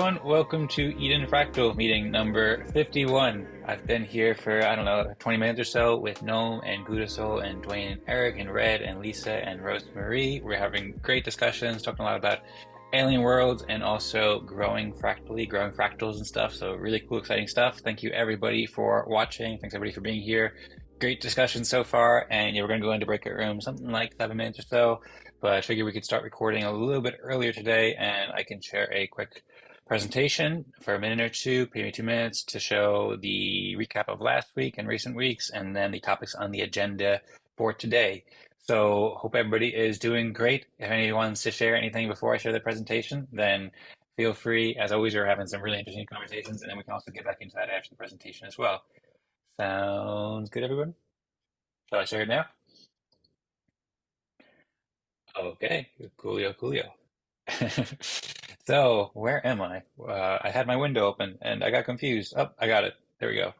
everyone. Welcome to Eden Fractal meeting number 51. I've been here for, I don't know, 20 minutes or so with Noam and Gudasol and Dwayne and Eric and Red and Lisa and Rosemarie. We're having great discussions, talking a lot about alien worlds and also growing fractally, growing fractals and stuff. So really cool, exciting stuff. Thank you everybody for watching. Thanks everybody for being here. Great discussion so far. And yeah, we're going to go into breakout room, something like 7 minutes or so. But I figured we could start recording a little bit earlier today and I can share a quick presentation for a minute or two, maybe 2 minutes, to show the recap of last week and recent weeks, and then the topics on the agenda for today. So hope everybody is doing great. If anyone wants to share anything before I share the presentation, then feel free. As always, we're having some really interesting conversations, and then we can also get back into that after the presentation as well. Sounds good, everyone? Shall I share it now? Okay, coolio, coolio. So, where am I? I had my window open and I got confused. Oh, I got it. There we go.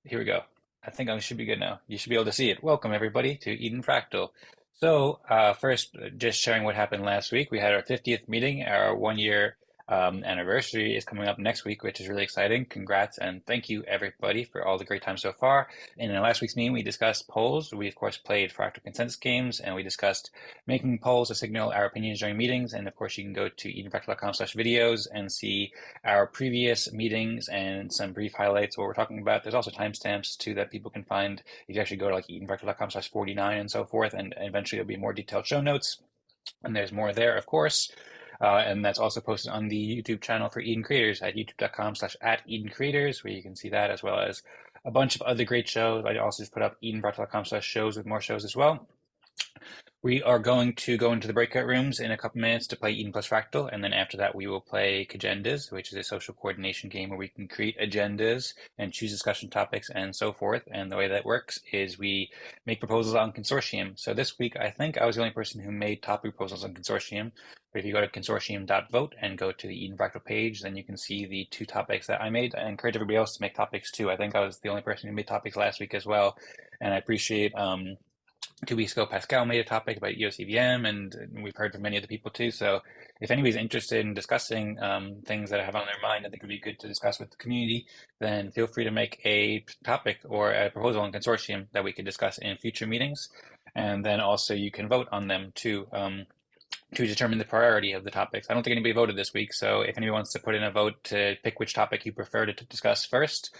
Here we go. I think I should be good now. You should be able to see it. Welcome, everybody, to Eden Fractal. So, first, just sharing what happened last week. We had our 50th meeting. Our 1 year anniversary is coming up next week, which is really exciting. Congrats and thank you, everybody, for all the great time so far. In our last week's meeting, we discussed polls. We, of course, played fractal consensus games, and we discussed making polls to signal our opinions during meetings. And, of course, you can go to edenfractal.com/videos and see our previous meetings and some brief highlights of what we're talking about. There's also timestamps too that people can find. You can actually go to like edenfractal.com/49 and so forth, and eventually there'll be more detailed show notes. And there's more there, of course. And that's also posted on the YouTube channel for Eden Creators at youtube.com/@EdenCreators, where you can see that as well as a bunch of other great shows. I also just put up edenfractal.com/shows with more shows as well. We are going to go into the breakout rooms in a couple minutes to play Eden plus Fractal, and then after that we will play Cagendas, which is a social coordination game where we can create agendas and choose discussion topics and so forth. And the way that works is we make proposals on Consortium. So this week I think I was the only person who made topic proposals on Consortium. But if you go to consortium.vote and go to the Eden Fractal page, then you can see the 2 topics that I made. I encourage everybody else to make topics too. I think I was the only person who made topics last week as well. And I appreciate 2 weeks ago, Pascal made a topic about EOS EVM, and we've heard from many other people too. So if anybody's interested in discussing things that I have on their mind, I think it would be good to discuss with the community, then feel free to make a topic or a proposal on Consortium that we could discuss in future meetings. And then also you can vote on them too. To determine the priority of the topics. I don't think anybody voted this week, so if anybody wants to put in a vote to pick which topic you prefer to discuss first,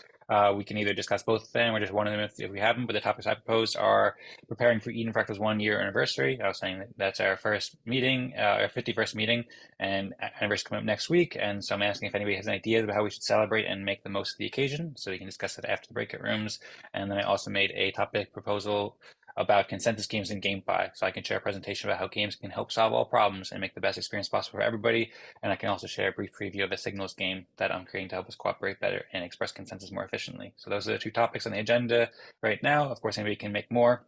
we can either discuss both of them or just one of them if we haven't. But the topics I proposed are preparing for Eden Fractal's 1 year anniversary. I was saying that's our first meeting, our 51st meeting, and anniversary coming up next week. And so I'm asking if anybody has any ideas about how we should celebrate and make the most of the occasion. So we can discuss it after the breakout rooms. And then I also made a topic proposal about consensus games and GameFi. So I can share a presentation about how games can help solve all problems and make the best experience possible for everybody. And I can also share a brief preview of the Signals game that I'm creating to help us cooperate better and express consensus more efficiently. So those are the 2 topics on the agenda right now. Of course, anybody can make more.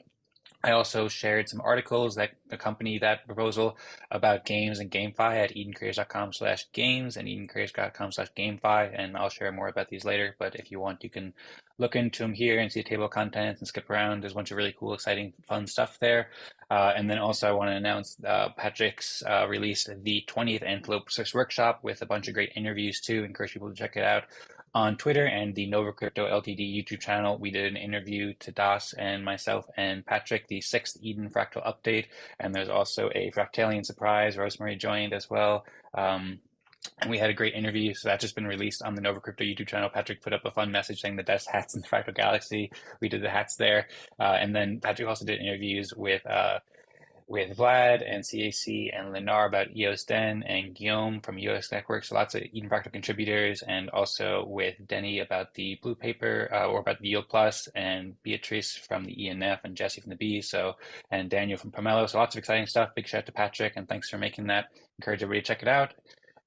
I also shared some articles that accompany that proposal about games and GameFi at edencreators.com/games and edencreators.com/GameFi, and I'll share more about these later. But if you want, you can look into them here and see a table of contents and skip around. There's a bunch of really cool, exciting, fun stuff there. And then also I want to announce Patrick's released the 20th Antelope 6 workshop with a bunch of great interviews too. Encourage people to check it out on Twitter and the Nova Crypto Ltd YouTube channel. We did an interview to Das and myself and Patrick, the 6th Eden Fractal update, and there's also a Fractalian surprise. Rosemary joined as well. And we had a great interview, so that's just been released on the Nova Crypto YouTube channel. Patrick put up a fun message saying the best hats in the Fractal Galaxy. We did the hats there. And then Patrick also did interviews with Vlad and CAC and Lenar about EOS Den and Guillaume from EOS Network. So lots of Eden Fractal contributors, and also with Denny about the Blue Paper or about the Yield Plus, and Beatrice from the ENF, and Jesse from the B. So, and Daniel from Pomelo. So lots of exciting stuff. Big shout out to Patrick, and thanks for making that. Encourage everybody to check it out.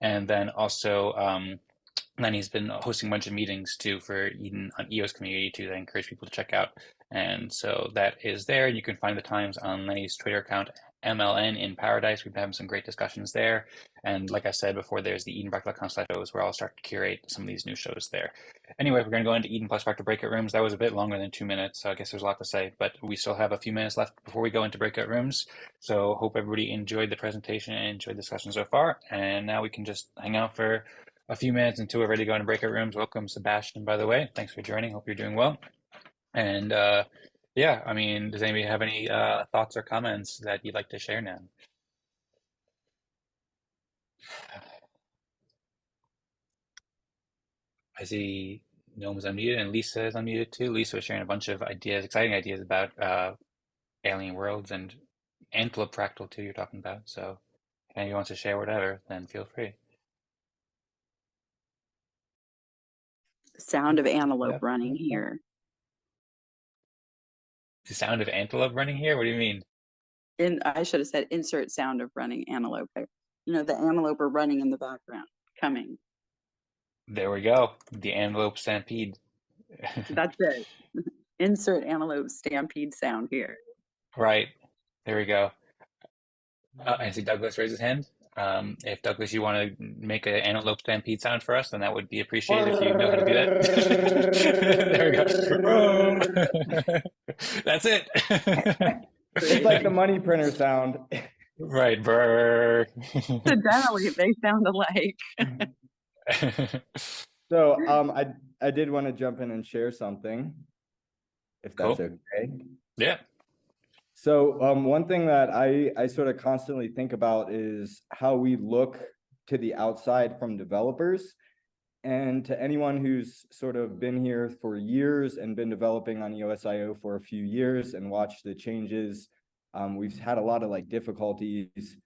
And then also, Lenny's been hosting a bunch of meetings too for Eden on EOS community too that I encourage people to check out. And so that is there. You can find the times on Lenny's Twitter account, MLN in Paradise. We've been having some great discussions there. And like I said before, there's the edenfractal.com/shows where I'll start to curate some of these new shows there. Anyway, we're going to go into Eden plus Fractal breakout rooms. That was a bit longer than 2 minutes, so I guess there's a lot to say, but we still have a few minutes left before we go into breakout rooms. So hope everybody enjoyed the presentation and enjoyed the discussion so far. And now we can just hang out for a few minutes until we're ready to go into breakout rooms. Welcome, Sebastian, by the way. Thanks for joining. Hope you're doing well. And yeah, I mean, does anybody have any thoughts or comments that you'd like to share now? I see Gnome's unmuted and Lisa is unmuted too. Lisa was sharing a bunch of ideas, exciting ideas about alien worlds and Antelope Fractal too, you're talking about. So if anyone wants to share whatever, then feel free. Sound of antelope Yep. running here. The sound of antelope running here? What do you mean? I should have said insert sound of running antelope. The antelope are running in the background, coming. There we go. The antelope stampede. That's it. Insert antelope stampede sound here. Right. There we go. I see Douglas raise his hand. If Douglas, you want to make an antelope stampede sound for us, then that would be appreciated if you know how to do that. There we go. That's it. It's like the money printer sound. Right, brr. Incidentally, they sound alike. So I did want to jump in and share something, if that's Cool. okay. Yeah. So one thing that I sort of constantly think about is how we look to the outside from developers. And to anyone who's sort of been here for years and been developing on EOSIO for a few years and watched the changes, we've had a lot of like difficulties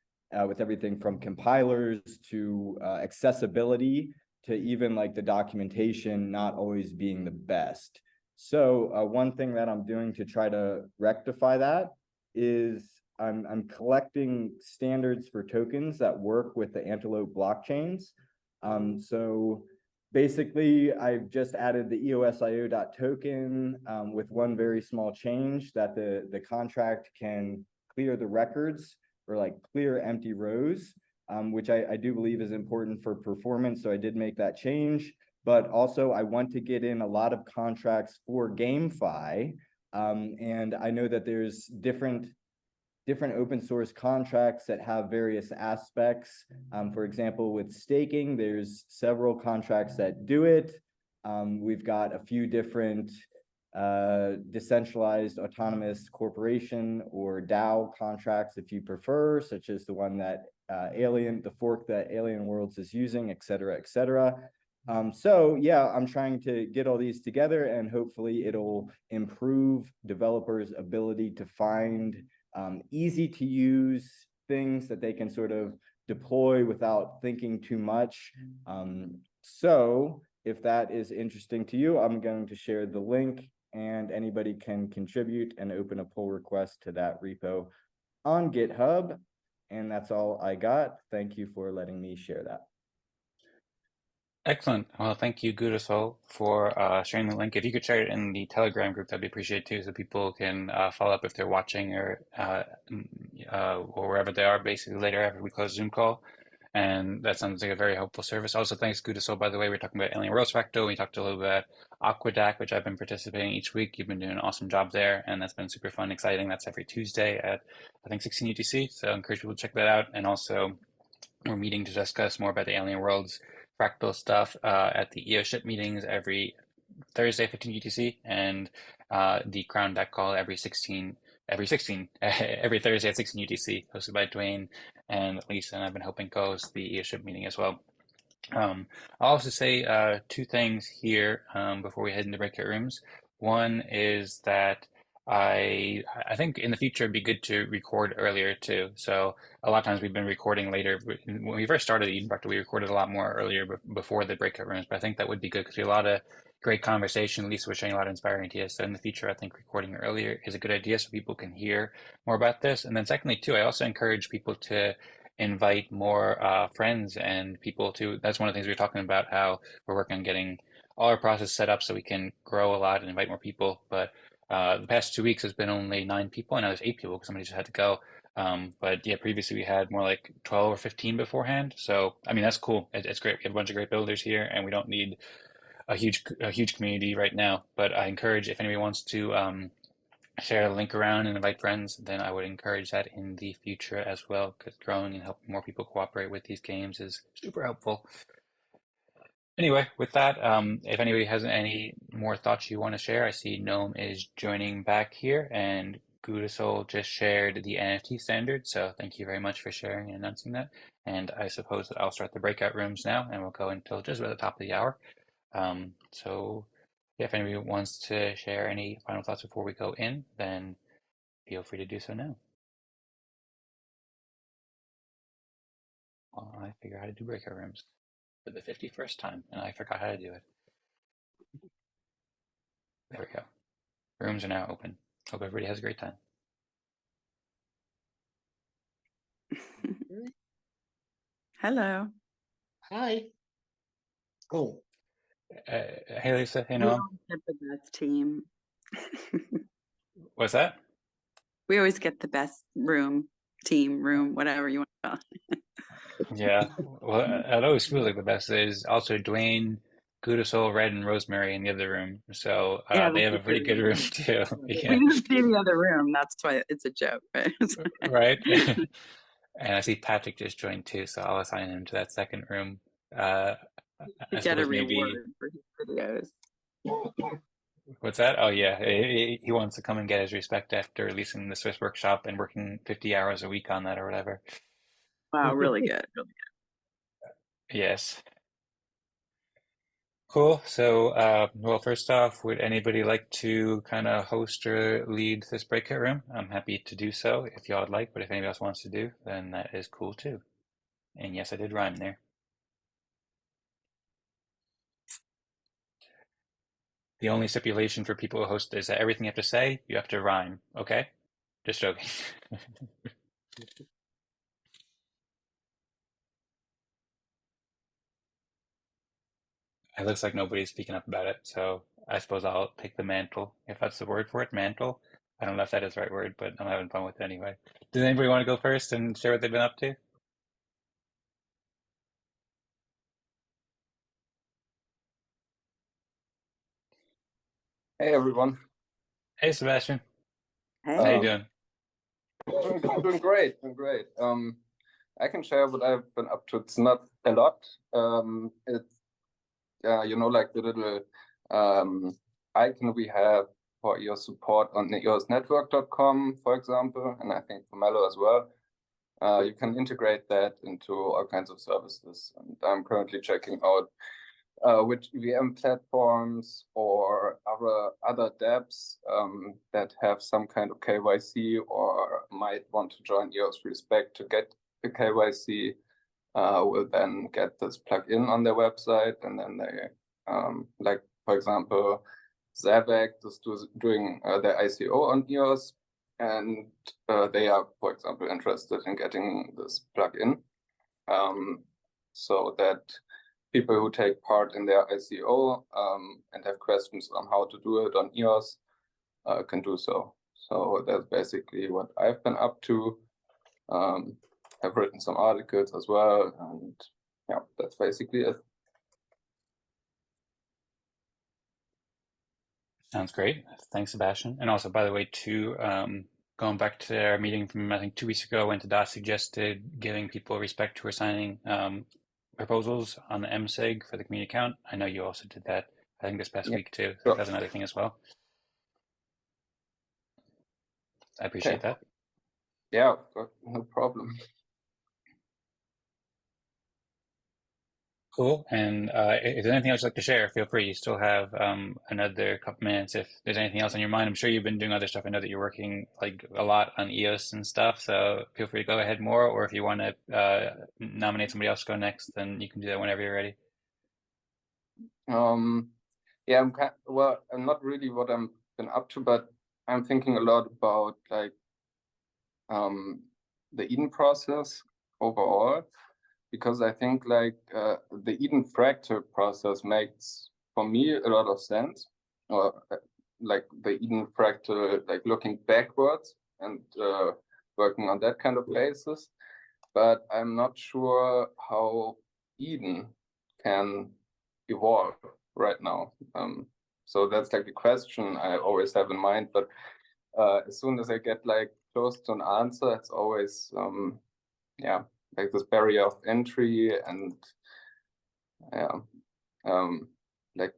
with everything from compilers to accessibility to even like the documentation not always being the best. So one thing that I'm doing to try to rectify that is I'm collecting standards for tokens that work with the Antelope blockchains. So basically, I've just added the EOSIO.token with one very small change that the contract can clear the records or like clear empty rows, which I do believe is important for performance. So I did make that change. But also, I want to get in a lot of contracts for GameFi. And I know that there's different open source contracts that have various aspects. For example, with staking, there's several contracts that do it. We've got a few different decentralized autonomous corporation or DAO contracts, if you prefer, such as the one that the fork that Alien Worlds is using, et cetera, et cetera. So yeah, I'm trying to get all these together and hopefully it'll improve developers' ability to find easy to use things that they can sort of deploy without thinking too much. So if that is interesting to you, I'm going to share the link and anybody can contribute and open a pull request to that repo on GitHub. And that's all I got. Thank you for letting me share that. Excellent. Well, thank you, Gudasol, for sharing the link. If you could share it in the Telegram group, that'd be appreciated too, so people can follow up if they're watching or wherever they are, basically later after we close Zoom call. And that sounds like a very helpful service. Also, thanks, Gudasol, by the way. We're talking about Alien Worlds Fractal. We talked a little bit about Aquadac, which I've been participating each week. You've been doing an awesome job there, and that's been super fun, exciting. That's every Tuesday at, I think, 16 UTC. So I encourage people to check that out. And also, we're meeting to discuss more about the Alien Worlds Fractal stuff at the EO ship meetings every Thursday, 15 UTC, and the Crown Deck call every 16, every Thursday at 16 UTC, hosted by Dwayne and Lisa, and I've been helping co-host the EO ship meeting as well. I'll also say two things here before we head into breakout rooms. One is that I think in the future it'd be good to record earlier too. So a lot of times we've been recording later. When we first started Eden Fractal, we recorded a lot more earlier before the breakout rooms. But I think that would be good because we had a lot of great conversation. Lisa was sharing a lot of inspiring ideas. So in the future, I think recording earlier is a good idea so people can hear more about this. And then secondly, too, I also encourage people to invite more friends and people to. That's one of the things we were talking about, how we're working on getting all our process set up so we can grow a lot and invite more people. But the past 2 weeks has been only 9 people, and now there's 8 people because somebody just had to go. But yeah, previously we had more like 12 or 15 beforehand. So I mean that's cool. It's great. We have a bunch of great builders here, and we don't need a huge community right now. But I encourage if anybody wants to share the link around and invite friends, then I would encourage that in the future as well, because growing and helping more people cooperate with these games is super helpful. Anyway, with that, if anybody has any more thoughts you want to share, I see Gnome is joining back here, and Gudasol just shared the NFT standard, so thank you very much for sharing and announcing that. And I suppose that I'll start the breakout rooms now, and we'll go until just about the top of the hour. So yeah, if anybody wants to share any final thoughts before we go in, then feel free to do so now. While I figure out how to do breakout rooms for the 51st time, and I forgot how to do it. There we go. Rooms are now open. Hope everybody has a great time. Hello. Hi. Oh, Hey Lisa, hey We Noam. always get the best team. What's that? We always get the best team, whatever you want to call it. Yeah, well, it always feels like the best is also Dwayne, Gudasol, Red, and Rosemary in the other room. So Yeah, they that's have a a pretty good good room one. too. We Yeah, didn't see the other room. That's why it's a joke. But right. And I see Patrick just joined too, so I'll assign him to that second room. Uh, to I get a suppose maybe reward for his videos. what's that? Oh yeah, he wants to come and get his respect after releasing the Swiss workshop and working 50 hours a week on that or whatever. Wow, really good. Really Yes. Cool. So, well, first off, would anybody like to kind of host or lead this breakout room? I'm happy to do so if y'all would like, but if anybody else wants to do, then that is cool too. And yes, I did rhyme there. The only stipulation for people who host is that everything you have to say, you have to rhyme. Okay? Just joking. It looks like nobody's speaking up about it, so I suppose I'll take the mantle, if that's the word for it, mantle. I don't know if that is the right word, but I'm having fun with it anyway. Does anybody want to go first and share what they've been up to? Hey everyone. Hey, Sebastian. good. How you Hey. doing? Doing great, doing great. I can share what I've been up to. It's not a lot. It's like the little icon we have for your support on eosnetwork.com, for example, and I think for Mello as well. You can integrate that into all kinds of services. And I'm currently checking out which EVM platforms or other dApps that have some kind of KYC or might want to join EOS Respect to get the KYC will then get this plugin on their website, and then they, like for example, Zavak is doing their ICO on EOS, and they are, for example, interested in getting this plugin so that people who take part in their ICO and have questions on how to do it on EOS can do so. So that's basically what I've been up to. I've written some articles as well, and yeah, that's basically it. Sounds great. Thanks, Sebastian. And also, by the way, too, going back to our meeting from, I think, 2 weeks ago, when Tadas suggested giving people respect who are signing proposals on the MSIG for the community account. I know you also did that, I think, this past Yeah, week, too. So sure. that's another thing as well. I Okay. appreciate that. Yeah, no problem. Cool. And if there's anything else you'd like to share, feel free. You still have another couple minutes. If there's anything else on your mind, I'm sure you've been doing other stuff. I know that you're working like a lot on EOS and stuff, so feel free to go ahead more. Or if you want to nominate somebody else to go next, then you can do that whenever you're ready. Yeah, I'm not really what I'm been up to, but I'm thinking a lot about like the Eden process overall, because I think like the Eden Fractal process makes for me a lot of sense, or like the Eden Fractal, like looking backwards and working on that kind of basis. But I'm not sure how Eden can evolve right now. So that's like the question I always have in mind. But as soon as I get like close to an answer, it's always yeah, like this barrier of entry, and yeah, like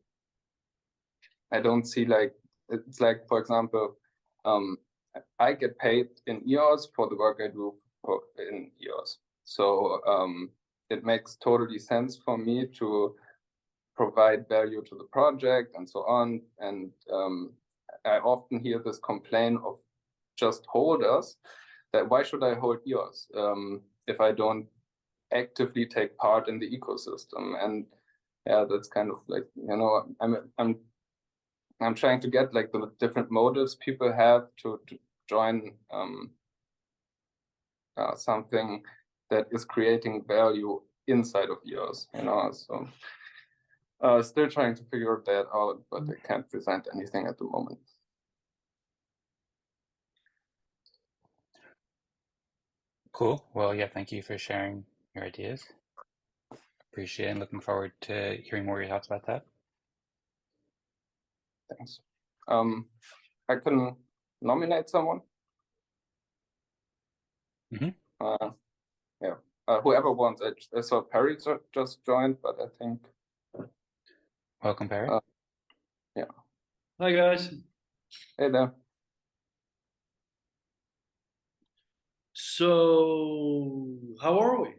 I don't see like it's like, for example, I get paid in EOS for the work I do in EOS. So it makes totally sense for me to provide value to the project and so on. And I often hear this complaint of just holders that why should I hold EOS if I don't actively take part in the ecosystem? And yeah, that's kind of like, you know, I'm trying to get like the different motives people have to join something that is creating value inside of EOS, you know. So still trying to figure that out, but I can't present anything at the moment. Cool. Well, yeah, thank you for sharing your ideas. Appreciate it and looking forward to hearing more of your thoughts about that. Thanks. I can nominate someone. Mhm. Yeah. Whoever wants. I saw Perry just joined, but I think. Welcome, Barry. Yeah. Hi, guys. Hey there. So, how are we?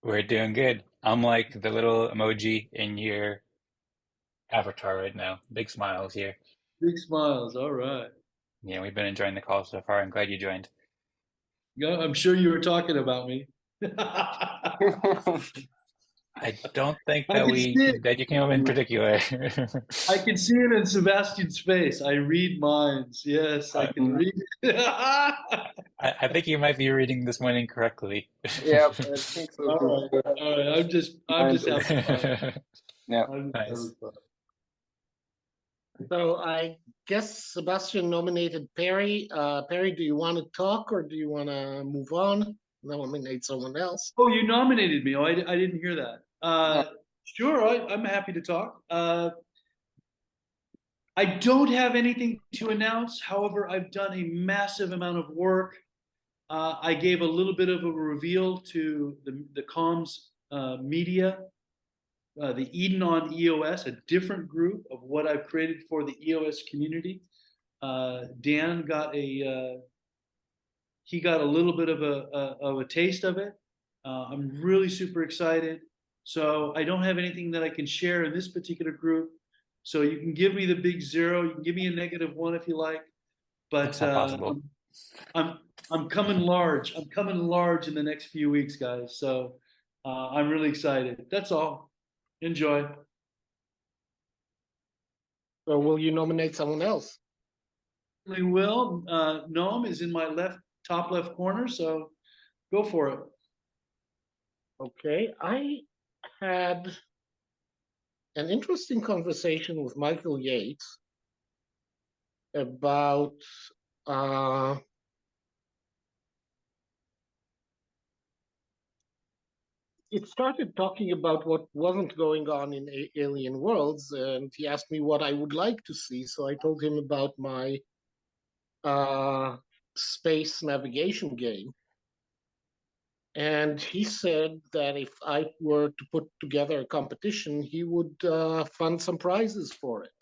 We're doing good. I'm like the little emoji in your avatar right now. Big smiles here. Big smiles. All right. Yeah, we've been enjoying the call so far. I'm glad you joined. Yeah, I'm sure you were talking about me. I don't think I can see it. that you came up in particular. I can see it in Sebastian's face. I read minds. Yes, I can read it. I think you might be reading this one incorrectly. Yeah, I think so. All right. All right. I'm just having fun. Yeah. I'm just Nice. having fun. So I guess Sebastian nominated Perry. Perry, do you want to talk or do you want to move on? Nominate someone else. Oh, you nominated me. Oh, I didn't hear that. Sure, I'm happy to talk. I don't have anything to announce. However, I've done a massive amount of work. I gave a little bit of a reveal to the comms media, the Eden on EOS, a different group of what I've created for the EOS community. Dan got he got a little bit of a taste of it. I'm really super excited. So I don't have anything that I can share in this particular group. So you can give me the big 0. You can give me a -1 if you like. But It's not possible. I'm coming large. I'm coming large in the next few weeks, guys. So I'm really excited. That's all. Enjoy. So will you nominate someone else? We will. Noam is in my top left corner, so go for it. Okay, I had an interesting conversation with Michael Yates about it started talking about what wasn't going on in Alien Worlds, and he asked me what I would like to see. So I told him about my space navigation game. And he said that if I were to put together a competition, he would fund some prizes for it.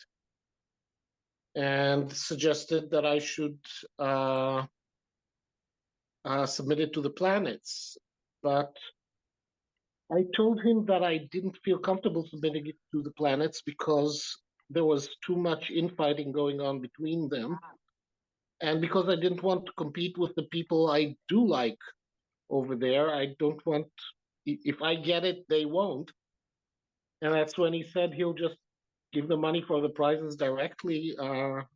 And suggested that I should submit it to the planets. But I told him that I didn't feel comfortable submitting it to the planets because there was too much infighting going on between them. And because I didn't want to compete with the people I do like over there, I don't want, if I get it, they won't. And that's when he said he'll just give the money for the prizes directly,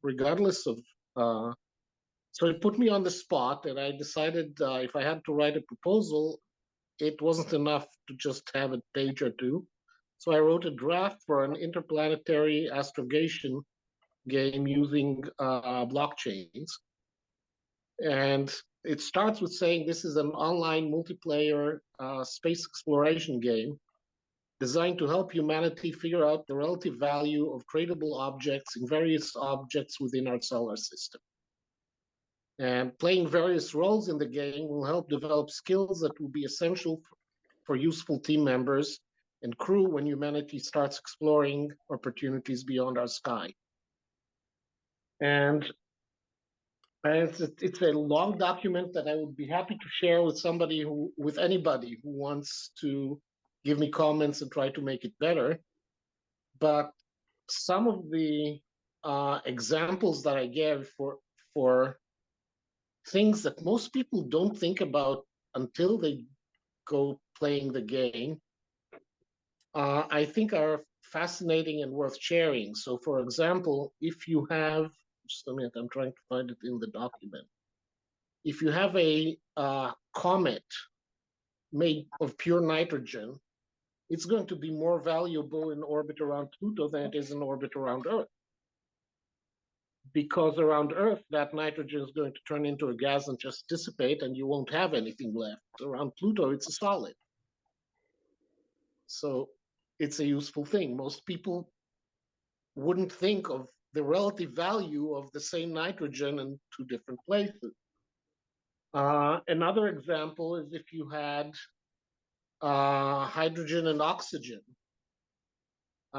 regardless of. So he put me on the spot, and I decided if I had to write a proposal, it wasn't enough to just have a page or two. So I wrote a draft for an interplanetary astrogation game using blockchains. And it starts with saying this is an online multiplayer space exploration game designed to help humanity figure out the relative value of tradable objects in various objects within our solar system. And playing various roles in the game will help develop skills that will be essential for useful team members and crew when humanity starts exploring opportunities beyond our sky. And it's a long document that I would be happy to share with anybody who wants to give me comments and try to make it better. But some of the examples that I gave for things that most people don't think about until they go playing the game, I think are fascinating and worth sharing. So, for example, if you have, just a minute, I'm trying to find it in the document. If you have a comet made of pure nitrogen, it's going to be more valuable in orbit around Pluto than it is in orbit around Earth. Because around Earth, that nitrogen is going to turn into a gas and just dissipate, and you won't have anything left. Around Pluto, it's a solid. So it's a useful thing. Most people wouldn't think of the relative value of the same nitrogen in two different places. Another example is if you had hydrogen and oxygen.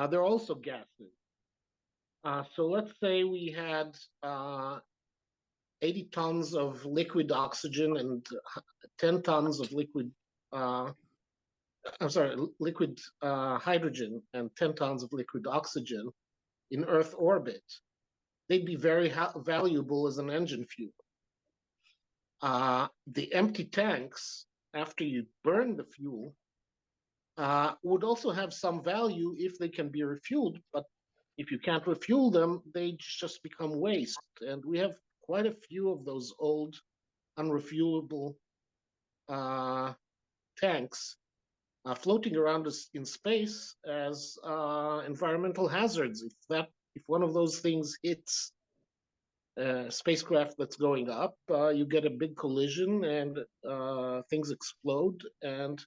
They're also gases. So let's say we had 80 tons of liquid oxygen and 10 tons of liquid, liquid hydrogen and 10 tons of liquid oxygen in Earth orbit. They'd be very valuable as an engine fuel. The empty tanks, after you burn the fuel, would also have some value if they can be refueled, but if you can't refuel them, they just become waste. And we have quite a few of those old unrefuelable tanks floating around us in space as environmental hazards. If one of those things hits a spacecraft that's going up, you get a big collision and things explode, and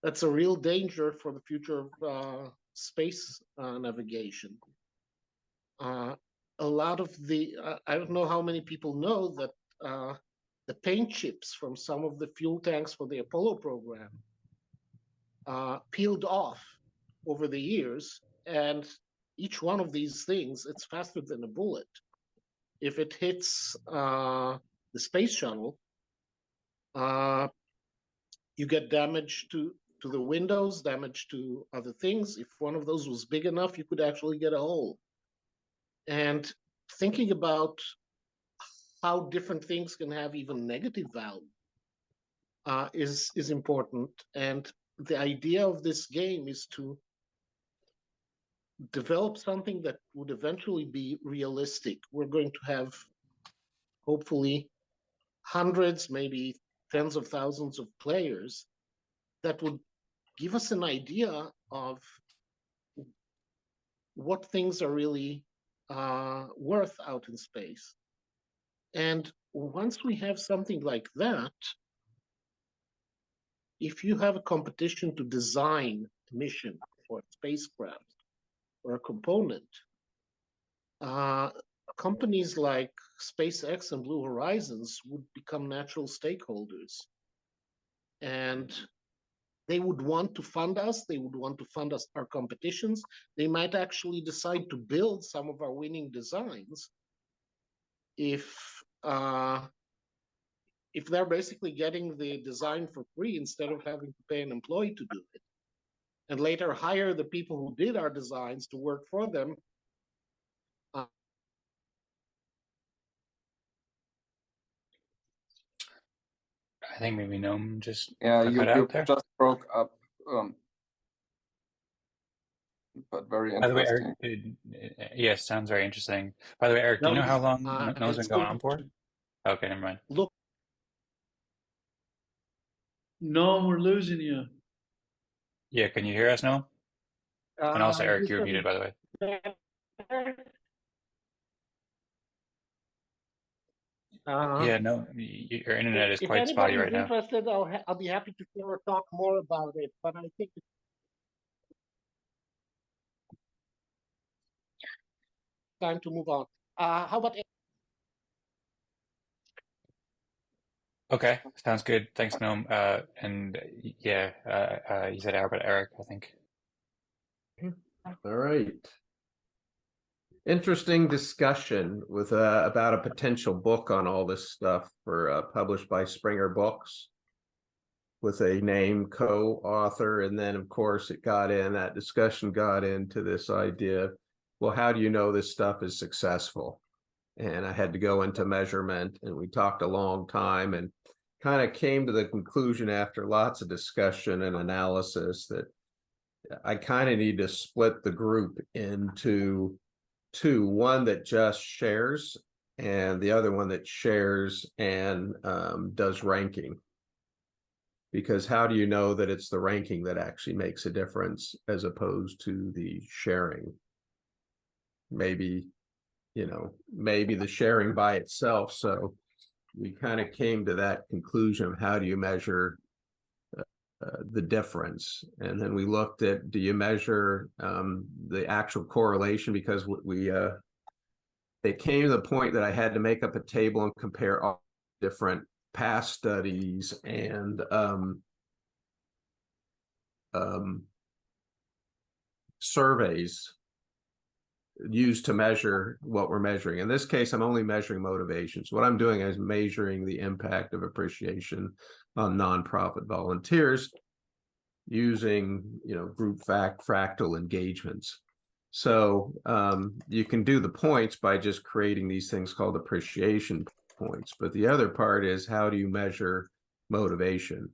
that's a real danger for the future of space navigation. A lot of the, I don't know how many people know that the paint chips from some of the fuel tanks for the Apollo program peeled off over the years, and each one of these things, it's faster than a bullet. If it hits the space shuttle, you get damage to the windows, damage to other things. If one of those was big enough, you could actually get a hole. And thinking about how different things can have even negative value is important. And the idea of this game is to develop something that would eventually be realistic. We're going to have, hopefully, hundreds, maybe tens of thousands of players that would give us an idea of what things are really worth out in space. And once we have something like that, if you have a competition to design a mission or a spacecraft or a component, companies like SpaceX and Blue Horizons would become natural stakeholders. And they would want to fund us. They would want to fund us, our competitions. They might actually decide to build some of our winning designs if they're basically getting the design for free instead of having to pay an employee to do it, and later hire the people who did our designs to work for them. I think maybe Gnome just Yeah, got you cut out there. just broke up, but very By the way, Eric, interesting. yes, sounds very interesting. By the way, Eric, do you know how long Gnome's been going on for? Okay, never mind. Look, No, we're losing you. Yeah, can you hear us, Gnome? And also, Eric, you're muted, by the way. Yeah, no, your internet is if quite spotty right anybody's now. interested, I'll be happy to share or talk more about it. But I think it's time to move on. How about Okay, sounds good. Thanks, Noam. And yeah, you said Albert Eric, I think. All right. Interesting discussion with about a potential book on all this stuff for published by Springer Books with a named co-author. And then of course that discussion got into this idea, well, how do you know this stuff is successful? And I had to go into measurement, and we talked a long time and kind of came to the conclusion after lots of discussion and analysis that I kind of need to split the group into two, one that just shares and the other one that shares and does ranking. Because how do you know that it's the ranking that actually makes a difference as opposed to the sharing? Maybe, maybe the sharing by itself. So we kind of came to that conclusion of how do you measure the difference. And then we looked at, do you measure the actual correlation? Because it came to the point that I had to make up a table and compare all different past studies and surveys used to measure what we're measuring. In this case, I'm only measuring motivations. What I'm doing is measuring the impact of appreciation on nonprofit volunteers using, group fractal engagements. So you can do the points by just creating these things called appreciation points. But the other part is, how do you measure motivation?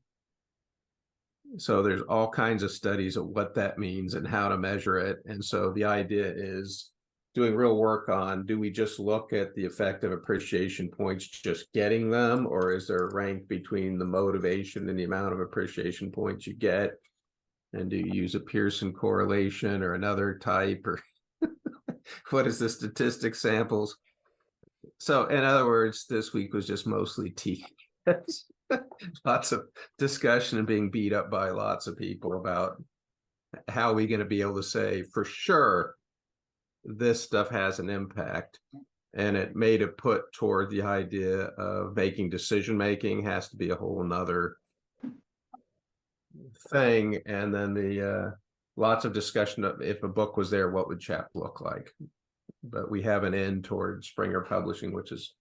So there's all kinds of studies of what that means and how to measure it. And so the idea is doing real work on, do we just look at the effect of appreciation points, just getting them, or is there a rank between the motivation and the amount of appreciation points you get? And do you use a Pearson correlation or another type, or what is the statistic samples? So in other words, this week was just mostly tea. Lots of discussion and being beat up by lots of people about how are we going to be able to say for sure this stuff has an impact. And it made it put toward the idea of making decision making has to be a whole nother thing. And then the lots of discussion of, if a book was there, what would CHAP look like? But we have an end toward Springer Publishing, which is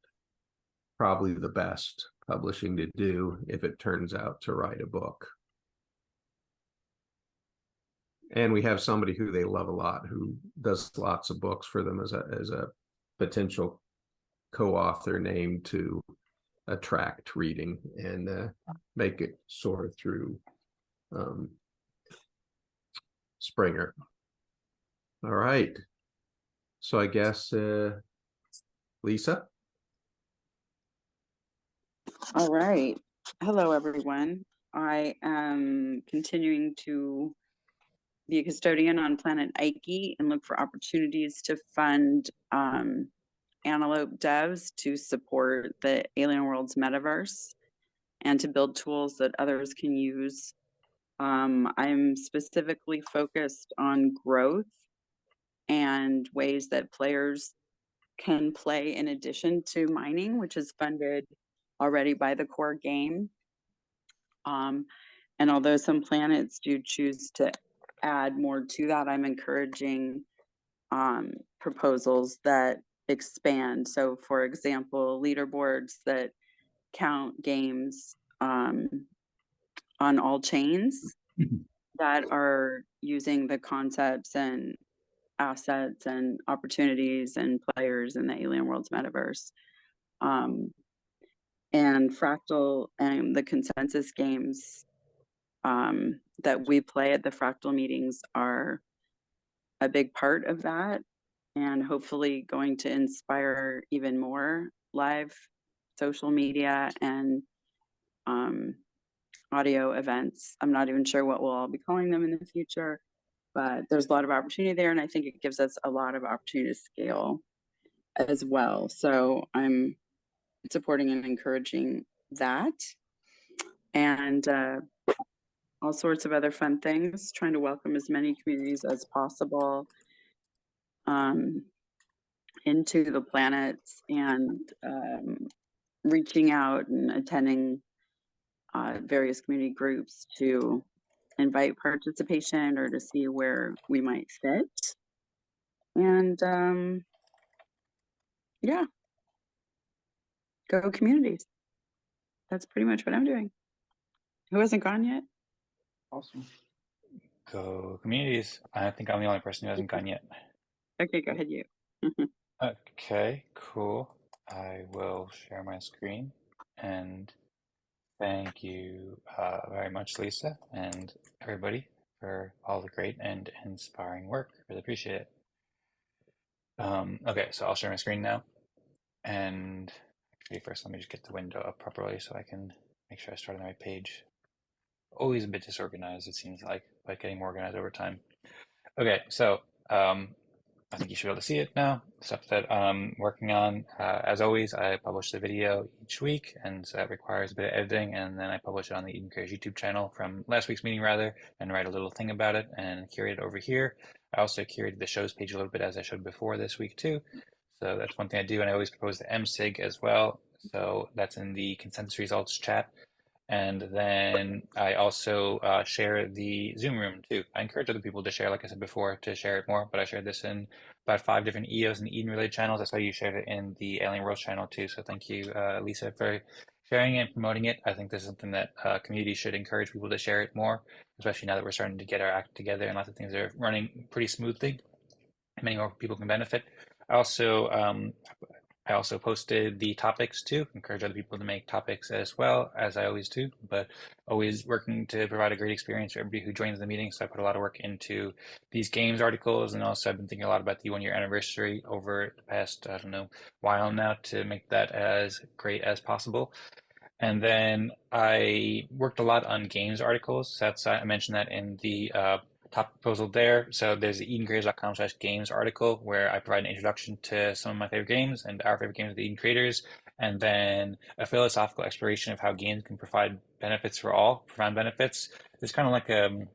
probably the best publishing to do if it turns out to write a book. And we have somebody who they love a lot who does lots of books for them as a potential co-author named to attract reading and make it soar through Springer. All right. So I guess Lisa. All right. Hello, everyone. I am continuing to be a custodian on Planet Ike and look for opportunities to fund Antelope devs to support the Alien Worlds metaverse and to build tools that others can use. I'm specifically focused on growth and ways that players can play in addition to mining, which is funded already by the core game. And although some planets do choose to add more to that, I'm encouraging proposals that expand. So for example, leaderboards that count games on all chains that are using the concepts and assets and opportunities and players in the Alien Worlds metaverse. And Fractal and the consensus games that we play at the Fractal meetings are a big part of that, and hopefully going to inspire even more live social media and audio events. I'm not even sure what we'll all be calling them in the future, but there's a lot of opportunity there, and I think it gives us a lot of opportunity to scale as well. So I'm supporting and encouraging that, and all sorts of other fun things, trying to welcome as many communities as possible into the planets, and reaching out and attending various community groups to invite participation or to see where we might fit. And yeah, go communities. That's pretty much what I'm doing. Who hasn't gone yet? Awesome. Go communities. I think I'm the only person who hasn't gone yet. Okay, go ahead, you. Okay, cool. I will share my screen and thank you very much, Lisa, and everybody for all the great and inspiring work. Really appreciate it. Okay, so I'll share my screen now. And actually, first, let me just get the window up properly so I can make sure I start on the right page. Always a bit disorganized, it seems like, but getting more organized over time. Okay, so I think you should be able to see it now. Stuff that I'm working on. As always, I publish the video each week, and so that requires a bit of editing, and then I publish it on the Eden Cares YouTube channel from last week's meeting, rather, and write a little thing about it and curate it over here. I also curated the shows page a little bit, as I showed before this week, too. So that's one thing I do, and I always propose the MSIG as well. So that's in the consensus results chat. And then I also share the Zoom room too. I encourage other people to share, like I said before, to share it more. But I shared this in about 5 different EOS and Eden related channels. That's why you shared it in the Alien Worlds channel too. So thank you, Lisa, for sharing it and promoting it. I think this is something that community should encourage people to share it more, especially now that we're starting to get our act together and lots of things are running pretty smoothly. Many more people can benefit. I also I also posted the topics too. Encourage other people to make topics as well, as I always do, but always working to provide a great experience for everybody who joins the meeting. So I put a lot of work into these games articles, and also I've been thinking a lot about the 1 year anniversary over the past, I don't know, while now to make that as great as possible. And then I worked a lot on games articles. That's I mentioned that in the top proposal there. So there's the edencreators.com/games article where I provide an introduction to some of my favorite games and our favorite games of the Eden creators, and then a philosophical exploration of how games can provide benefits for all, profound benefits. It's kind of like an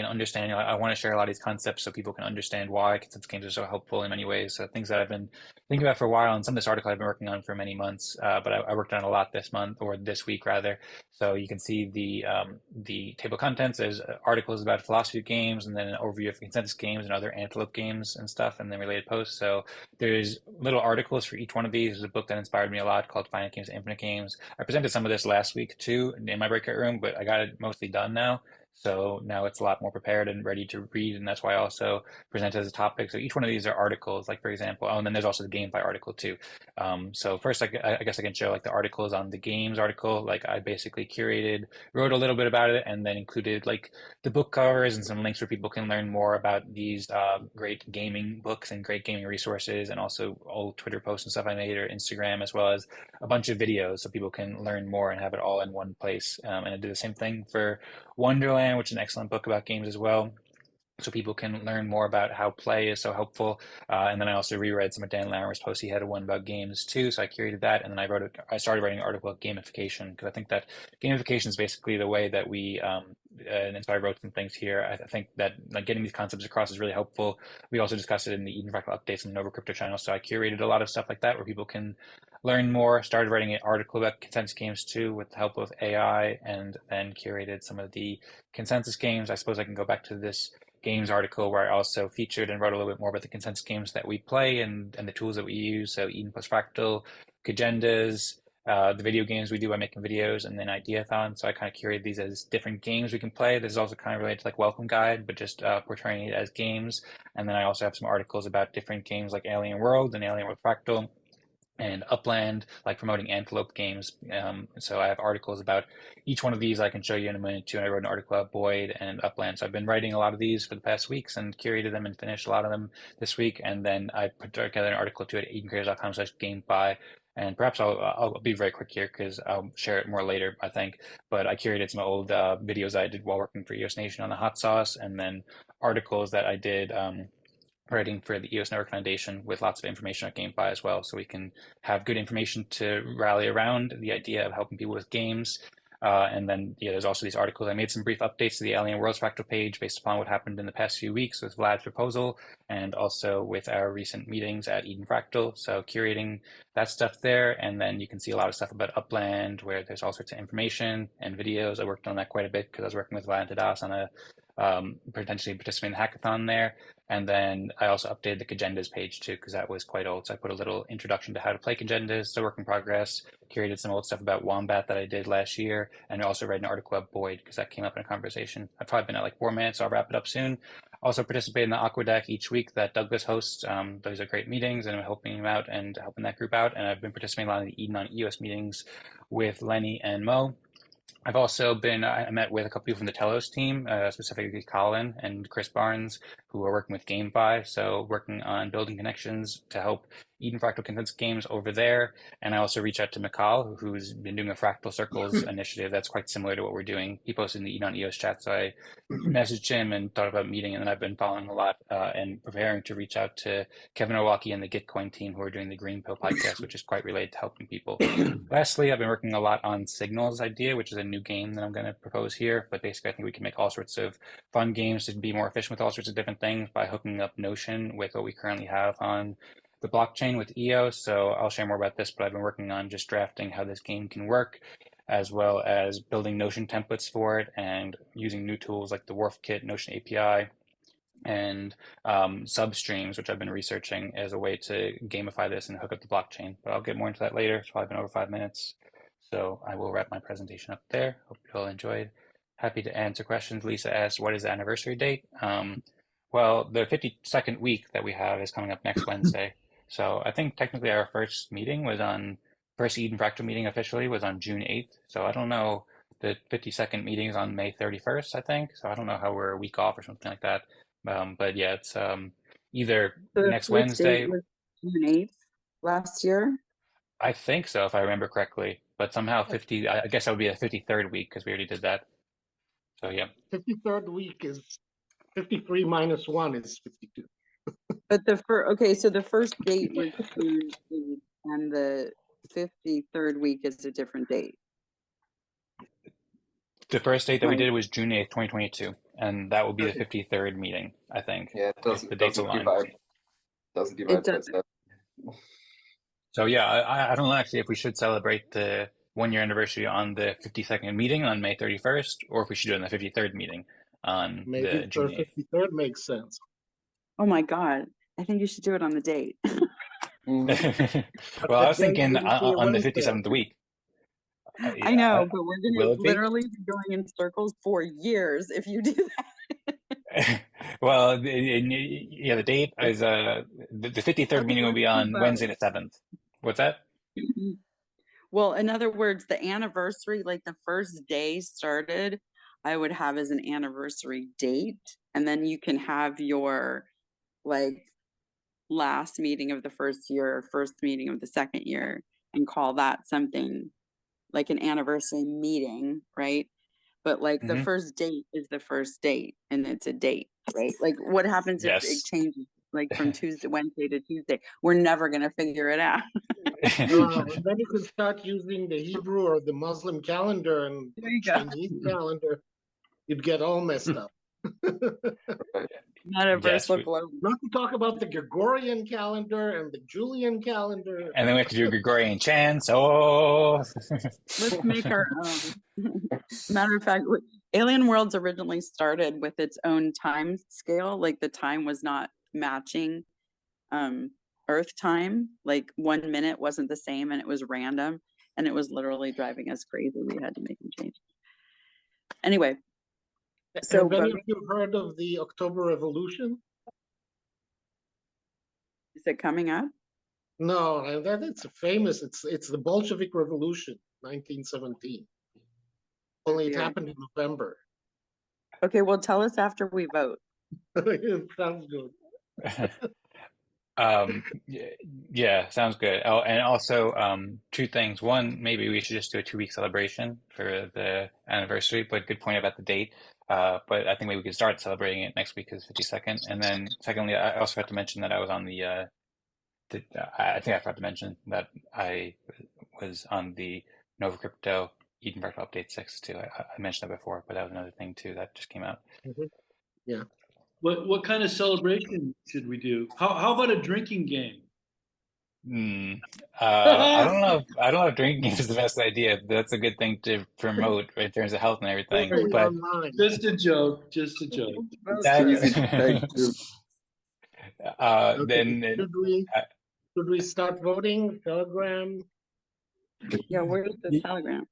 understanding. I want to share a lot of these concepts so people can understand why consensus games are so helpful in many ways. So things that I've been thinking about for a while, and some of this article I've been working on for many months, but I worked on a lot this month or this week rather. So you can see the table of contents. There's articles about philosophy of games, and then an overview of consensus games and other antelope games and stuff, and then related posts. So there's little articles for each one of these. There's a book that inspired me a lot called Finite Games and Infinite Games. I presented some of this last week too in my breakout room, but I got it mostly done now. So now it's a lot more prepared and ready to read, and that's why I also present as a topic. So each one of these are articles, like for example, oh, and then there's also the GameFi article too. So first, I guess I can show like the articles on the games article. Like I basically wrote a little bit about it, and then included like the book covers and some links where people can learn more about these great gaming books and great gaming resources, and also old Twitter posts and stuff I made or Instagram, as well as a bunch of videos so people can learn more and have it all in one place. And I did the same thing for Wonderland, which is an excellent book about games as well, so people can learn more about how play is so helpful. And then I also reread some of Dan Larimer's posts. He had one about games too, so I curated that, and then I started writing an article about gamification, because I think that gamification is basically the way that we and so I wrote some things here. I think that like getting these concepts across is really helpful. We also discussed it in the Eden Fractal updates on the Nova Crypto channel, so I curated a lot of stuff like that where people can learn more. Started writing an article about consensus games too with the help of AI, and then curated some of the consensus games. I suppose I can go back to this games article where I also featured and wrote a little bit more about the consensus games that we play and the tools that we use. So Eden plus Fractal, Agendas, the video games we do by making videos, and then Ideathon. So I kind of curated these as different games we can play. This is also kind of related to like Welcome Guide, but just portraying it as games. And then I also have some articles about different games like Alien World and Alien World Fractal and Upland, like promoting Antelope games. So I have articles about each one of these I can show you in a minute too. And I wrote an article about Boyd and Upland. So I've been writing a lot of these for the past weeks and curated them and finished a lot of them this week. And then I put together an article too at edencreators.com/gamefi. And perhaps I'll be very quick here because I'll share it more later, I think. But I curated some old videos I did while working for EOS Nation on the hot sauce, and then articles that I did writing for the EOS Network Foundation with lots of information on GameFi as well, so we can have good information to rally around the idea of helping people with games. And then, yeah, there's also these articles. I made some brief updates to the Alien Worlds Fractal page based upon what happened in the past few weeks with Vlad's proposal and also with our recent meetings at Eden Fractal. So curating that stuff there. And then you can see a lot of stuff about Upland where there's all sorts of information and videos. I worked on that quite a bit because I was working with Vlad and Tadas on a potentially participating in the hackathon there. And then I also updated the Kagendas page too, because that was quite old. So I put a little introduction to how to play Kagendas, still work in progress, curated some old stuff about Wombat that I did last year, and I also read an article about Boyd because that came up in a conversation. I've probably been at like 4 minutes, so I'll wrap it up soon. Also participate in the Aqua Deck each week that Douglas hosts. Those are great meetings, and I'm helping him out and helping that group out. And I've been participating a lot in the Eden on EOS meetings with Lenny and Mo. I've also been, I met with a couple people from the Telos team, specifically Colin and Chris Barnes, who are working with GameFi. So working on building connections to help Eden Fractal Consensus games over there. And I also reached out to Mikal, who's been doing a Fractal Circles initiative that's quite similar to what we're doing. He posted in the Eden on EOS chat. So I messaged him and thought about meeting, and then I've been following a lot and preparing to reach out to Kevin Owaki and the Gitcoin team who are doing the Green Pill podcast, which is quite related to helping people. Lastly, I've been working a lot on Signals idea, which is a new game that I'm going to propose here. But basically, I think we can make all sorts of fun games to be more efficient with all sorts of different things by hooking up Notion with what we currently have on the blockchain with EOS. So I'll share more about this, but I've been working on just drafting how this game can work, as well as building Notion templates for it and using new tools like the Wharf Kit, Notion API, and substreams, which I've been researching as a way to gamify this and hook up the blockchain. But I'll get more into that later. It's probably been over 5 minutes. So I will wrap my presentation up there. Hope you all enjoyed. Happy to answer questions. Lisa asked, what is the anniversary date? Well, the 52nd week that we have is coming up next Wednesday. So I think technically our first meeting was on, first Eden Fractal meeting officially was on June 8th. So I don't know, the 52nd meeting is on May 31st, I think. So I don't know how we're a week off or something like that. But yeah, it's either So the next first date Wednesday. was June 8th last year. I think so, if I remember correctly. But somehow 50, I guess that would be a 53rd week because we already did that. So yeah. 53rd week is 53 minus 1 is 52. But the first, okay, so the first date was June 8th, and the 53rd week is a different date. The first date that we Right. did was June 8th, 2022. And that will be the Okay. 53rd meeting, I think. Yeah, it If the dates align. doesn't It divide by does. 7. So yeah, I don't know actually if we should celebrate the 1 year anniversary on the 52nd meeting on May 31st, or if we should do it on the 53rd meeting on Maybe the June 8th. 53rd makes sense. Oh my God. I think you should do it on the date. Well, But I the was date thinking wouldn't be a on the Wednesday. 57th week. I know, but we're will gonna it be? literally be going in circles for years if you do that. Well, yeah, the date is the 53rd Other meeting will words, be on Wednesday the 7th. What's that? Well, in other words, the anniversary, like the first day started, I would have as an anniversary date, and then you can have your like last meeting of the first year, first meeting of the second year, and call that something like an anniversary meeting, right? But like the first date is the first date, and it's a date, right? Like what happens if it Yes. changes like from Wednesday to Tuesday? We're never gonna figure it out. And then you could start using the Hebrew or the Muslim calendar and There you go. Chinese calendar. You'd get all messed up. Universal globe. Not to talk about the Gregorian calendar and the Julian calendar. And then we have to do Gregorian chants. Oh. Let's make our own. Matter of fact, Alien Worlds originally started with its own time scale. Like the time was not matching Earth time. Like 1 minute wasn't the same, and it was random, and it was literally driving us crazy. We had to make them change. Anyway, so Have any of you heard of the October Revolution? is it coming up? No, that it's famous. It's the Bolshevik Revolution, 1917. Only it happened in November. Okay, well, tell us after we vote. It sounds good. Yeah, sounds good. Oh, and also 2 things. One, maybe we should just do a 2-week celebration for the anniversary, but good point about the date. But I think maybe we could start celebrating it next week as 52nd. And then secondly, I also forgot to mention that I was on I think I forgot to mention that I was on the Nova Crypto Eden Fractal Update 6 too. I mentioned that before, but that was another thing too that just came out. Mhm. Yeah. What kind of celebration should we do? How about a drinking game? I don't know if drinking is the best idea. That's a good thing to promote in terms of health and everything. Hopefully But online. Just a joke. Just a joke. That's easy to take too. Okay. then uh, Should we start voting? Telegram? Yeah, where's the y- telegram?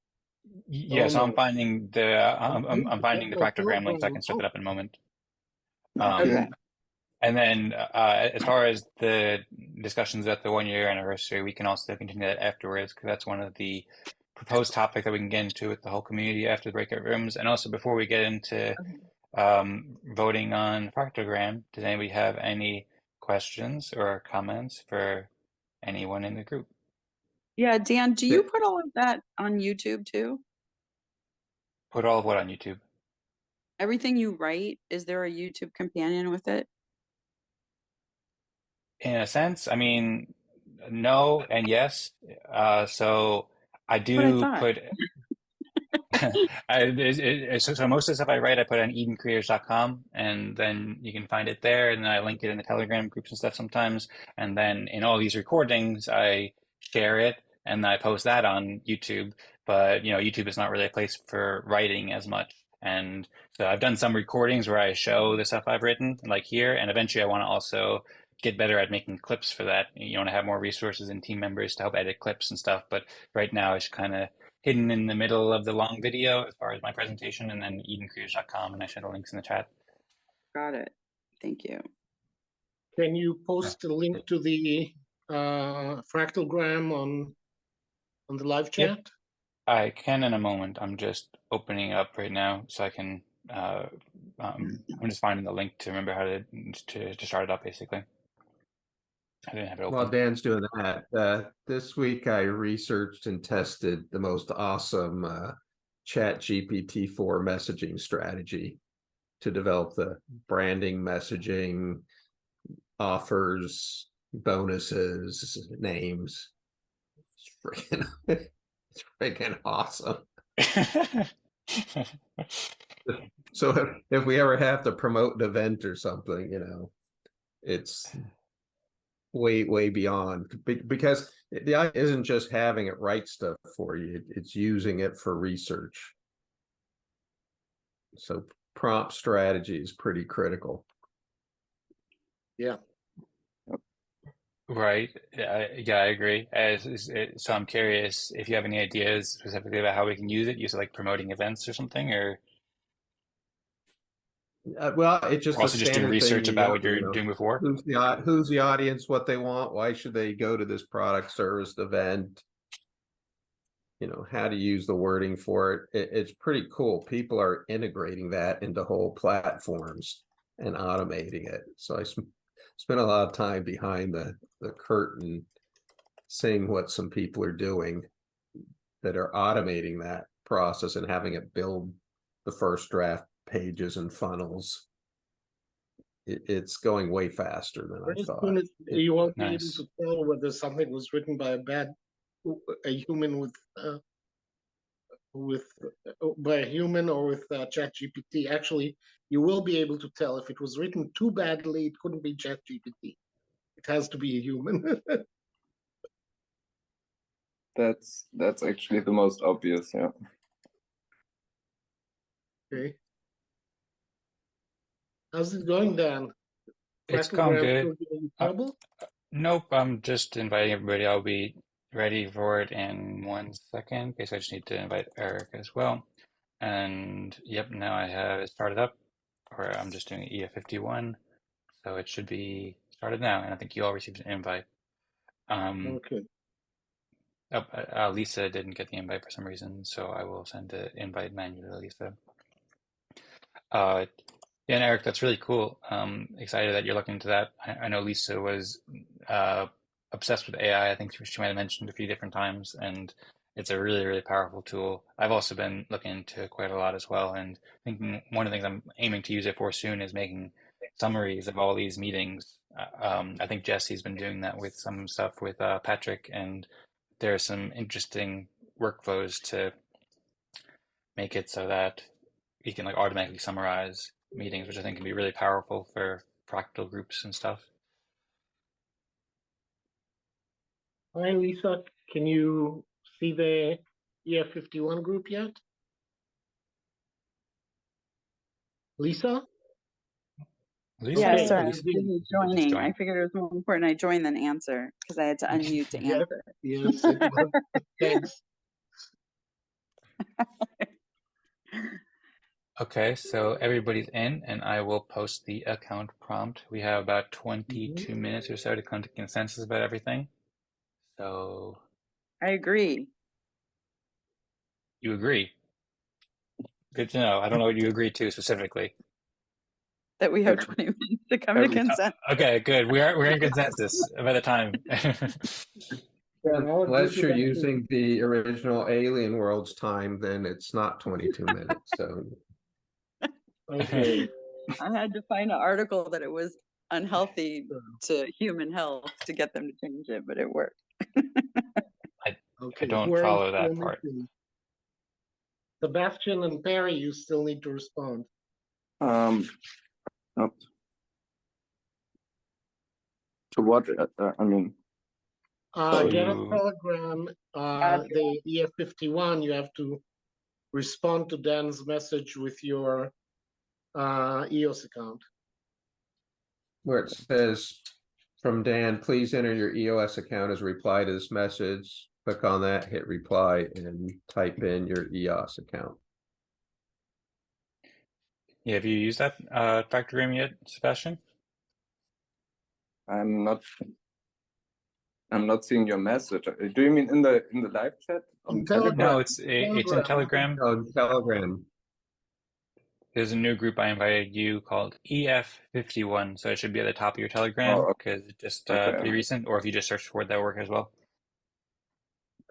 yeah, so I'm no. finding I'm finding the My Fractogram link so I Telegram. can step Oh, it up in a moment. Okay. Okay. And then as far as the discussions at the 1 year anniversary, we can also continue that afterwards because that's one of the proposed topics that we can get into with the whole community after the breakout rooms. And also before we get into voting on Fractogram, does anybody have any questions or comments for anyone in the group? Yeah, Dan, do Yeah. you put all of that on YouTube too? Put all of what on YouTube? Everything you write, is there a YouTube companion with it? In a sense, I mean, no and yes. So I That's what I do thought. put so most of the stuff I write, I put on edencreators.com, and then you can find it there. And then I link it in the Telegram groups and stuff sometimes. And then in all these recordings, I share it and I post that on YouTube. But YouTube is not really a place for writing as much. And so I've done some recordings where I show the stuff I've written, like here. And eventually, I want to also get better at making clips for that. You want to have more resources and team members to help edit clips and stuff. But right now, it's kind of hidden in the middle of the long video as far as my presentation, and then edencreators.com, and I share the links in the chat. Got it. Thank you. can you post a link to the Fractalgram on the live Yep. chat? I can in a moment. I'm just opening it up right now so I can I'm just finding the link to remember how to start it up basically. I didn't have it While open. Dan's doing that, this week I researched and tested the most awesome Chat GPT-4 messaging strategy to develop the branding, messaging, offers, bonuses, names. It's freaking awesome. So if we ever have to promote an event or something, it's way beyond, because the idea isn't just having it write stuff for you, it's using it for research. So prompt strategy is pretty critical. Yeah. Right. Yeah, I agree. So I'm curious if you have any ideas specifically about how we can use it like promoting events or something, or Well, it's just a also just do standard thing research you about know, what you're doing before. who's the audience, what they want, why should they go to this product, service, event, how to use the wording for it. It's pretty cool. People are integrating that into whole platforms and automating it. So I spent a lot of time behind the curtain seeing what some people are doing that are automating that process and having it build the first draft pages and funnels. It's going way faster than I Very thought. soon you won't be able Nice. to tell whether something was written by a human by a human or with ChatGPT. Actually, you will be able to tell if it was written too badly. It couldn't be ChatGPT. It has to be a human. That's actually the most obvious, yeah. Okay. How's it going, Dan? It's going Fractalgram good. still giving you trouble? Nope, I'm just inviting everybody. I'll be ready for it in 1 second. In case I just need to invite Eric as well. And yep, now I have it started up, or I'm just doing EF51, so it should be started now. And I think you all received an invite. Okay. Lisa didn't get the invite for some reason, so I will send the invite manually to Lisa. Yeah, and Eric, that's really cool. Excited that you're looking into that. I know Lisa was obsessed with AI. I think she might have mentioned a few different times, and it's a really, really powerful tool. I've also been looking into it quite a lot as well, and I think one of the things I'm aiming to use it for soon is making summaries of all these meetings. I think Jesse's been doing that with some stuff with Patrick, and there are some interesting workflows to make it so that you can like automatically summarize meetings, which I think can be really powerful for fractal groups and stuff. Hi, Lisa. Can you see the EF51 group yet? Lisa? Lisa, Yeah, Okay, sorry, I you was did. busy just joining. I join. figured it was more important I join than answer because I had to unmute to Yes, answer. yes, it was. Thanks. Okay, so everybody's in, and I will post the account prompt. We have about 22 minutes or so to come to consensus about everything. So I agree. you agree? Good to know. I don't know what you agree to specifically. That we have 20 minutes to come to Every consent. Okay, good. We're in consensus by the time. Our group Unless is you're actually- using the original Alien Worlds time, then it's not 22 minutes. So Okay. I had to find an article that it was unhealthy to human health to get them to change it, but it worked. I Okay. don't who are follow still that part. missing? Sebastian and Perry, you still need to respond. Nope. To what? I mean, Get a To telegram, the EF51, you have to respond to Dan's message with your EOS account. where it says from Dan, please enter your EOS account as a reply to this message. Click on that, hit reply, and type in your EOS account. yeah, have you used that Factogram yet, Sebastian? I'm not. I'm not seeing your message. Do you mean in the live chat on In Telegram? No, Telegram. it's in Telegram. On Telegram. There's a new group I invited you called EF51, so it should be at the top of your Telegram Oh, because it's just okay. pretty recent. Or if you just search for it, that'll work as well.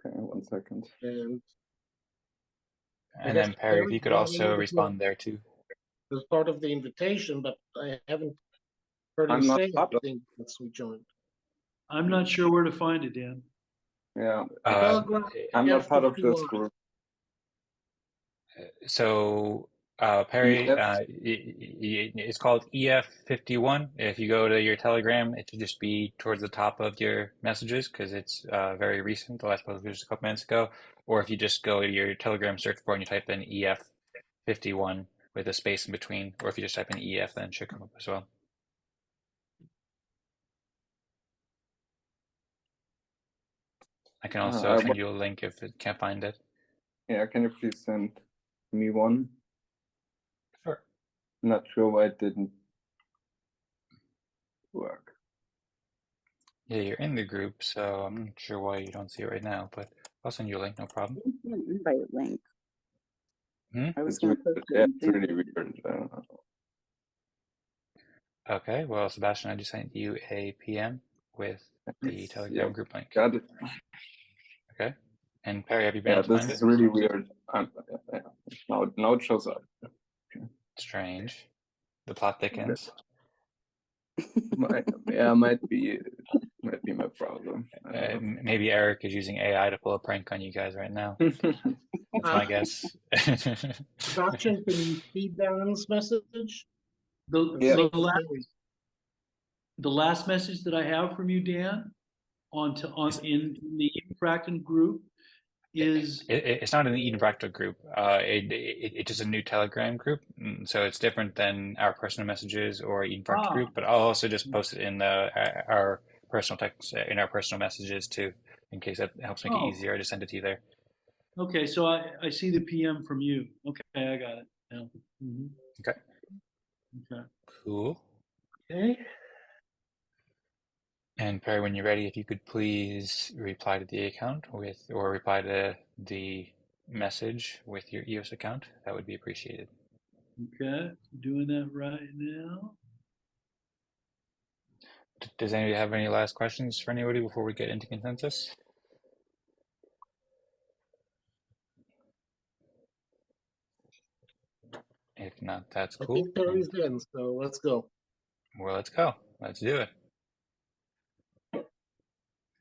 Okay, 1 second. And I And guess then Perry, if you could also joining respond there too. as part of the invitation, but I haven't heard him I'm not say part of. anything since we joined. I'm not sure where to find it, Dan. Yeah, Telegram, I'm not part of this EF51. group. So Perry, EF. it's called EF51. If you go to your Telegram, it should just be towards the top of your messages because it's very recent. The last post was just a couple minutes ago. Or if you just go to your Telegram search bar and you type in EF51 with a space in between, or if you just type in EF, then it should come up as well. I can also send you a link if it can't find it. Yeah, can you please send me one? Sure. Not sure why it didn't work. Yeah, you're in the group, so I'm not sure why you don't see it right now, but I'll send you a link, no problem. An invite link. I was It's going weird. to post it. Yeah, in it's Zoom. really weird. Okay, well, Sebastian, I just sent you a PM with the Telegram Yeah, group link. got it. Okay. And Perry, have you been Yeah, able to this find is it? really weird. Yeah. Now it shows up. Strange. The plot thickens. Might be my problem. I don't know. Maybe Eric is using AI to pull a prank on you guys right now. That's my guess. Sebastian, can you see Dan's message? The, Yeah. the last message that I have from you, Dan, in the Fractal group is It's not an Eden Fractal group. It's just a new Telegram group. So it's different than our personal messages or Eden Fractal group. But I'll also just post it in our personal text in our personal messages too, in case that helps make it easier. I just send it to you there. okay. So I see the PM from you. Okay, I got it. Yeah. Mm-hmm. Okay. Okay. Cool. Okay. And Perry, when you're ready, if you could please reply to the account or reply to the message with your EOS account, that would be appreciated. Okay, doing that right now. Does anybody have any last questions for anybody before we get into consensus? If not, that's I cool. think Perry's in, so let's go. Well, let's go. Let's do it.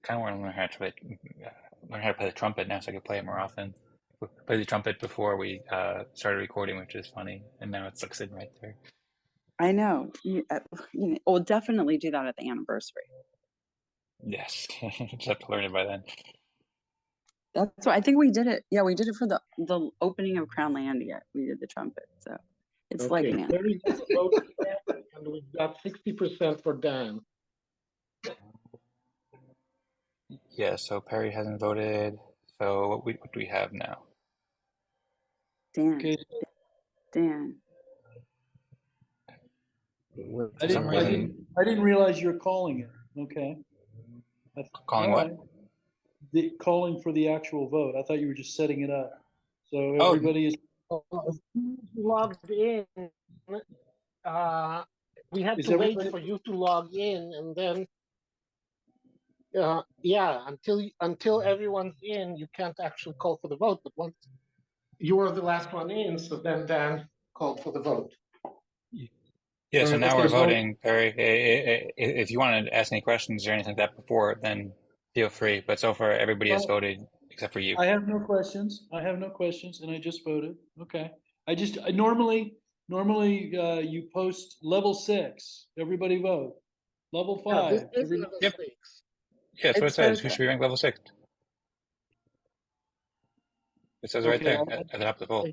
Kind of want to learn how to play the trumpet now, so I can play it more often. play the trumpet before we started recording, which is funny, and now it's like sitting right there. I know. We'll definitely do that at the anniversary. Yes, just have to learn it by then. That's why I think we did it. Yeah, we did it for the opening of Crown Landia. We did the trumpet, so it's like Okay, an Terry got the vote, and we've got 60% for Dan. Yeah, so Perry hasn't voted. So what do we have now? Dan. Okay, Dan. For some reason, I didn't realize you're calling it. Okay. calling All what? right. The calling for the actual vote. I thought you were just setting it up. So Oh, everybody is Logged in. We have Is to wait everybody- for you to log in, and then yeah, until everyone's in, you can't actually call for the vote. But once you were the last one in, so then Dan called for the vote. yeah, so now Okay, we're so- voting, Perry. If you wanted to ask any questions or anything like that before, then feel free. But so far, everybody has Well, voted except for you. I have no questions. I have no questions, and I just voted. Okay. I normally you post level 6. Everybody vote. Level 5. This is Everybody. level Yep. 6. Yeah, that's what it It says. says Who should be ranked level 6? It says right Okay. there at the top of the poll.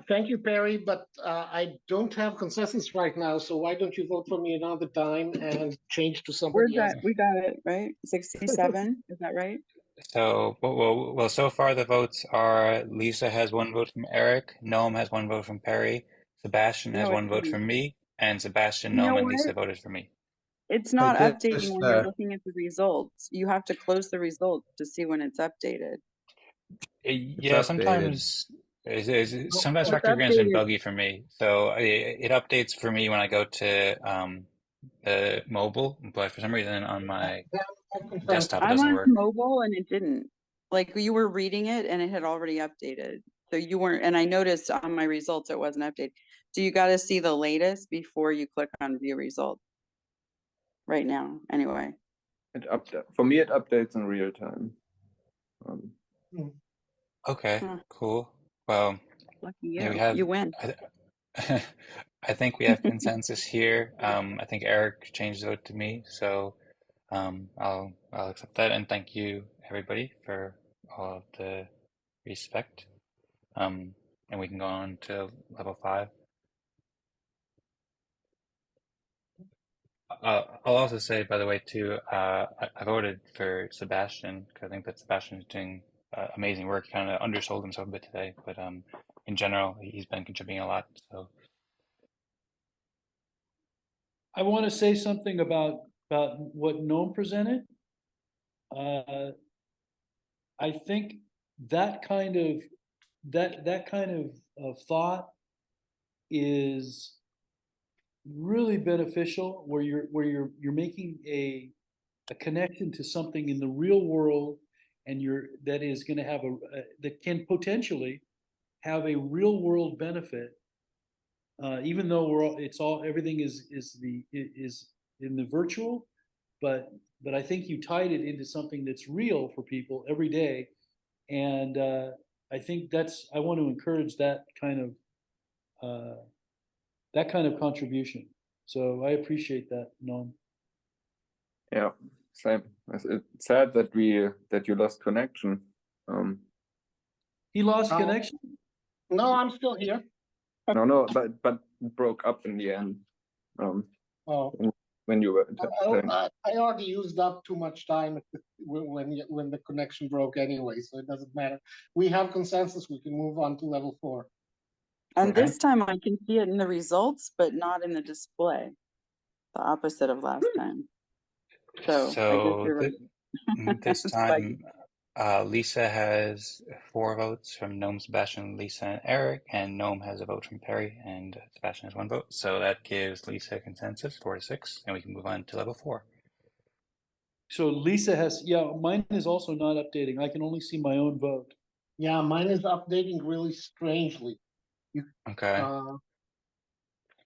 Thank you, Perry, but I don't have consensus right now, so why don't you vote for me another time and change to Where's somebody else? that? We got it, right? 67, is that right? So, well, so far the votes are Lisa has 1 vote from Eric, Noam has 1 vote from Perry, Sebastian has No, it 1 vote didn't. from me, and Sebastian, You know Noam, and what? Lisa voted for me. It's not I updating just, when you're looking at the results. You have to close the results to see when it's updated. Yeah, updated. sometimes sometimes It's Fractogram's been updated. buggy for me. So it updates for me when I go to the mobile, but for some reason on my desktop it I'm doesn't on work. mobile and it didn't. Like you were reading it and it had already updated. So you weren't, and I noticed on my results it wasn't updated. So you got to see the latest before you click on view results. Right now, anyway. For me, it updates in real time. Okay, Huh. cool. Well, Lucky yeah, we you. have. You win. I think we have consensus here. I think Eric changed the vote to me, so I'll accept that, and thank you everybody for all of the respect. And we can go on to level 5. I'll also say, by the way, too, I voted for Sebastian because I think that Sebastian is doing amazing work. He kind of undersold himself a bit today, but in general, he's been contributing a lot. So I want to say something about what Noam presented. I think that kind of thought is really beneficial, where you're making a connection to something in the real world, and that is going to have that can potentially have a real world benefit, even though everything is in the virtual, but I think you tied it into something that's real for people every day, and I think I want to encourage that kind of contribution. So I appreciate that, Noam. Yeah, same. It's sad that you lost connection. He lost connection. No, I'm still here. No, but it broke up in the end. Oh, When you were I already used up too much time when the connection broke anyway, so it doesn't matter. We have consensus. We can move on to level 4. And Okay. this time I can see it in the results, but not in the display. The opposite of last time. So I guess you're right. This It's time, buggy. Lisa has 4 votes from Noam, Sebastian, Lisa, and Eric, and Noam has a vote from Perry, and Sebastian has 1 vote. So that gives Lisa consensus 4-6, and we can move on to level 4. So Lisa mine is also not updating. I can only see my own vote. Yeah, mine is updating really strangely. Okay.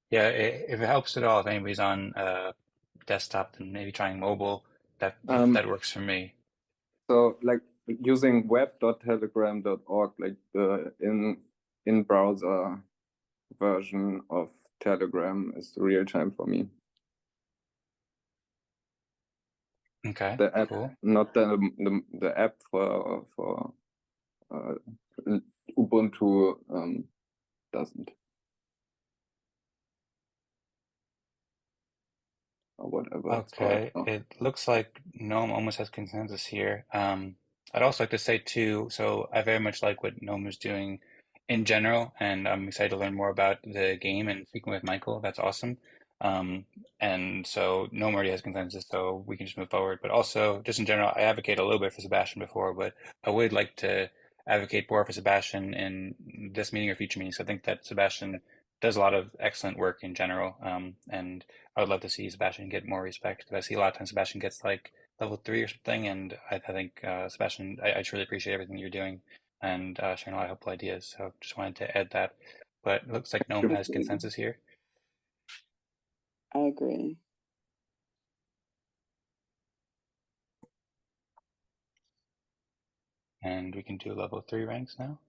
Yeah, if it helps at all, if anybody's on desktop and maybe trying mobile, that works for me. So like using web.telegram.org, like the in browser version of Telegram is real time for me. Okay, The app, cool. not the app for Ubuntu doesn't. Or whatever it's called. Okay, it looks like Gnome almost has consensus here. I'd also like to say too, so I very much like what Gnome is doing in general, and I'm excited to learn more about the game and speaking with Michael. That's awesome. And so Gnome already has consensus, so we can just move forward. But also, just in general, I advocate a little bit for Sebastian before, but I would like to advocate more for Sebastian in this meeting or future meetings. I think that Sebastian does a lot of excellent work in general, and I would love to see Sebastian get more respect because I see a lot of times Sebastian gets like level 3 or something, and I think Sebastian, I truly appreciate everything you're doing and sharing a lot of helpful ideas. So just wanted to add that. But it looks like Gnome has consensus here, I agree. and we can do level 3 ranks now.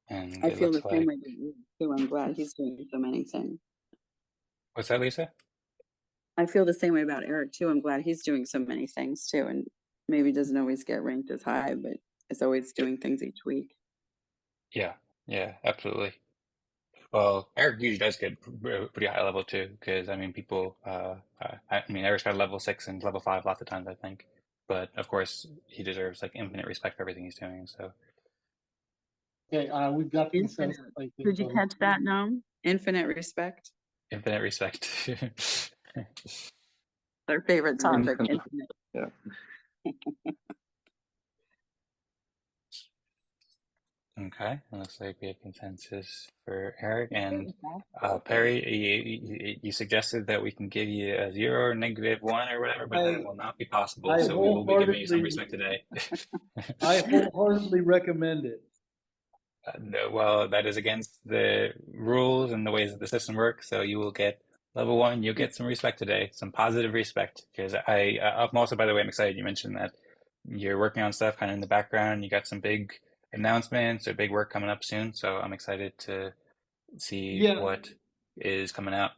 And I it feel looks the same like, way that you do. I'm glad he's doing so many things. what's that, Lisa? I feel the same way about Eric too. I'm glad he's doing so many things too, and maybe doesn't always get ranked as high, but is always doing things each week. Yeah, yeah, absolutely. Well, Eric usually does get pretty high level too, because I mean, people. I mean, Eric's got level 6 and level 5 lots of times, I think. But of course, he deserves like infinite respect for everything he's doing. So Okay, we've got Infinite. consensus, I think. Did you catch that, Gnome? Infinite respect. infinite respect. Their favorite topic. Infinite. Infinite. Yeah. Okay, it looks like we have consensus for Eric Okay and with that. Perry. You suggested that we can give you a 0 or -1 or whatever, but that will not be possible. I So we will be giving you some wholeheartedly, respect today. I wholeheartedly recommend it. No, well, that is against the rules and the ways that the system works. So you will get level 1. You'll get some respect today, some positive respect. Because I'm also, by the way, I'm excited you mentioned that you're working on stuff kind of in the background. You got some big announcements or big work coming up soon. So I'm excited to see Yeah. what is coming out.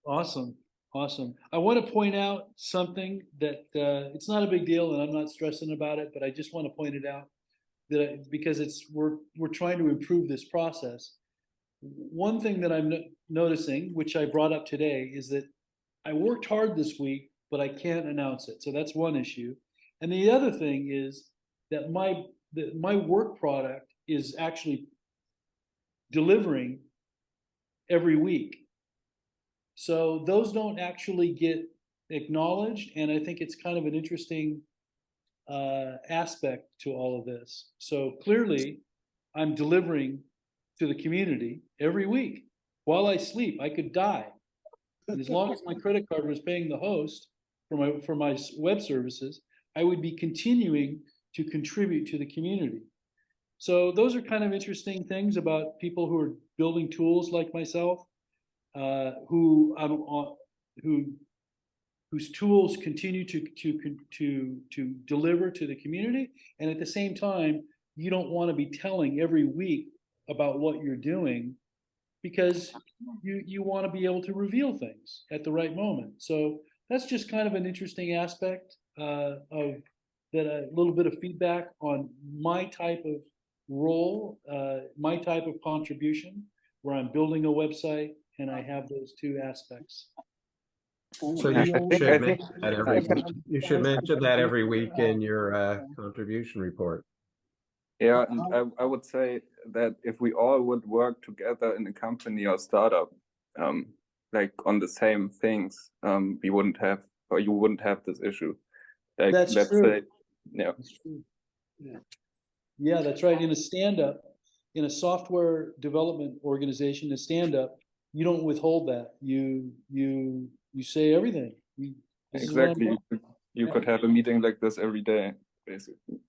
Awesome. Awesome. I want to point out something that it's not a big deal and I'm not stressing about it, but I just want to point it out that because we're trying to improve this process. One thing that I'm noticing, which I brought up today, is that I worked hard this week, but I can't announce it. So that's one issue. And the other thing is that my work product is actually delivering every week. So those don't actually get acknowledged, and I think it's kind of an interesting aspect to all of this. So clearly, I'm delivering to the community every week. While I sleep, I could die. And as long as my credit card was paying the host for my web services, I would be continuing to contribute to the community. So those are kind of interesting things about people who are building tools like myself, whose tools continue to deliver to the community, and at the same time, you don't want to be telling every week about what you're doing because you want to be able to reveal things at the right moment. So that's just kind of an interesting aspect of that. A little bit of feedback on my type of role, my type of contribution, where I'm building a website and I have those two aspects. So I you think should mention that you should I mention that every week in your contribution report. Yeah, and I would say that if we all would work together in a company or startup, like on the same things, we wouldn't have, or you wouldn't have this issue. Like, That's let's true. say, yeah, That's true. Yeah, that's right. In a stand-up, in a software development organization, a stand-up, you don't withhold that. You say everything. This is what I'm exactly. doing. You could have a meeting like this every day, basically.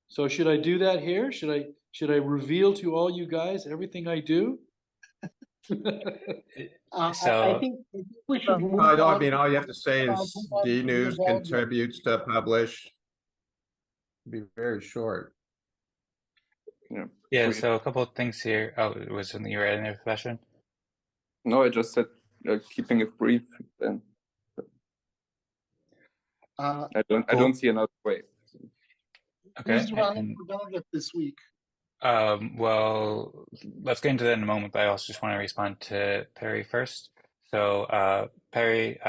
So should I do that here? Should I reveal to all you guys everything I do? So I think We should move I on. mean, all you have to say is Move on to D the News agenda. contributes to publish. Be very short. Yeah, We- so a couple of things here. Oh, was something you were adding there, Sebastian? No, I just said keeping it brief. Then Uh, I Cool. don't see another way. Okay. Who's running for delegate this week? Well, let's get into that in a moment, but I also just want to respond to Perry first. So, Perry,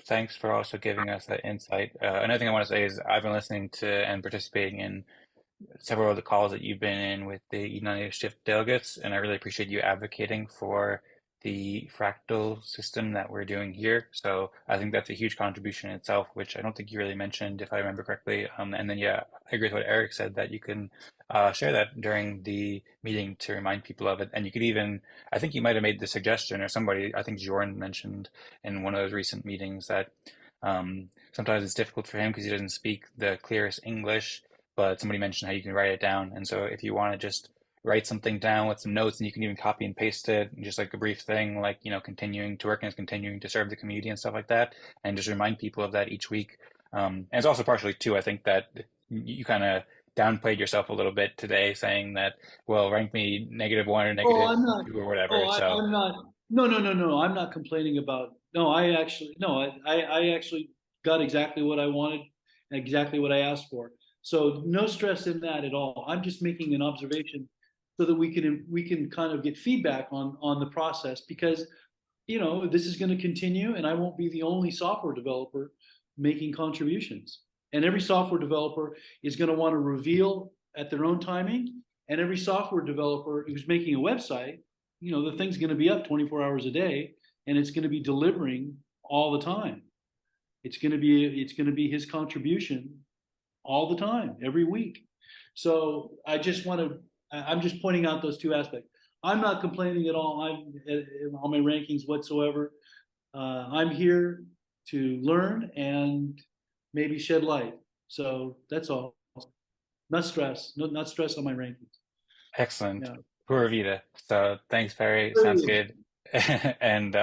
thanks for also giving us that insight. Another thing I want to say is I've been listening to and participating in several of the calls that you've been in with the Eden Initiative delegates, and I really appreciate you advocating for the fractal system that we're doing here. So I think that's a huge contribution in itself, which I don't think you really mentioned, if I remember correctly. And then, yeah, I agree with what Eric said, that you can share that during the meeting to remind people of it. And you could even, I think you might have made the suggestion, or somebody, I think Jordan mentioned in one of those recent meetings that sometimes it's difficult for him because he doesn't speak the clearest English, but somebody mentioned how you can write it down. And so if you want to just write something down with some notes, and you can even copy and paste it, just like a brief thing, like, continuing to work and continuing to serve the community and stuff like that, and just remind people of that each week. And it's also partially too, I think that you kind of downplayed yourself a little bit today, saying that, well, rank me -1 or Oh, I'm not. -2 or whatever. Oh, So I'm not. No. I'm not complaining about. No, I actually got exactly what I wanted, exactly what I asked for. So no stress in that at all. I'm just making an observation so that we can kind of get feedback on the process, because this is going to continue, and I won't be the only software developer making contributions. And every software developer is going to want to reveal at their own timing. And every software developer who's making a website, the thing's going to be up 24 hours a day, and it's going to be delivering all the time. It's going to be his contribution all the time, every week. So I'm just pointing out those two aspects. I'm not complaining at all. On my rankings whatsoever. I'm here to learn and maybe shed light. So that's all. Not stress. Not stress on my rankings. excellent. Yeah. Pura vida. So thanks, Perry. Sounds good. And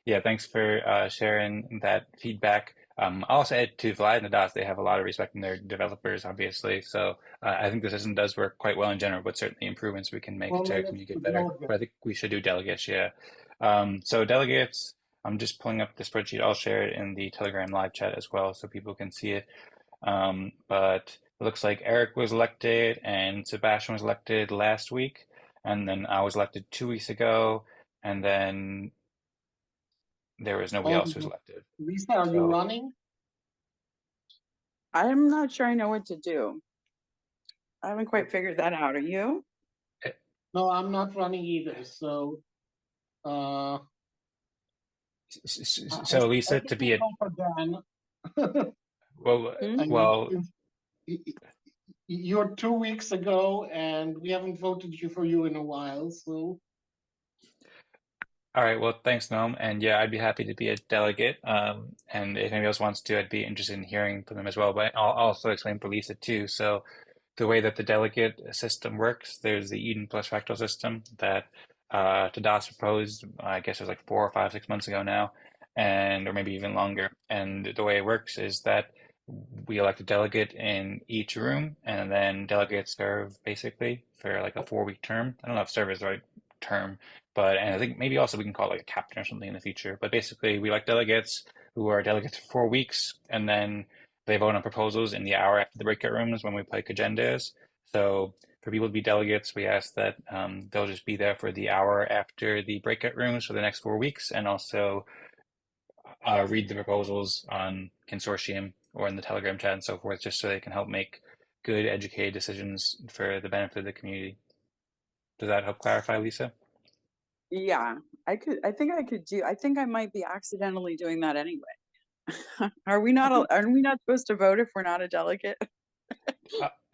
yeah, thanks for sharing that feedback. I'll also add to Vlad and the Dots, they have a lot of respect in their developers, obviously. So I think the system does work quite well in general, but certainly improvements we can make Well, to let's communicate do better. delegates. But I think we should do delegates, yeah. So delegates, I'm just pulling up the spreadsheet. I'll share it in the Telegram live chat as well so people can see it. But it looks like Eric was elected and Sebastian was elected last week, and then I was elected 2 weeks ago, and then there was nobody else who was elected. Lisa, are you So running? I'm not sure I know what to do. I haven't quite figured that out. Are you? No, I'm not running either. So, I so Lisa, think to we'll be a go for Dan. well, Hmm? I mean, well, you're 2 weeks ago, and we haven't voted for you in a while. So, all right. Well, thanks, Noam. And yeah, I'd be happy to be a delegate. And if anybody else wants to, I'd be interested in hearing from them as well. But I'll also explain for Lisa too. So the way that the delegate system works, there's the Eden plus fractal system that Tadas proposed, I guess it was like 4 or 5, 6 months ago now, or maybe even longer. And the way it works is that we elect a delegate in each room, and then delegates serve basically for like a 4-week term. I don't know if serve is the right term, and I think maybe also we can call it like a captain or something in the future. But basically, we elect delegates who are delegates for 4 weeks, and then they vote on proposals in the hour after the breakout rooms when we play agendas. So for people to be delegates, we ask that they'll just be there for the hour after the breakout rooms for the next 4 weeks, and also read the proposals on Consortium or in the Telegram chat and so forth, just so they can help make good, educated decisions for the benefit of the community. Does that help clarify, Lisa? Yeah, I think I could do. I think I might be accidentally doing that anyway. Are we not supposed to vote if we're not a delegate?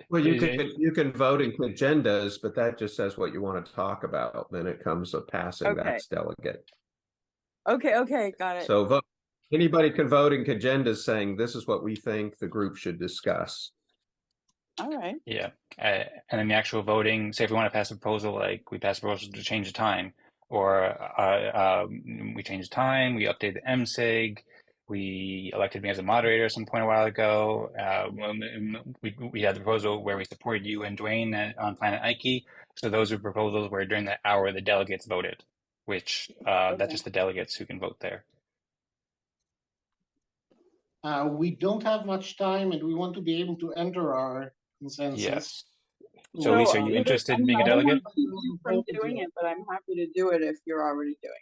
Well, you can vote in agendas, but that just says what you want to talk about. Then it comes to passing Okay. that's delegate. Okay, got it. So vote. Anybody can vote in agendas saying this is what we think the group should discuss. All right. Yeah. And then the actual voting, say if we want to pass a proposal, like we pass a proposal to change the time, or we changed time, we updated the MSIG, we elected me as a moderator at some point a while ago. We had the proposal where we supported you and Dwayne on Planet Ike. So those were proposals where during that hour the delegates voted, which that's just the delegates who can vote there. We don't have much time, and we want to be able to enter our consensus. Yes. So, Lisa, are you interested in being a delegate? From doing it, but I'm happy to do it if you're already doing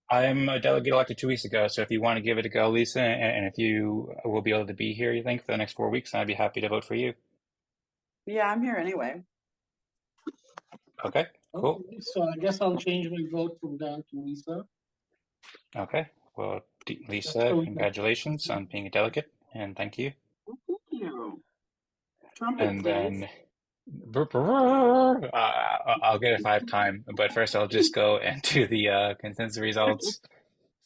I'm a delegate elected 2 weeks ago, so if you want to give it a go, Lisa, and if you will be able to be here, you think, for the next 4 weeks, I'd be happy to vote for you. it. Yeah, I'm here anyway. Okay, cool. Okay, so I guess I'll change my vote from Dan to Lisa. Okay, well, Lisa, So we can- congratulations on being a delegate, and thank you. Well, thank you. Trumpet, And please. then I'll get a 5 time, but first I'll just go and do the consensus results.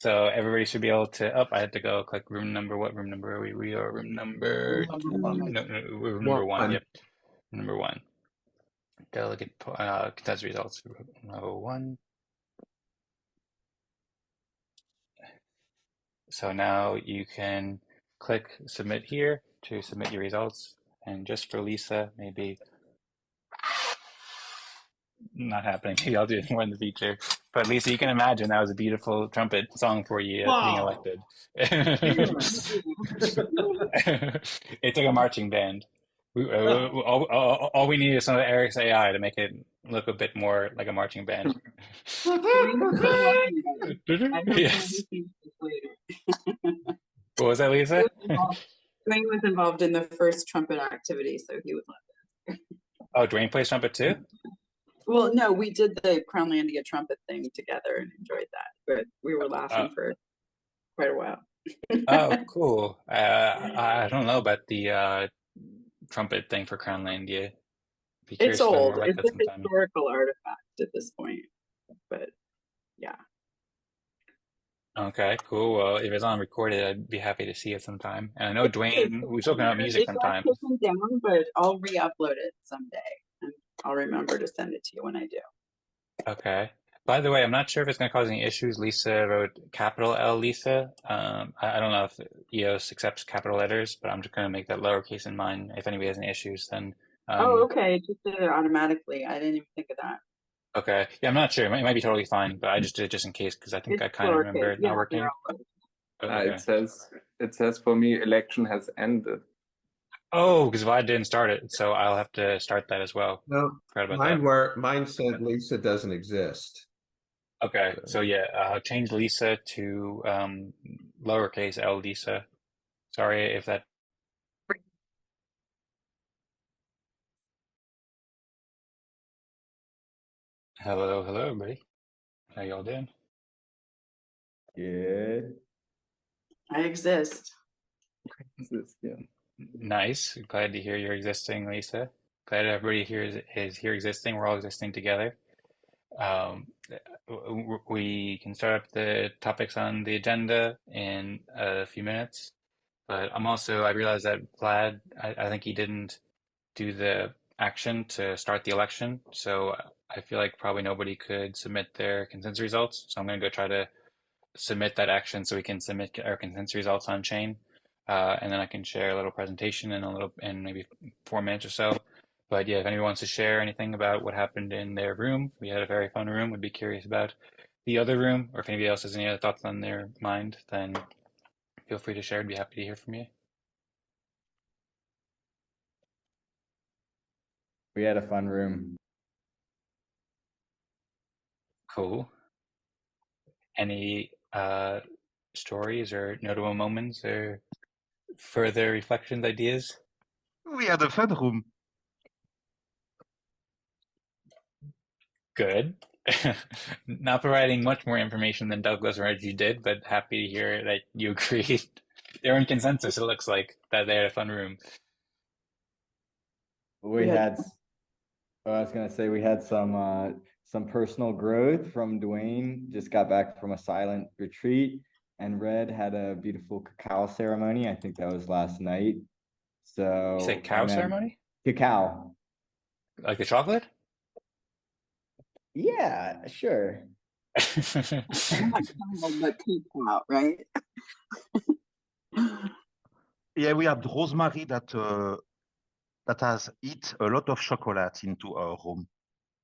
So everybody should be able to. Oh, I had to go click room number. What room number are we? We are room number Room two. number one. No, room number one. One. Yep, number 1. Delegate consensus results. Room number 1. So now you can click submit here to submit your results. And just for Lisa, maybe not happening. Maybe I'll do it more in the future. But Lisa, you can imagine that was a beautiful trumpet song for you being Wow. elected. It's like a marching band. All we need is some of Eric's AI to make it look a bit more like a marching band. Yes. What was that, Lisa? Dwayne was involved in the first trumpet activity, so he would love it. Oh, Dwayne plays trumpet too? Well, no, we did the Crownlandia trumpet thing together and enjoyed that, but we were laughing for quite a while. Oh, cool. I don't know about the trumpet thing for Crownlandia. Be curious It's to learn old. more about It's that a sometime. historical artifact at this point, but yeah. Okay, cool. Well, if it's on recorded, I'd be happy to see it sometime. And I know Dwayne, we've spoken about music It got sometimes. taken down, but I'll re-upload it someday, and I'll remember to send it to you when I do. Okay. By the way, I'm not sure if it's going to cause any issues. Lisa wrote capital L Lisa. I don't know if EOS accepts capital letters, but I'm just going to make that lowercase in mine. If anybody has any issues, then Oh, okay. It just did it automatically. I didn't even think of that. okay. Yeah, I'm not sure. It might be totally fine, but I just did it just in case because I think It's I kind of remember lowercase. it not Yeah, working. they're all But It okay. says for me election has ended. Oh, because Vlad didn't start it, so I'll have to start that as well. No, Forgot about that. mine said Lisa doesn't exist. Okay, so yeah, change Lisa to lowercase L Lisa. Sorry if that. Hello, everybody. How y'all doing? Good. I exist. Yeah. Nice. Glad to hear you're existing, Lisa. Glad everybody here is here existing. We're all existing together. We can start up the topics on the agenda in a few minutes. But I realized that Vlad, I think he didn't do the action to start the election. So I feel like probably nobody could submit their consensus results. So I'm going to go try to submit that action so we can submit our consensus results on chain. And then I can share a little presentation in maybe 4 minutes or so. But yeah, if anyone wants to share anything about what happened in their room, we had a very fun room. Would be curious about the other room, or if anybody else has any other thoughts on their mind, then feel free to share. I'd be happy to hear from you. We had a fun room. Cool. Any stories or notable moments or further reflections, ideas? We had a fun room. Good. Not providing much more information than Douglas or Reggie did, but happy to hear that you agreed. They're in consensus, it looks like, that they had a fun room. We had, I was gonna say we had some personal growth from Dwayne. Just got back from a silent retreat, and Red had a beautiful cacao ceremony. I think that was last night. So You say cow ceremony? Cacao. Like the chocolate? Yeah, sure. Not caramel, but cacao, right? Yeah, we had Rosemary that has eat a lot of chocolate into our room.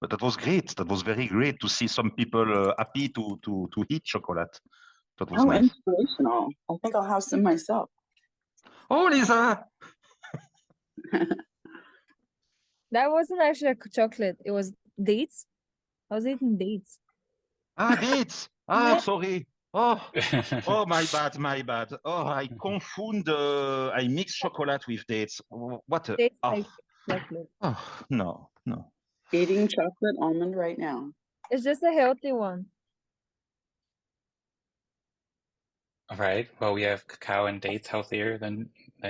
But that was great. That was very great to see some people happy to eat chocolate. That was Oh, nice. inspirational. I think I'll have some myself. Oh, Lisa! That wasn't actually a chocolate. It was dates. I was eating dates. Ah, dates. Ah, Yeah. sorry. Oh, oh, my bad, my bad. Oh, I confund. I mix chocolate with dates. What a. Dates Oh, like chocolate. oh, no, no. Eating chocolate almond right now. It's just a healthy one. All right. Well, we have cacao and dates healthier than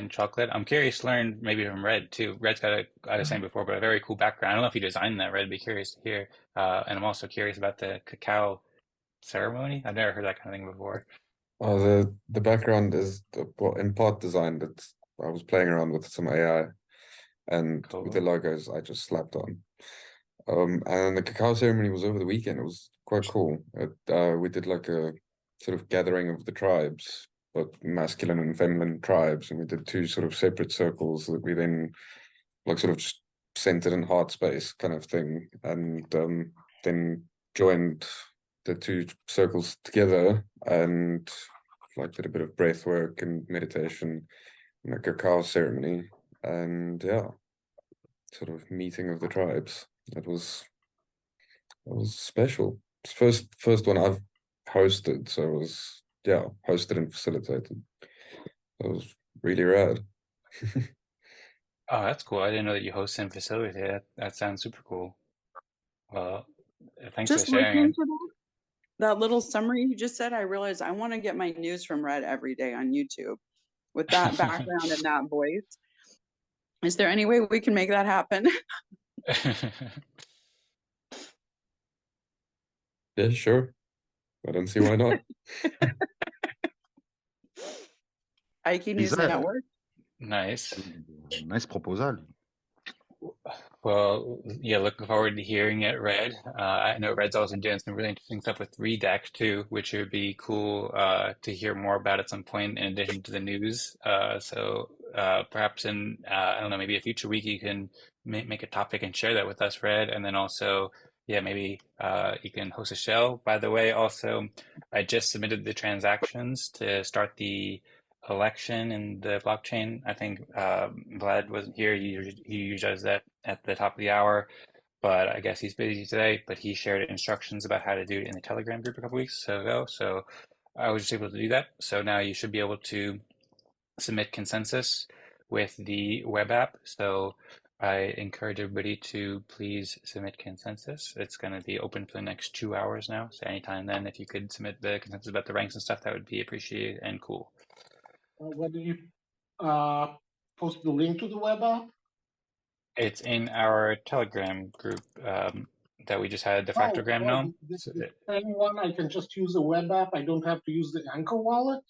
chocolate. I'm curious to learn maybe from Red too. Red's got a, I was saying before, but a very cool background. I don't know if you designed that, Red. Be curious to hear. And I'm also curious about the cacao ceremony. I've never heard that kind of thing before. Oh, the background is well, in part designed. It's I was playing around with some AI, and with the Cool. logos I just slapped on. And the cacao ceremony was over the weekend. It was quite cool. We did like a sort of gathering of the tribes, but masculine and feminine tribes, and we did two sort of separate circles that we then like sort of just centered in heart space kind of thing, and then joined the two circles together and like did a bit of breath work and meditation and a cacao ceremony, and yeah, sort of meeting of the tribes. It was special. It's first one I've hosted, so it was yeah, hosted and facilitated. It was really rad. Oh, that's cool. I didn't know that you host and facilitate. That sounds super cool. Well, thanks for Just sharing. listening to that little summary you just said, I realized I want to get my news from Red every day on YouTube with that background and that voice. Is there any way we can make that happen? Yeah, sure. I don't see why not. Ike News Lisa, Network. Nice. nice proposal. Well, yeah, looking forward to hearing it, Red. I know Red's also doing some really interesting stuff with Redact too, which would be cool to hear more about at some point in addition to the news. So perhaps in, I don't know, maybe a future week you can make a topic and share that with us, Red. And then also, yeah, maybe you can host a show. By the way, also, I just submitted the transactions to start the election in the blockchain. I think Vlad wasn't here. He usually does that at the top of the hour, but I guess he's busy today. But he shared instructions about how to do it in the Telegram group a couple weeks ago. So I was just able to do that. So now you should be able to submit consensus with the web app. So I encourage everybody to please submit consensus. It's going to be open for the next 2 hours now. So anytime then, if you could submit the consensus about the ranks and stuff, that would be appreciated and cool. Whether you post the link to the web app? It's in our Telegram group that we just had the Fractogram gnome. The same one, I can just use a web app. I don't have to use the Anchor wallet.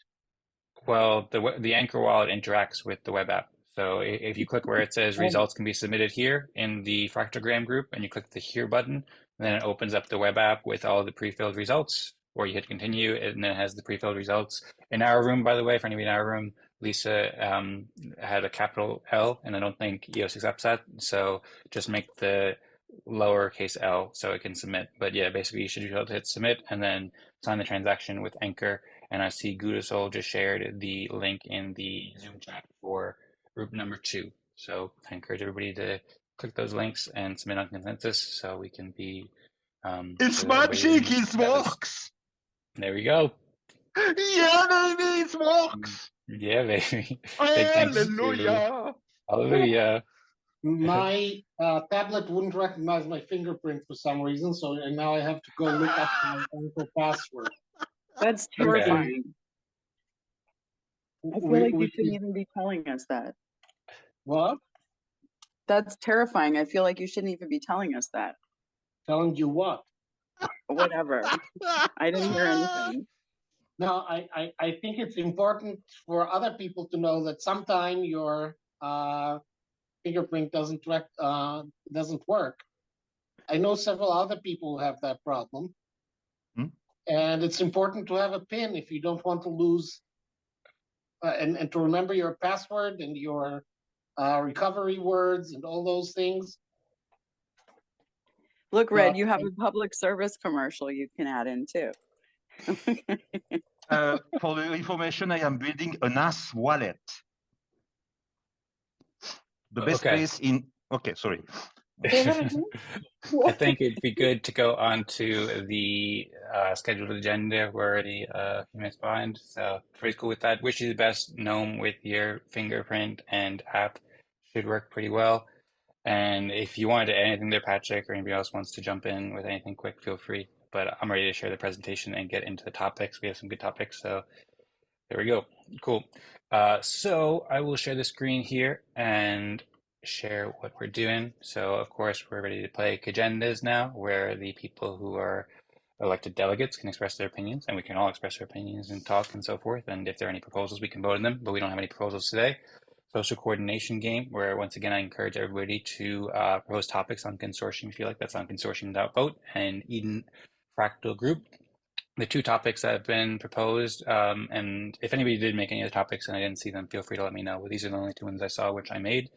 Well, the Anchor wallet interacts with the web app. So if you click where it says results can be submitted here in the Fractogram group and you click the here button, then it opens up the web app with all the pre-filled results, or you hit continue and then it has the pre-filled results. In our room, by the way, for anybody in our room, Lisa had a capital L, and I don't think EOS accepts that. So just make the lowercase L so it can submit. But yeah, basically you should be able to hit submit and then sign the transaction with Anchor. And I see Gudasol just shared the link in the Zoom chat for group number 2. So I encourage everybody to click those links and submit on consensus so we can be. It's so magic, it works! There we go. Yeah, baby, it works! Yeah, baby. Big thanks to Hallelujah! Hallelujah. My tablet wouldn't recognize my fingerprint for some reason, so now I have to go look up my Anchor password. That's terrifying. I feel like you shouldn't even be telling us that. What? That's terrifying. I feel like you shouldn't even be telling us that. Telling you what? Whatever. I didn't hear anything. No, I think it's important for other people to know that sometime your fingerprint doesn't work. I know several other people who have that problem. And it's important to have a PIN if you don't want to lose and to remember your password and your recovery words and all those things. Look, Red, you have a public service commercial you can add in too. For the information, I am building a NAS wallet. The best place in. Okay, sorry. I think it'd be good to go on to the scheduled agenda. We're already a few minutes behind, so pretty cool with that. Wish you the best. GNOME with your fingerprint and app should work pretty well. And if you wanted to add anything there, Patrick, or anybody else wants to jump in with anything quick, feel free. But I'm ready to share the presentation and get into the topics. We have some good topics, so there we go. Cool. So I will share the screen here and share what we're doing. So of course we're ready to play Cagendas now, where the people who are elected delegates can express their opinions, and we can all express our opinions and talk and so forth. And if there are any proposals, we can vote on them, but we don't have any proposals today. Social coordination game, where once again I encourage everybody to propose topics on consortium if you like. That's on consortium.vote and Eden Fractal group. The two topics that have been proposed, and if anybody did make any of the topics and I didn't see them, feel free to let me know. But these are the only two ones I saw which I made.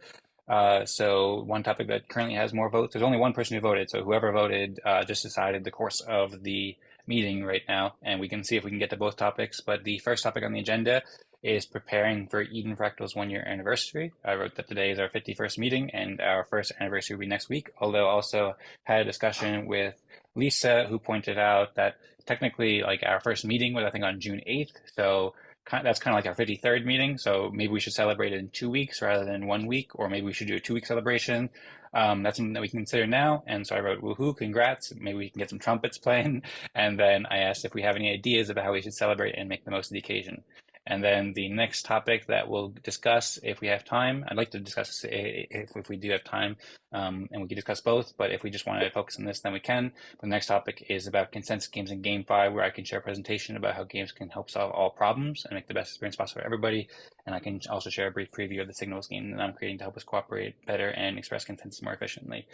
So one topic that currently has more votes, there's only one person who voted, so whoever voted just decided the course of the meeting right now, and we can see if we can get to both topics. But the first topic on the agenda is preparing for Eden Fractal's 1-year anniversary. I wrote that today is our 51st meeting, and our first anniversary will be next week, although also had a discussion with Lisa, who pointed out that technically like our first meeting was I think on June 8th, so that's kind of like our 53rd meeting, so maybe we should celebrate it in 2 weeks rather than 1 week, or maybe we should do a 2-week celebration. That's something that we can consider now. And so I wrote, woohoo, congrats. Maybe we can get some trumpets playing. And then I asked if we have any ideas about how we should celebrate and make the most of the occasion. And then the next topic that we'll discuss, if we have time, I'd like to discuss if we do have time, and we can discuss both, but if we just want to focus on this, then we can. The next topic is about consensus games in GameFi, where I can share a presentation about how games can help solve all problems and make the best experience possible for everybody. And I can also share a brief preview of the Signals game that I'm creating to help us cooperate better and express consensus more efficiently.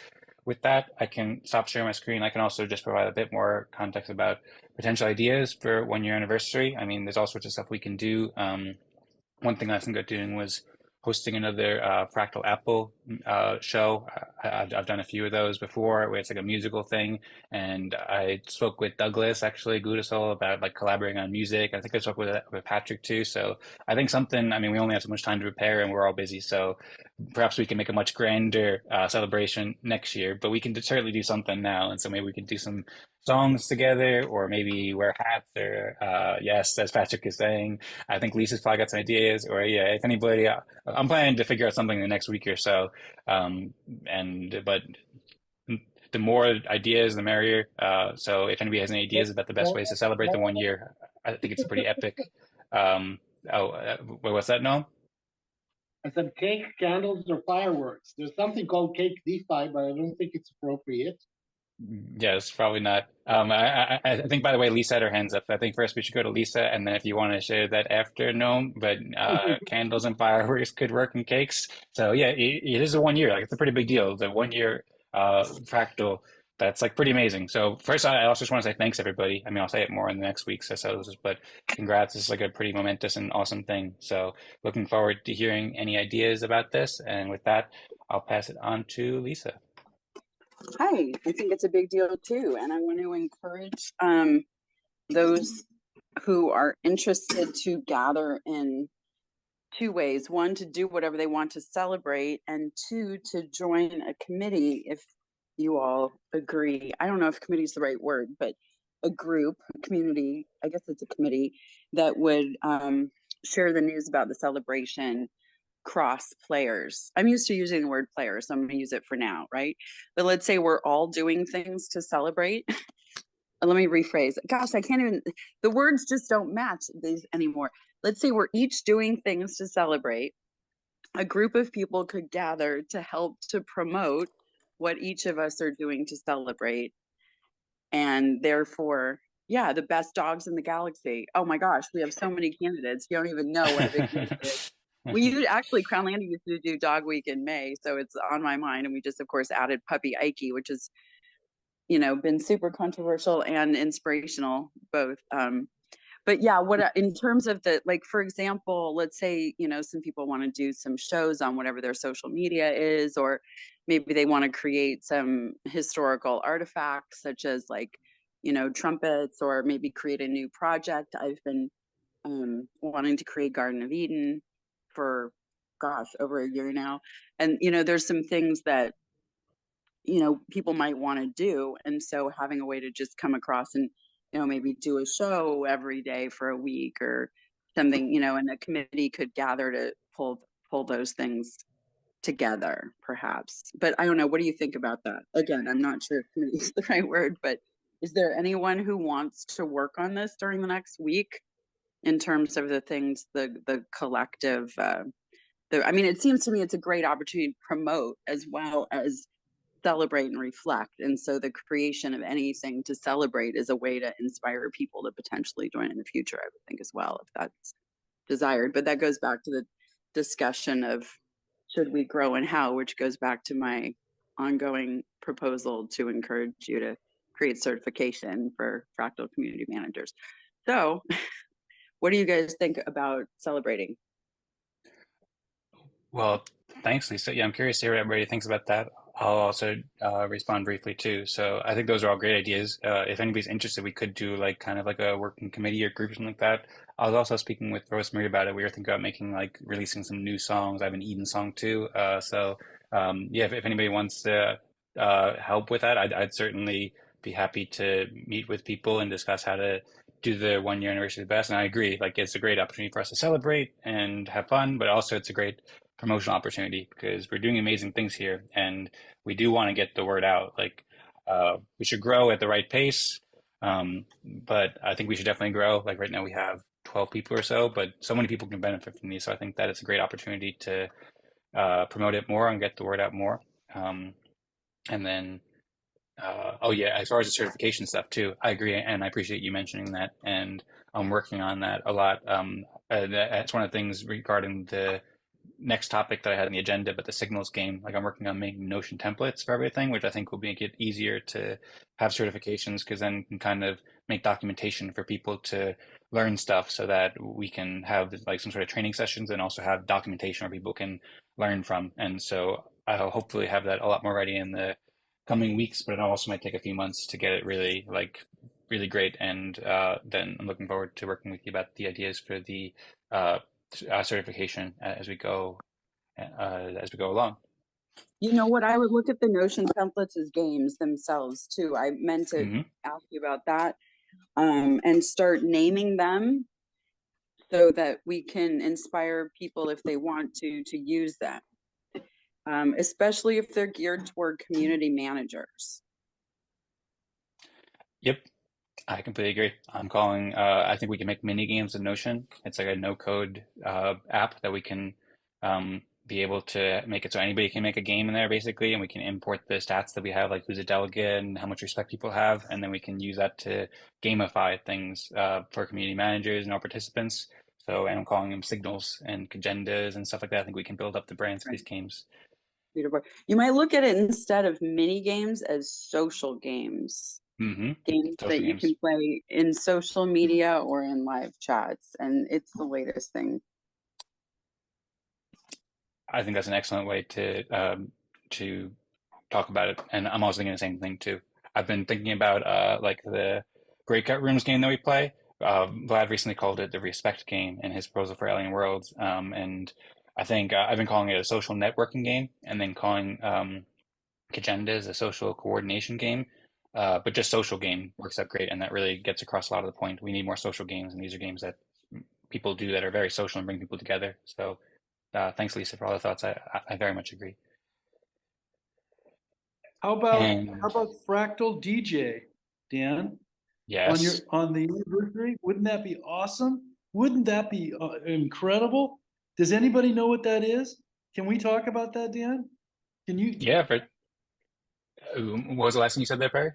With that, I can stop sharing my screen. I can also just provide a bit more context about potential ideas for 1-year anniversary. I mean, there's all sorts of stuff we can do. One thing I was thinking about doing was hosting another Fractal Apple show. I've done a few of those before, where it's like a musical thing. And I spoke with Douglas, actually, Gudasol, about like collaborating on music. I think I spoke with Patrick too. So I think something, I mean, we only have so much time to prepare and we're all busy. So perhaps we can make a much grander celebration next year, but we can certainly do something now. And so maybe we can do some songs together, or maybe wear hats, or yes, as Patrick is saying, I think Lisa's probably got some ideas, or yeah, if anybody, I'm planning to figure out something in the next week or so. But the more ideas, the merrier. So if anybody has any ideas about the best ways to celebrate the 1 year, I think it's pretty epic. What's that, Noam? I said cake, candles, or fireworks. There's something called cake DeFi, but I don't think it's appropriate. Yes, probably not. I think, by the way, Lisa had her hands up. I think first we should go to Lisa, and then if you want to share that after, Noam. But candles and fireworks could work, and cakes. So yeah, it is a 1 year. Like, it's a pretty big deal. The 1 year Fractal. That's like pretty amazing. So first, I also just want to say thanks, everybody. I mean, I'll say it more in the next week's episodes, but congrats. This is like a pretty momentous and awesome thing. So looking forward to hearing any ideas about this. And with that, I'll pass it on to Lisa. Hi, I think it's a big deal too. And I want to encourage those who are interested to gather in 2 ways. 1, to do whatever they want to celebrate, and 2, to join a committee if you all agree. I don't know if committee is the right word, but a group, a community, I guess it's a committee that would share the news about the celebration cross players. I'm used to using the word players, so I'm going to use it for now, right? But let's say we're all doing things to celebrate. Let me rephrase. Gosh, I can't even, the words just don't match these anymore. Let's say we're each doing things to celebrate. A group of people could gather to help to promote what each of us are doing to celebrate. And therefore, yeah, the best dogs in the galaxy. Oh my gosh, we have so many candidates. You don't even know what a big group it is. We actually, Crown Landing used to do Dog Week in May, so it's on my mind. And we just, of course, added Puppy Ike, which is been super controversial and inspirational both. But yeah, in terms of for example, let's say, some people want to do some shows on whatever their social media is, or maybe they want to create some historical artifacts such as trumpets, or maybe create a new project. I've been wanting to create Garden of Eden for, gosh, over a year now. And, there's some things that, people might want to do. And so having a way to just come across and, maybe do a show every day for a week or something, and a committee could gather to pull those things together, perhaps. But I don't know. What do you think about that? Again, I'm not sure if committee is the right word, but is there anyone who wants to work on this during the next week in terms of the things, the collective, it seems to me it's a great opportunity to promote as well as celebrate and reflect. And so the creation of anything to celebrate is a way to inspire people to potentially join in the future, I would think, as well, if that's desired. But that goes back to the discussion of should we grow and how, which goes back to my ongoing proposal to encourage you to create certification for fractal community managers. So what do you guys think about celebrating? Well, thanks, Lisa. Yeah, I'm curious to hear what everybody thinks about that. I'll also respond briefly too. So I think those are all great ideas. If anybody's interested, we could do kind of like a working committee or group or something like that. I was also speaking with Rosemary about it. We were thinking about releasing some new songs. I have an Eden song too. Yeah, if anybody wants to help with that, I'd certainly be happy to meet with people and discuss how to do the 1 year anniversary of the best. And I agree, it's a great opportunity for us to celebrate and have fun, but also it's a great promotional opportunity because we're doing amazing things here and we do want to get the word out. We should grow at the right pace, but I think we should definitely grow. Right now we have 12 people or so, but so many people can benefit from these. So I think that it's a great opportunity to promote it more and get the word out more. And then, oh yeah, as far as the certification stuff too, I agree, and I appreciate you mentioning that. And I'm working on that a lot. That's one of the things regarding the next topic that I had on the agenda, but the signals game. I'm working on making Notion templates for everything, which I think will make it easier to have certifications because then you can kind of make documentation for people to learn stuff so that we can have some sort of training sessions and also have documentation where people can learn from. And so I'll hopefully have that a lot more ready in the coming weeks, but it also might take a few months to get it really really great. And then I'm looking forward to working with you about the ideas for the certification as we go along. What I would look at the Notion templates as games themselves too. I meant to ask you about that, and start naming them so that we can inspire people if they want to use them, especially if they're geared toward community managers. Yep. I completely agree. I'm calling, I think we can make mini games in Notion. It's like a no code app that we can be able to make it so anybody can make a game in there basically, and we can import the stats that we have, like who's a delegate and how much respect people have, and then we can use that to gamify things for community managers and our participants. So, and I'm calling them signals and agendas and stuff like that. I think we can build up the brands for these games. Beautiful. You might look at it instead of mini games as social games. Games that you can play in social media or in live chats, and it's the latest thing. I think that's an excellent way to talk about it, and I'm also thinking the same thing too. I've been thinking about the breakout rooms game that we play. Vlad recently called it the respect game in his proposal for Alien Worlds, and I think I've been calling it a social networking game, and then calling agendas a social coordination game. But just social game works out great, and that really gets across a lot of the point. We need more social games, and these are games that people do that are very social and bring people together. So thanks, Lisa, for all the thoughts. I very much agree. How about Fractal DJ, Dan? Yes. On the anniversary, wouldn't that be awesome? Wouldn't that be incredible? Does anybody know what that is? Can we talk about that, Dan? Can you? Yeah. What was the last thing you said there, Perry?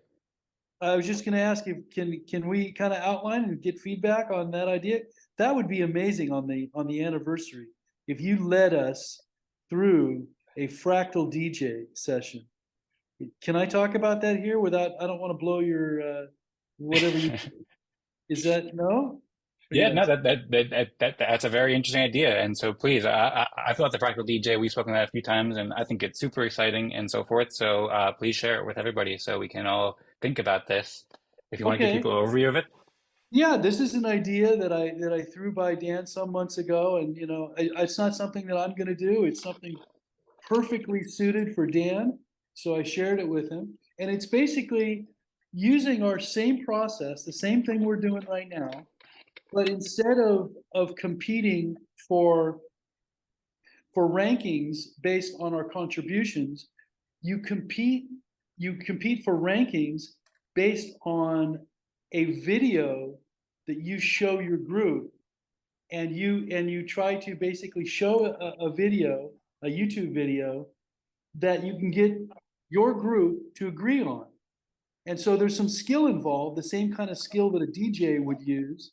I was just going to ask you, can we kind of outline and get feedback on that idea? That would be amazing on the anniversary if you led us through a Fractal DJ session. Can I talk about that here without, I don't want to blow your, whatever you, is that, no? Yeah, no, Yes. that's a very interesting idea. And so please, I feel like the Practical DJ, we've spoken about it a few times, and I think it's super exciting and so forth. So please share it with everybody so we can all think about this. If you want to give Okay. people an overview of it. Yeah, this is an idea that I threw by Dan some months ago, and you know, it's not something that I'm going to do. It's something perfectly suited for Dan, so I shared it with him. And it's basically using our same process, the same thing we're doing right now, but instead of competing for rankings based on our contributions, you compete for rankings based on a video that you show your group, and you try to basically show a video, a YouTube video that you can get your group to agree on. And so there's some skill involved, the same kind of skill that a DJ would use,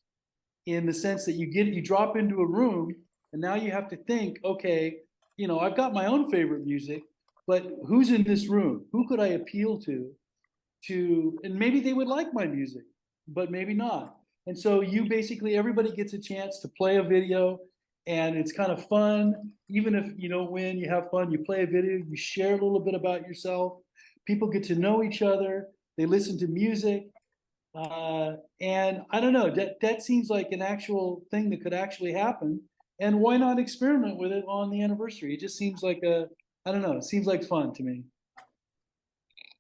in the sense that you drop into a room and now you have to think, okay, you know, I've got my own favorite music, but who's in this room? Who could I appeal to, and maybe they would like my music, but maybe not. And so you basically, everybody gets a chance to play a video, and it's kind of fun. Even if you don't win, you have fun, you play a video, you share a little bit about yourself. People get to know each other, they listen to music. And I don't know, that seems like an actual thing that could actually happen. And why not experiment with it on the anniversary? It just seems like I don't know, it seems like fun to me.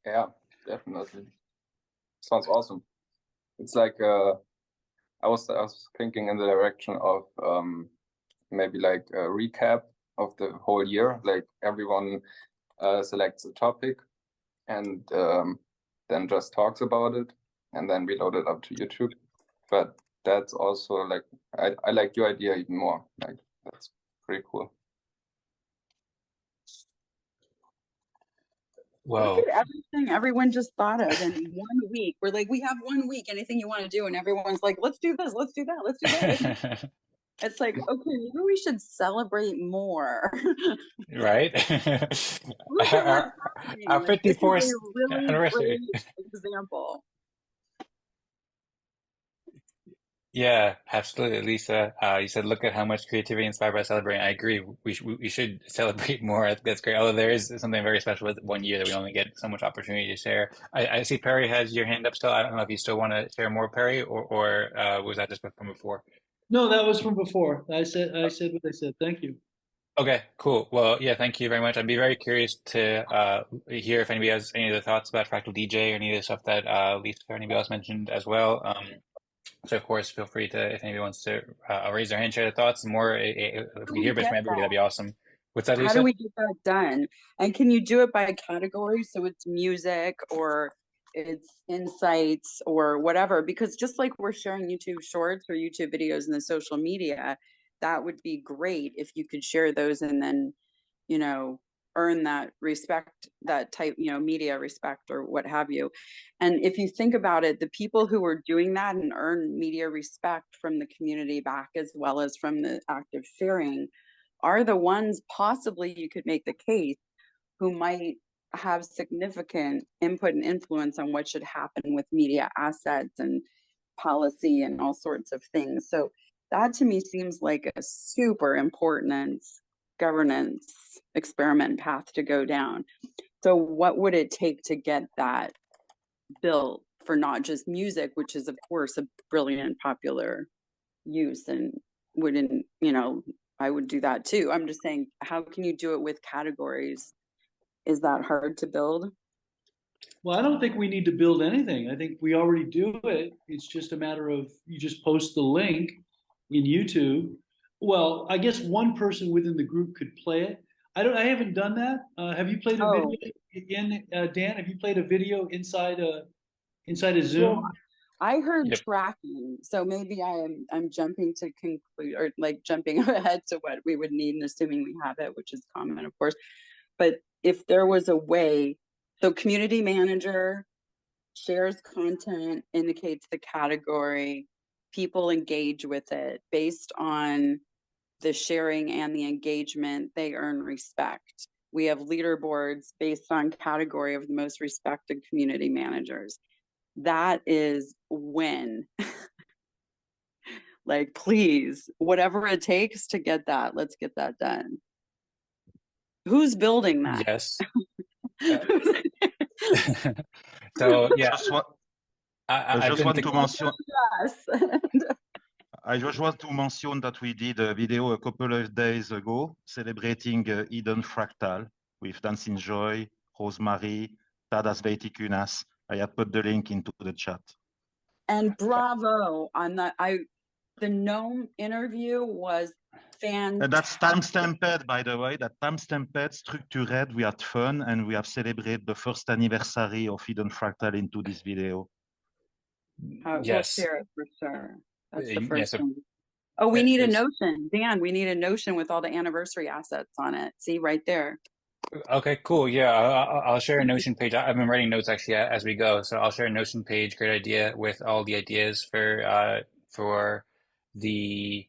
Yeah, definitely. Sounds awesome. It's like I was thinking in the direction of maybe like a recap of the whole year. Like everyone selects a topic and then just talks about it, and then we load it up to YouTube. But that's also like I like your idea even more. Like that's pretty cool. Whoa. Look at everything everyone just thought of in 1 week. We're like, we have 1 week, anything you want to do, and everyone's like, let's do this, let's do that, let's do that. It's like, okay, maybe we should celebrate more. Right? Look at what's happening. Our Like, this is 54th a really anniversary. great example. Yeah, absolutely, Lisa. You said, look at how much creativity inspired by celebrating. I agree. We should celebrate more. That's great. Although there is something very special with 1 year that we only get so much opportunity to share. I see Perry has your hand up still. I don't know if you still want to share more, Perry, or was that just from before? No, that was from before. I said what I said. Thank you. Okay, cool. Well, yeah, thank you very much. I'd be very curious to hear if anybody has any other thoughts about Fractal DJ or any of the stuff that Lisa or anybody else mentioned as well. So of course, feel free to, if anybody wants to raise their hand, share their thoughts. More, if we hear a bit from everybody, that'd be awesome. What's that, How do Lisa? we get that done? And can you do it by category? So it's music or it's insights or whatever, because just like we're sharing YouTube shorts or YouTube videos in the social media, that would be great if you could share those and then, you know, earn that respect, that type, you know, media respect or what have you. And if you think about it, the people who are doing that and earn media respect from the community back as well as from the active sharing are the ones possibly you could make the case who might have significant input and influence on what should happen with media assets and policy and all sorts of things. So that to me seems like a super important governance experiment path to go down. So what would it take to get that built for not just music, which is of course a brilliant popular use and wouldn't, you know, I would do that too. I'm just saying, how can you do it with categories? Is that hard to build? Well, I don't think we need to build anything. I think we already do it. It's just a matter of you just post the link in YouTube. Well, I guess one person within the group could play it. I haven't done that. Have you played a video Dan? Have you played a video inside a Zoom? Well, I heard Yep. tracking, so maybe I'm jumping to conclude or like jumping ahead to what we would need and assuming we have it, which is common, of course. But if there was a way, so community manager shares content, indicates the category, people engage with it based on the sharing and the engagement, they earn respect. We have leaderboards based on category of the most respected community managers. That is when. Like, please, whatever it takes to get that, let's get that done. Who's building that? Yes. So yeah, I I've just been want to thinking. mention. Yes. I just want to mention that we did a video a couple of days ago celebrating Eden Fractal with Dancing Joy, Rosemary, Tadas Veitikunas. I have put the link into the chat. And bravo on the gnome interview was fantastic. And that's time-stamped, by the way. That time-stamped, structured. We had fun and we have celebrated the first anniversary of Eden Fractal into this video. We'll Yes. share it for sure. That's the Yes. first thing. Oh, we need a It's- Notion. Dan, we need a Notion with all the anniversary assets on it. See, right there. Okay, cool. Yeah, I'll share a Notion page. I've been writing notes actually as we go, so I'll share a Notion page. Great idea with all the ideas for the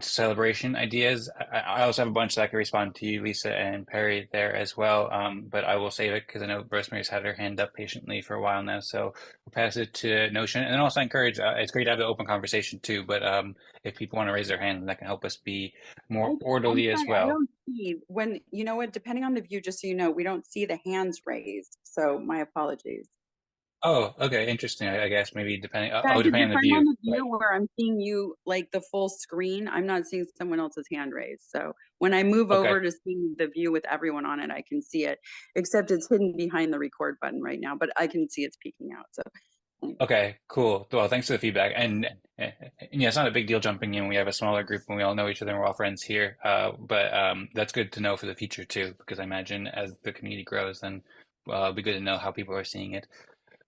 celebration ideas. I also have a bunch that I can respond to you, Lisa and Perry, there as well. But I will save it because I know Rosemary's had her hand up patiently for a while now. So we'll pass it to Notion, and also encourage. It's great to have the open conversation too. But if people want to raise their hand, that can help us be more orderly as I well. don't see when, you know what, depending on the view, just so you know, we don't see the hands raised. So my apologies. Oh, okay, interesting. I guess maybe depending. Yeah, Oh, it depending on the depends view. on the view Right. where I'm seeing you like the full screen. I'm not seeing someone else's hand raised. So when I move Okay. over to see the view with everyone on it, I can see it, except it's hidden behind the record button right now, but I can see it's peeking out. So Okay, cool. Well, thanks for the feedback. And yeah, it's not a big deal jumping in. We have a smaller group and we all know each other and we're all friends here. But that's good to know for the future too, because I imagine as the community grows, then it'll be good to know how people are seeing it.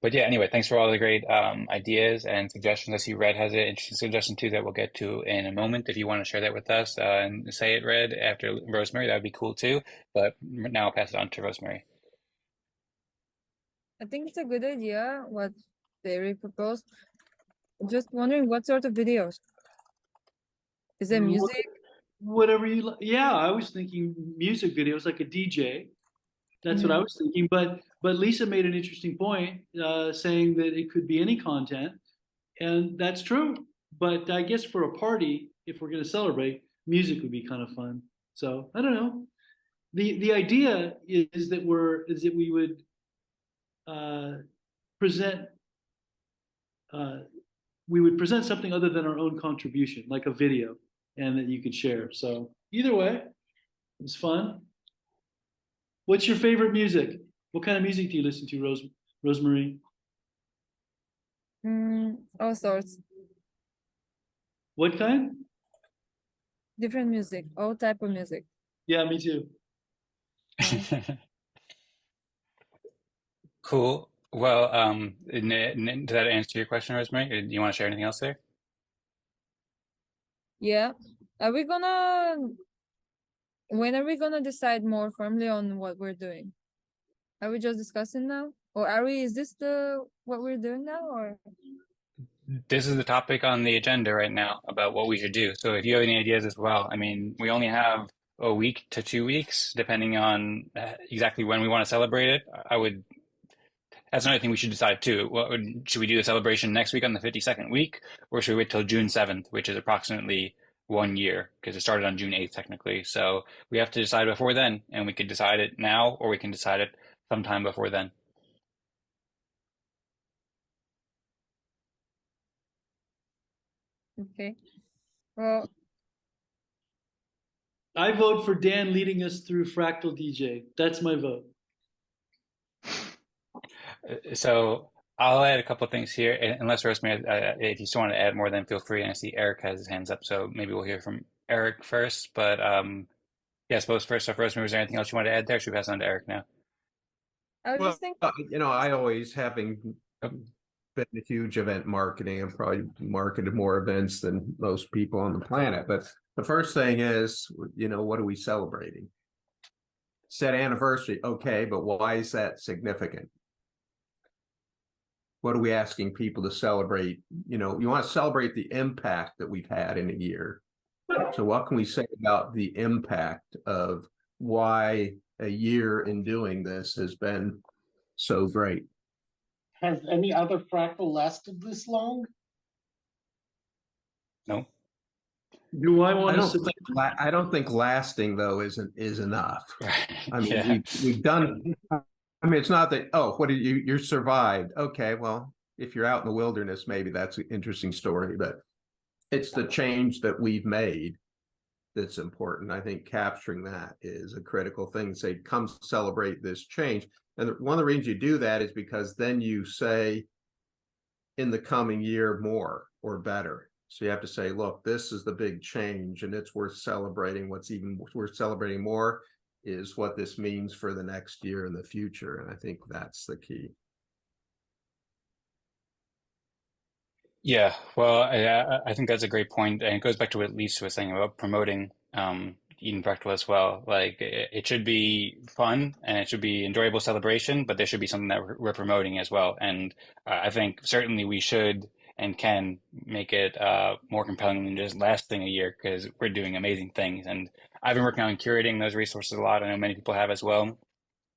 But yeah, anyway, thanks for all the great ideas and suggestions. I see Red has an interesting suggestion too that we'll get to in a moment. If you want to share that with us and say it, Red, after Rosemary, that would be cool too. But now I'll pass it on to Rosemary. I think it's a good idea what they proposed. Just wondering what sort of videos. Is it music? Whatever you like. Yeah, I was thinking music videos like a DJ. That's what I was thinking. But Lisa made an interesting point, saying that it could be any content, and that's true. But I guess for a party, if we're going to celebrate, music would be kind of fun. So I don't know. The idea is that we would present something other than our own contribution, like a video, and that you could share. So either way, it's fun. What's your favorite music? What kind of music do you listen to, Rosemary? All sorts. What kind? Different music, all type of music. Yeah, me too. Cool. Well, did that answer your question, Rosemary? Or do you want to share anything else there? Yeah. When are we gonna decide more firmly on what we're doing? Are we just discussing now? Or is this what we're doing now, or? This is the topic on the agenda right now about what we should do. So if you have any ideas as well, I mean, we only have a week to 2 weeks, depending on exactly when we want to celebrate it. That's another thing we should decide too. Should we do the celebration next week on the 52nd week, or should we wait till June 7th, which is approximately 1 year, because it started on June 8th technically. So we have to decide before then, and we could decide it now, or we can decide it sometime before then. Okay. Well, I vote for Dan leading us through Fractal DJ. That's my vote. So I'll add a couple of things here, unless Rosemary, if you still want to add more, then feel free. And I see Eric has his hands up, so maybe we'll hear from Eric first. But yeah, I suppose first off, Rosemary, is there anything else you want to add there? Should we pass on to Eric now? I was just thinking. I always, having been a huge event marketing, and probably marketed more events than most people on the planet. But the first thing is, what are we celebrating? Said anniversary, okay, but why is that significant? What are we asking people to celebrate? You want to celebrate the impact that we've had in a year. So what can we say about the impact of why a year in doing this has been so great. Has any other fractal lasted this long? No. Do I want to submit? I don't think lasting though is enough. I mean, Yeah. we've done. I mean, it's not that. Oh, what did you survived? Okay, well, if you're out in the wilderness, maybe that's an interesting story. But it's the change that we've made that's important. I think capturing that is a critical thing. Say, come celebrate this change. And one of the reasons you do that is because then you say, in the coming year, more or better. So you have to say, look, this is the big change and it's worth celebrating. What's even worth celebrating more is what this means for the next year in the future. And I think that's the key. Yeah, well, I think that's a great point, and it goes back to what Lisa was saying about promoting Eden Fractal as well. Like it should be fun and it should be enjoyable celebration, but there should be something that we're promoting as well. And I think certainly we should and can make it more compelling than just lasting a year because we're doing amazing things. And I've been working on curating those resources a lot. I know many people have as well.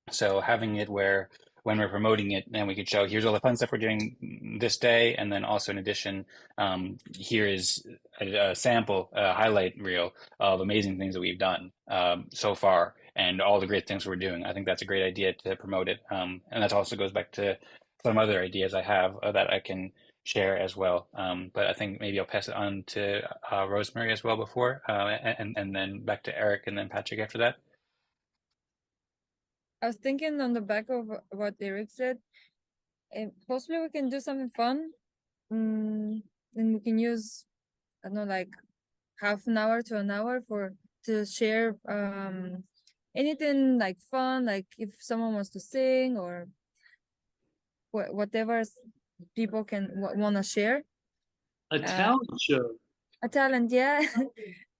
So having it where when we're promoting it, then we could show here's all the fun stuff we're doing this day, and then also in addition, here is a sample, a highlight reel of amazing things that we've done so far, and all the great things we're doing. I think that's a great idea to promote it, and that also goes back to some other ideas I have that I can share as well. But I think maybe I'll pass it on to Rosemary as well before, and then back to Eric, and then Patrick after that. I was thinking on the back of what Eric said, and possibly we can do something fun. And we can use, I don't know, like half an hour to an hour to share anything like fun, like if someone wants to sing or whatever people can want to share. A talent show. A talent, yeah.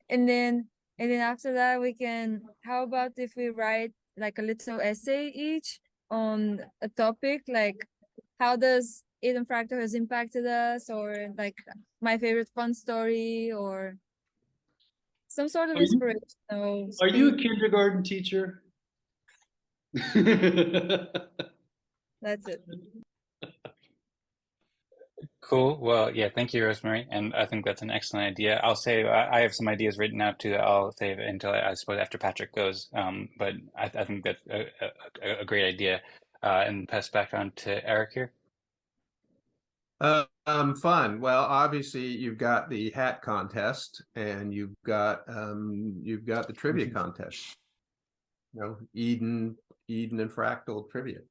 and then after that we can, how about if we write like a little essay each on a topic, like how does Eden Fractal has impacted us, or like my favorite fun story, or some sort of inspirational Are you a speech. kindergarten teacher? That's it. Cool. Well, yeah, thank you, Rosemary. And I think that's an excellent idea. I'll say I have some ideas written out too that I'll save until I suppose after Patrick goes. But I think that's a great idea. And pass back on to Eric here. Fun. Well, obviously you've got the hat contest and you've got the trivia contest. You know, Eden and Fractal trivia.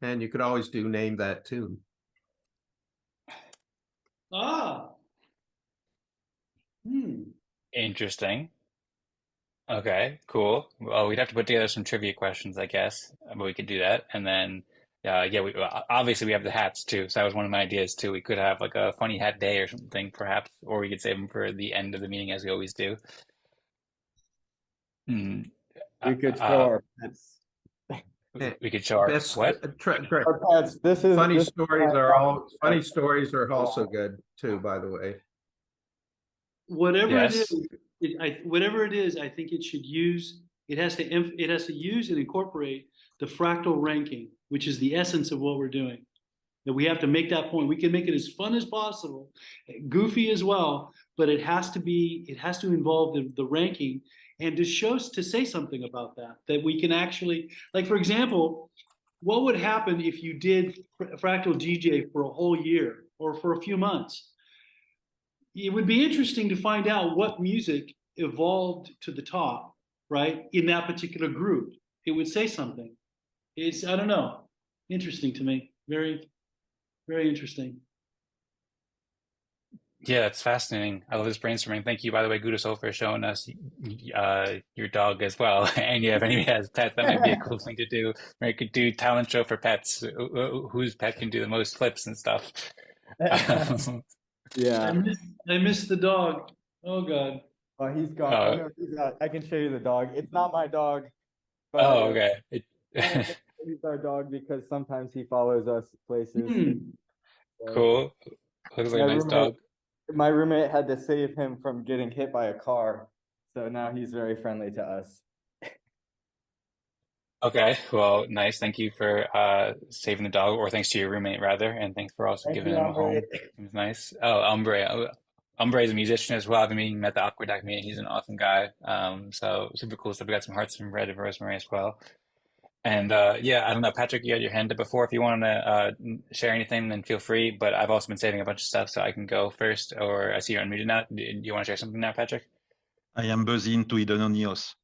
And you could always do name that tune. Ah. Interesting. Okay, cool. Well, we'd have to put together some trivia questions, I guess, but we could do that. And then, yeah, we obviously we have the hats too. So that was one of my ideas too. We could have like a funny hat day or something, perhaps, or we could save them for the end of the meeting as we always do. We could show our pets. We could show our Best, what? Our pets. Funny stories are also good too, by the way. Whatever Yes. it is, whatever it is, I think it should use. It has to use and incorporate the fractal ranking, which is the essence of what we're doing. That we have to make that point. We can make it as fun as possible, goofy as well, but it has to involve the ranking and to say something about that we can actually, like, for example, what would happen if you did fractal DJ for a whole year or for a few months? It would be interesting to find out what music evolved to the top, right? In that particular group, it would say something. It's, I don't know, interesting to me. Very, very interesting. Yeah, it's fascinating. I love this brainstorming. Thank you, by the way, Gudasol, for showing us your dog as well. And yeah, if anybody has pets, that might be a cool thing to do. We could do talent show for pets. Whose pet can do the most flips and stuff. Yeah. I miss the dog. Oh God. Oh, he's gone. Oh, no, he's not. I can show you the dog. It's not my dog. But, Oh, okay. he's our dog because sometimes he follows us places. So, cool. Looks like a nice dog. My roommate had to save him from getting hit by a car, so now he's very friendly to us. Okay, well, nice. Thank you for saving the dog, or thanks to your roommate rather, and thanks for also Thank giving you, him a Andre. home. Seems nice. Oh, Umbre. Umbre is a musician as well. I've been meeting him at the Aqueduct meeting. He's an awesome guy. So super cool stuff. We got some hearts from Red and Rosemary as well. And yeah, I don't know, Patrick, you had your hand up before. If you want to share anything, then feel free. But I've also been saving a bunch of stuff, so I can go first. Or I see you're unmuted now. Do you want to share something now, Patrick? I am buzzing to Eden on EOS.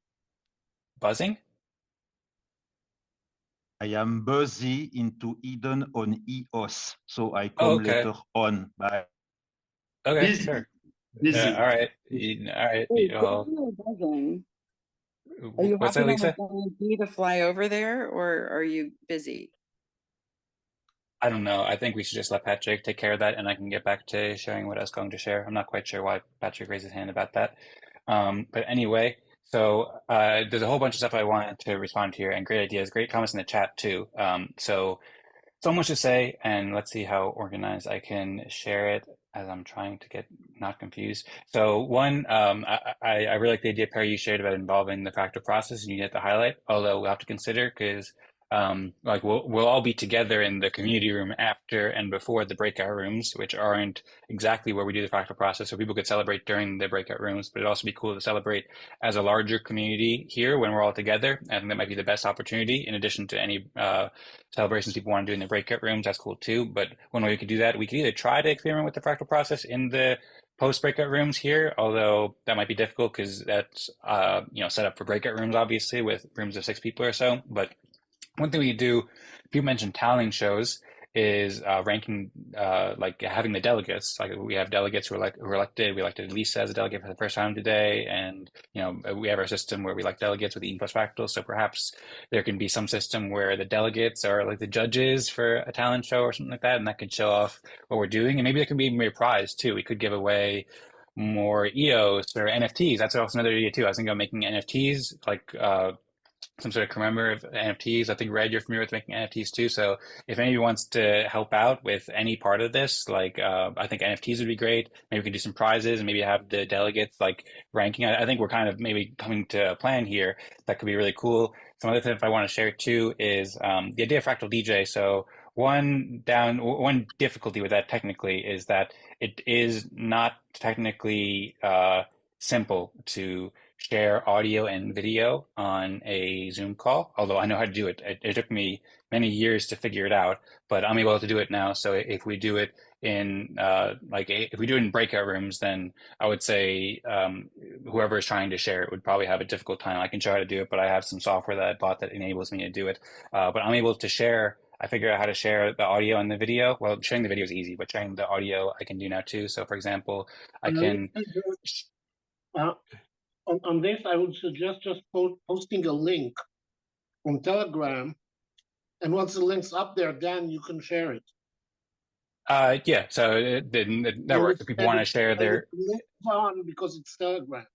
Buzzing? I am busy into Eden on EOS, so I Oh, come okay. later on. Bye. Okay, Busy, sure. busy. All right. All right. Wait, Well, speaking of buzzing, are you what's that, hopping on a Lisa? plane to fly over there, or are you busy? I don't know. I think we should just let Patrick take care of that, and I can get back to sharing what I was going to share. I'm not quite sure why Patrick raised his hand about that. But anyway, so there's a whole bunch of stuff I wanted to respond to here, and great ideas, great comments in the chat too. So much to say, and let's see how organized I can share it as I'm trying to get not confused. So one, I really like the idea, Perry, you shared about involving the fractal process, and you get the highlight, although we'll have to consider because like we'll all be together in the community room after and before the breakout rooms, which aren't exactly where we do the fractal process. So people could celebrate during the breakout rooms, but it'd also be cool to celebrate as a larger community here when we're all together. I think that might be the best opportunity in addition to any celebrations people want to do in the breakout rooms. That's cool too. But one way we could do that, we could either try to experiment with the fractal process in the post breakout rooms here, although that might be difficult because that's set up for breakout rooms, obviously, with rooms of 6 people or so. But one thing we could do, people mentioned talent shows, is ranking, like having the delegates. Like we have delegates who are elected. We elected Lisa as a delegate for the first time today, and we have our system where we elect delegates with Eden plus Fractal. So perhaps there can be some system where the delegates are like the judges for a talent show or something like that, and that could show off what we're doing. And maybe there could be a prize too. We could give away more EOS or NFTs. That's also another idea too. I was thinking of making NFTs like some sort of commemorative NFTs. I think Red, you're familiar with making NFTs too. So if anybody wants to help out with any part of this, like I think NFTs would be great. Maybe we could do some prizes and maybe have the delegates like ranking. I think we're kind of maybe coming to a plan here that could be really cool. Some other things I want to share too is the idea of fractal DJ. So one difficulty with that technically is that it is not technically simple to share audio and video on a Zoom call, although I know how to do it. It took me many years to figure it out, but I'm able to do it now. So if we do it in if we do it in breakout rooms, then I would say whoever is trying to share it would probably have a difficult time. I can show how to do it, but I have some software that I bought that enables me to do it. But I'm able to share. I figured out how to share the audio and the video. Well, sharing the video is easy, but sharing the audio I can do now too. So, for example, I can. Uh, on this, I would suggest just posting a link from Telegram, and once the link's up there, then you can share it. Yeah, so that works. If people want to share their live on because it's Telegram,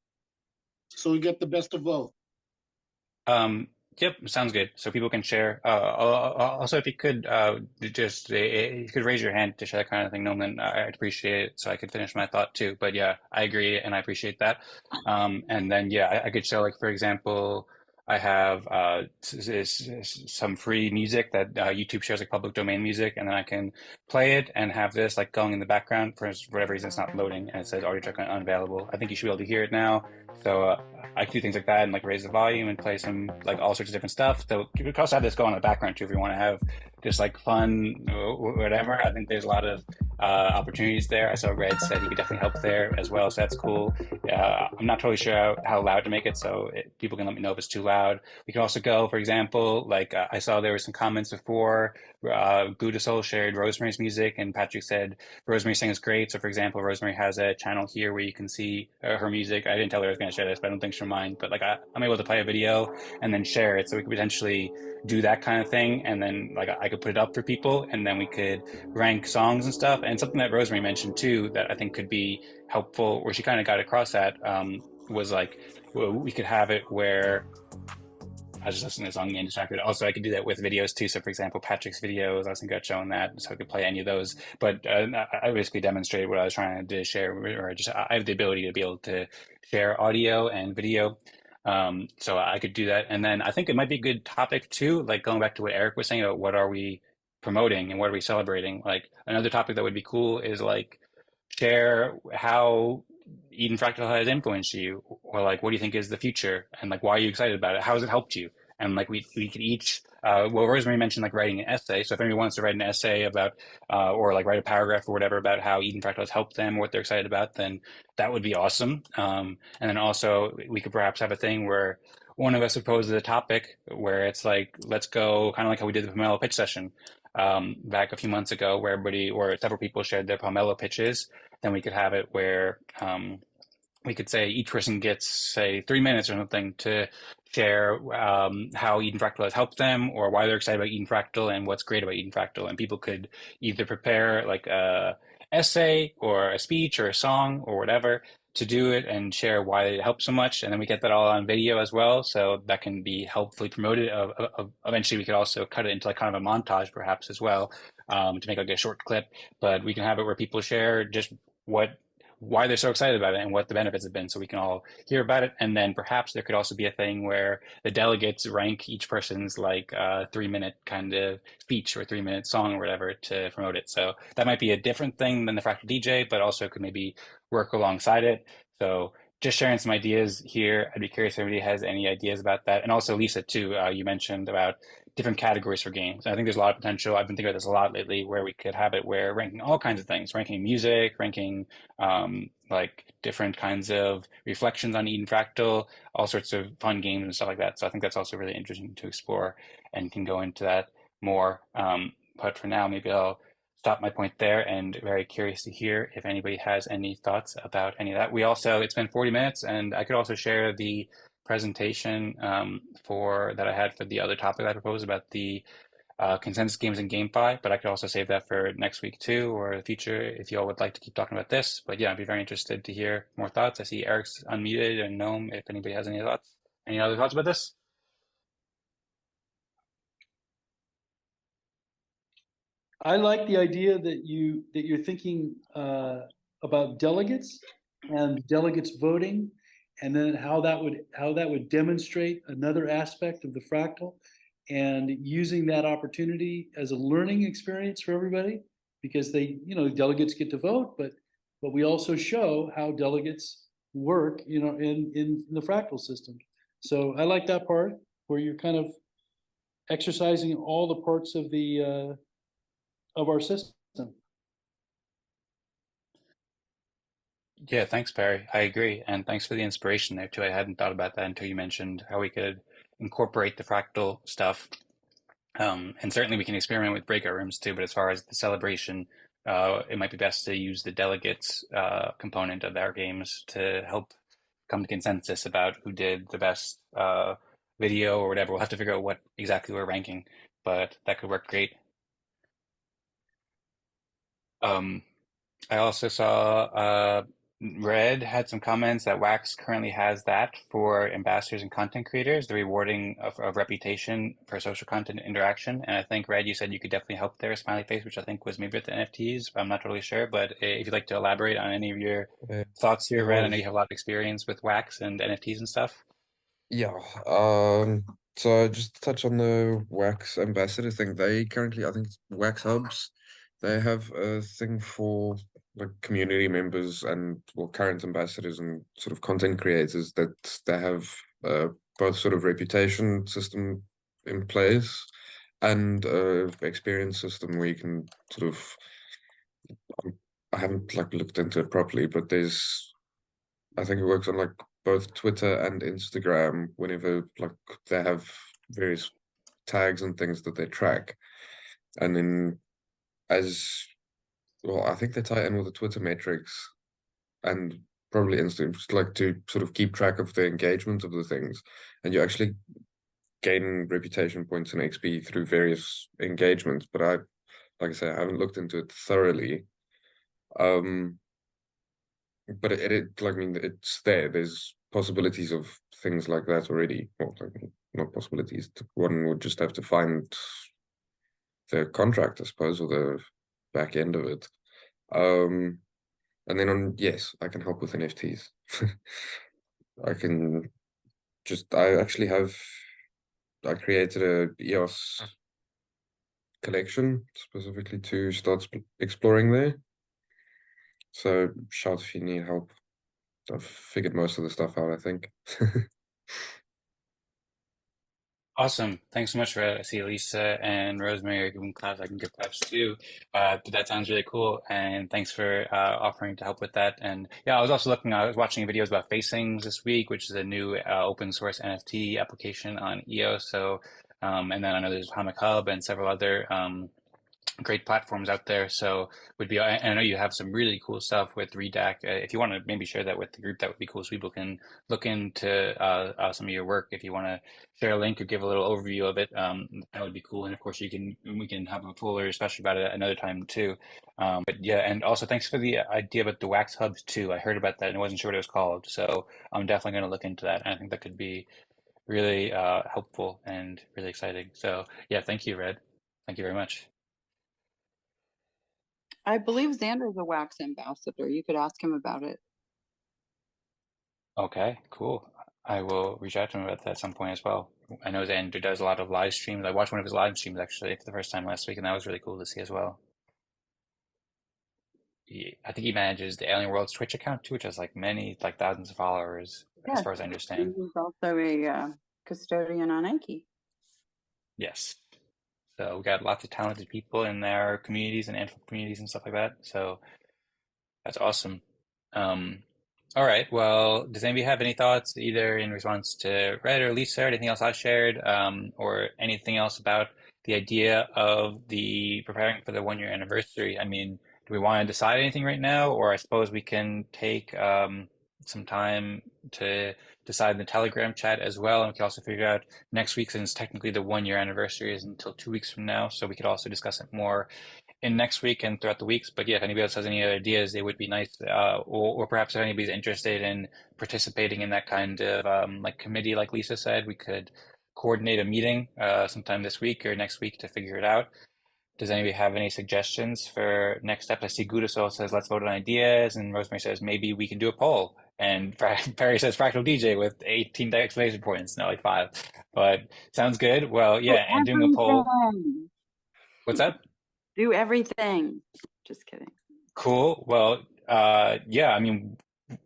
so we get the best of both. Yep, sounds good. So people can share. Also, if you could you could raise your hand to share that kind of thing, Nolan, I'd appreciate it so I could finish my thought too. But yeah, I agree and I appreciate that. And then yeah, I could show like for example, I have some free music that YouTube shares like public domain music, and then I can play it and have this like going in the background for whatever reason it's not loading and it says audio track unavailable. I think you should be able to hear it now. So I can do things like that and like raise the volume and play some like all sorts of different stuff. So you could also have this go on in the background too if you want to have just like fun whatever. I think there's a lot of opportunities there. I saw Red said he could definitely help there as well, so that's cool. I'm not totally sure how loud to make it, so people can let me know if it's too loud. We can also go, for example, like I saw there were some comments before. Gouda Soul shared Rosemary's music, and Patrick said Rosemary sings great. So, for example, Rosemary has a channel here where you can see her music. I didn't tell her I was going to share this, but I don't think she'll mind. But like I'm able to play a video and then share it, so we could potentially do that kind of thing, and then like I could put it up for people, and then we could rank songs and stuff. And something that Rosemary mentioned too that I think could be helpful, where she kind of got across that was like we could have it where I was just listening to the song and distracted. Also, I could do that with videos too. So, for example, Patrick's videos, I was thinking about showing that, so I could play any of those. But I basically demonstrated what I was trying to share, or just I have the ability to be able to share audio and video. So I could do that. And then I think it might be a good topic too, like going back to what Eric was saying about what are we promoting and what are we celebrating. Like another topic that would be cool is like share how Eden Fractal has influenced you, or like what do you think is the future, and like why are you excited about it? How has it helped you? And like we could each well, Rosemary mentioned like writing an essay. So if anybody wants to write an essay about or like write a paragraph or whatever about how Eden Fractal has helped them, what they're excited about, then that would be awesome. And then also we could perhaps have a thing where one of us proposes a topic where it's like, let's go kind of like how we did the Pomelo pitch session back a few months ago, where everybody or several people shared their Pomelo pitches. Then we could have it where we could say each person gets, say, 3 minutes or something to share how Eden Fractal has helped them, or why they're excited about Eden Fractal and what's great about Eden Fractal. And people could either prepare like a essay or a speech or a song or whatever to do it and share why it helps so much. And then we get that all on video as well, so that can be helpfully promoted. Eventually, we could also cut it into like kind of a montage, perhaps as well, to make like a short clip. But we can have it where people share just why they're so excited about it and what the benefits have been, so we can all hear about it. And then perhaps there could also be a thing where the delegates rank each person's like 3 minute kind of speech or 3 minute song or whatever to promote it. So that might be a different thing than the Fractal DJ, but also could maybe work alongside it. So just sharing some ideas here. I'd be curious if anybody has any ideas about that. And also Lisa too, you mentioned about different categories for games. I think there's a lot of potential. I've been thinking about this a lot lately, where we could have it where ranking all kinds of things, ranking music, ranking like different kinds of reflections on Eden Fractal, all sorts of fun games and stuff like that. So I think that's also really interesting to explore and can go into that more. But for now, maybe I'll stop my point there, and very curious to hear if anybody has any thoughts about any of that. We also, it's been 40 minutes, and I could also share the presentation for that I had for the other topic I proposed about the consensus games and GameFi, but I could also save that for next week too, or the future if you all would like to keep talking about this. But yeah, I'd be very interested to hear more thoughts. I see Eric's unmuted, and Gnome, if anybody has any thoughts. Any other thoughts about this? I like the idea that you're thinking about delegates and delegates voting, and then how that would demonstrate another aspect of the fractal, and using that opportunity as a learning experience for everybody, because delegates get to vote, but we also show how delegates work, in the fractal system. So I like that part where you're kind of exercising all the parts of the of our system. Yeah, thanks, Barry. I agree. And thanks for the inspiration there too. I hadn't thought about that until you mentioned how we could incorporate the fractal stuff. And certainly we can experiment with breakout rooms too, but as far as the celebration, it might be best to use the delegates component of our games to help come to consensus about who did the best video or whatever. We'll have to figure out what exactly we're ranking, but that could work great. I also saw Red had some comments that Wax currently has that for ambassadors and content creators, the rewarding of reputation for social content interaction. And I think, Red, you said you could definitely help there, smiley face, which I think was maybe with the NFTs. I'm not totally sure, but if you'd like to elaborate on any of your thoughts here, Red, I know you have a lot of experience with Wax and NFTs and stuff. Yeah. So just to touch on the Wax ambassador thing, they currently, I think it's Wax Hubs, they have a thing for like community members and current ambassadors and sort of content creators, that they have both sort of reputation system in place and experience system where you can sort of, I haven't like looked into it properly, but I think it works on like both Twitter and Instagram whenever like they have various tags and things that they track. And then I think they tie in with the Twitter metrics and probably Instagram, just like to sort of keep track of the engagement of the things. And you actually gain reputation points and XP through various engagements. But like I say, I haven't looked into it thoroughly. But like, I mean, it's there. There's possibilities of things like that already. Well, like, not possibilities. One would just have to find the contract, I suppose, or the back end of it. And then yes, I can help with NFTs. I can just I actually have I created a EOS collection specifically to start exploring there. So shout if you need help. I've figured most of the stuff out, I think. Awesome. Thanks so much for that. I see Lisa and Rosemary are giving claps. I can give claps too. That sounds really cool. And thanks for offering to help with that. And yeah, I was watching videos about Facings this week, which is a new open source NFT application on EOS. So, and then I know there's Atomic Hub and several other great platforms out there. So I know you have some really cool stuff with Redac. If you want to maybe share that with the group, that would be cool. So people can look into some of your work. If you want to share a link or give a little overview of it, that would be cool. And of course, we can have a fuller discussion about it another time too. But yeah, and also thanks for the idea about the Wax Hubs too. I heard about that and I wasn't sure what it was called. So I'm definitely going to look into that. And I think that could be really helpful and really exciting. So yeah, thank you, Red. Thank you very much. I believe Xander's a wax ambassador. You could ask him about it. Okay, cool. I will reach out to him about that at some point as well. I know Xander does a lot of live streams. I watched one of his live streams actually for the first time last week, and that was really cool to see as well. I think he manages the Alien Worlds Twitch account too, which has like thousands of followers, as far as I understand. He's also a custodian on Ike. Yes. So we got lots of talented people in their communities and Antwerp communities and stuff like that. So that's awesome. All right. Well, does anybody have any thoughts either in response to Red or Lisa or anything else I shared, or anything else about the idea of the preparing for the 1 year anniversary? I mean, do we want to decide anything right now, or I suppose we can take some time to decide in the Telegram chat as well, and we can also figure out next week, since technically the 1 year anniversary is until 2 weeks from now, so we could also discuss it more in next week and throughout the weeks. But yeah, if anybody else has any other ideas, it would be nice, or perhaps if anybody's interested in participating in that kind of like committee, like Lisa said, we could coordinate a meeting sometime this week or next week to figure it out. Does anybody have any suggestions for next step? I see Gudasol says, let's vote on ideas. And Rosemary says, maybe we can do a poll. And Perry says, Fractal DJ with 18 exclamation points, no, like 5. But sounds good. Well, yeah, and doing a poll. What's that? Do everything. Just kidding. Cool. Well, yeah, I mean,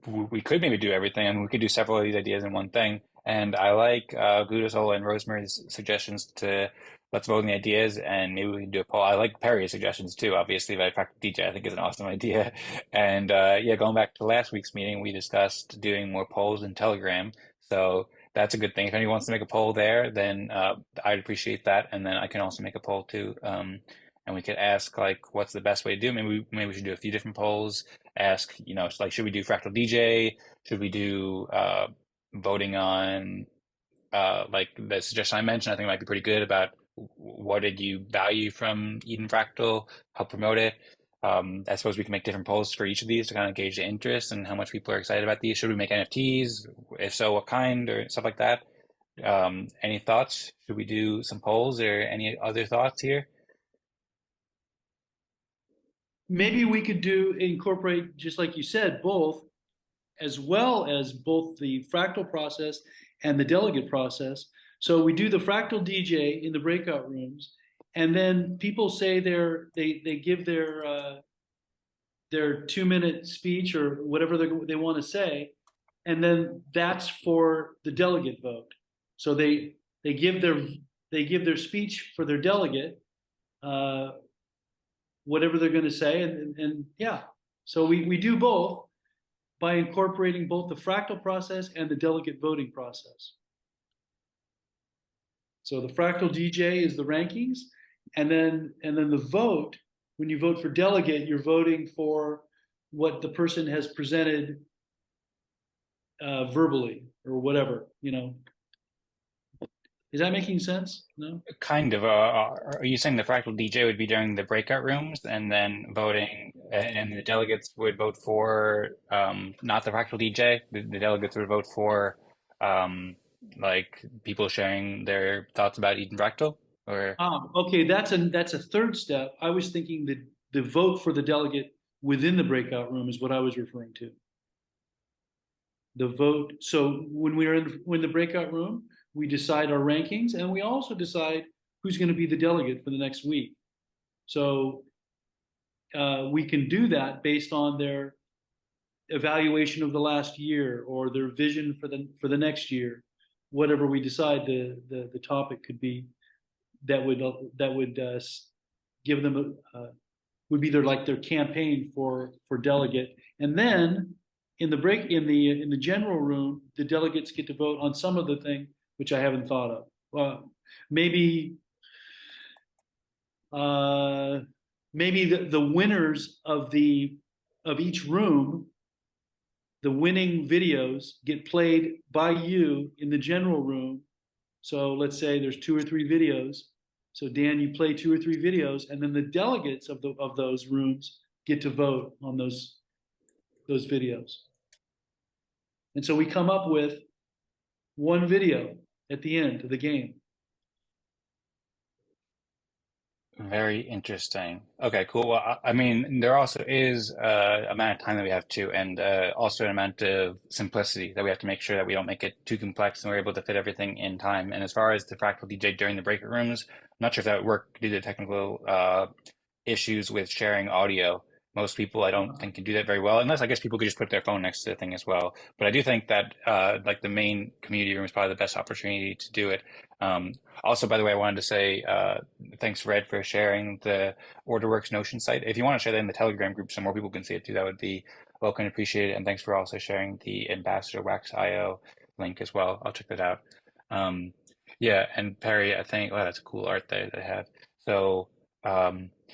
we could maybe do everything, and we could do several of these ideas in one thing. And I like Gudasol and Rosemary's suggestions to let's vote on the ideas, and maybe we can do a poll. I like Perry's suggestions too, obviously, but Practical DJ I think is an awesome idea. And yeah, going back to last week's meeting, we discussed doing more polls in Telegram. So that's a good thing. If anyone wants to make a poll there, then I'd appreciate that. And then I can also make a poll too. And we could ask like, what's the best way to do it? Maybe we should do a few different polls. Ask, like, should we do Fractal DJ? Should we do voting on like the suggestion I mentioned? I think it might be pretty good about what did you value from Eden Fractal, help promote it. I suppose we can make different polls for each of these to kind of gauge the interest and how much people are excited about these. Should we make NFTs? If so, what kind, or stuff like that? Any thoughts? Should we do some polls or any other thoughts here? Maybe we could incorporate, just like you said, both, as well as both the fractal process and the delegate process. So we do the fractal DJ in the breakout rooms, and then people say they give their 2-minute speech or whatever they want to say, and then that's for the delegate vote. So they give their speech for their delegate, whatever they're going to say, and yeah. So we do both by incorporating both the fractal process and the delegate voting process. So the fractal DJ is the rankings, and then the vote, when you vote for delegate, you're voting for what the person has presented verbally or whatever, Is that making sense? No? Kind of. Are you saying the Fractal DJ would be during the breakout rooms and then voting, and the delegates would vote for not the Fractal DJ? The delegates would vote for like people sharing their thoughts about Eden Fractal? Or Okay, that's a third step. I was thinking that the vote for the delegate within the breakout room is what I was referring to. the vote. So when we're in the breakout room, we decide our rankings, and we also decide who's going to be the delegate for the next week. So we can do that based on their evaluation of the last year or their vision for the next year, whatever we decide the topic could be. That would give them would be their campaign for delegate, and then in the general room, the delegates get to vote on some of the thing which I haven't thought of. Maybe the winners of each room, the winning videos get played by you in the general room. So let's say there's 2 or 3 videos. So Dan, you play 2 or 3 videos, and then the delegates of those rooms get to vote on those videos. And so we come up with one video at the end of the game. Very interesting. Okay, cool. Well, I mean, there also is amount of time that we have to, and also an amount of simplicity that we have to make sure that we don't make it too complex and we're able to fit everything in time. And as far as the Fractal DJ during the breakout rooms, I'm not sure if that would work due to technical issues with sharing audio. Most people, I don't think, can do that very well, unless I guess people could just put their phone next to the thing as well. But I do think that like the main community room is probably the best opportunity to do it. Also, by the way, I wanted to say thanks, Red, for sharing the OrderWorks Notion site. If you want to share that in the Telegram group so more people can see it too, that would be welcome and appreciated. And thanks for also sharing the Ambassador Wax.io link as well. I'll check that out. Yeah, and Perry, I think, wow, that's a cool art that they have. So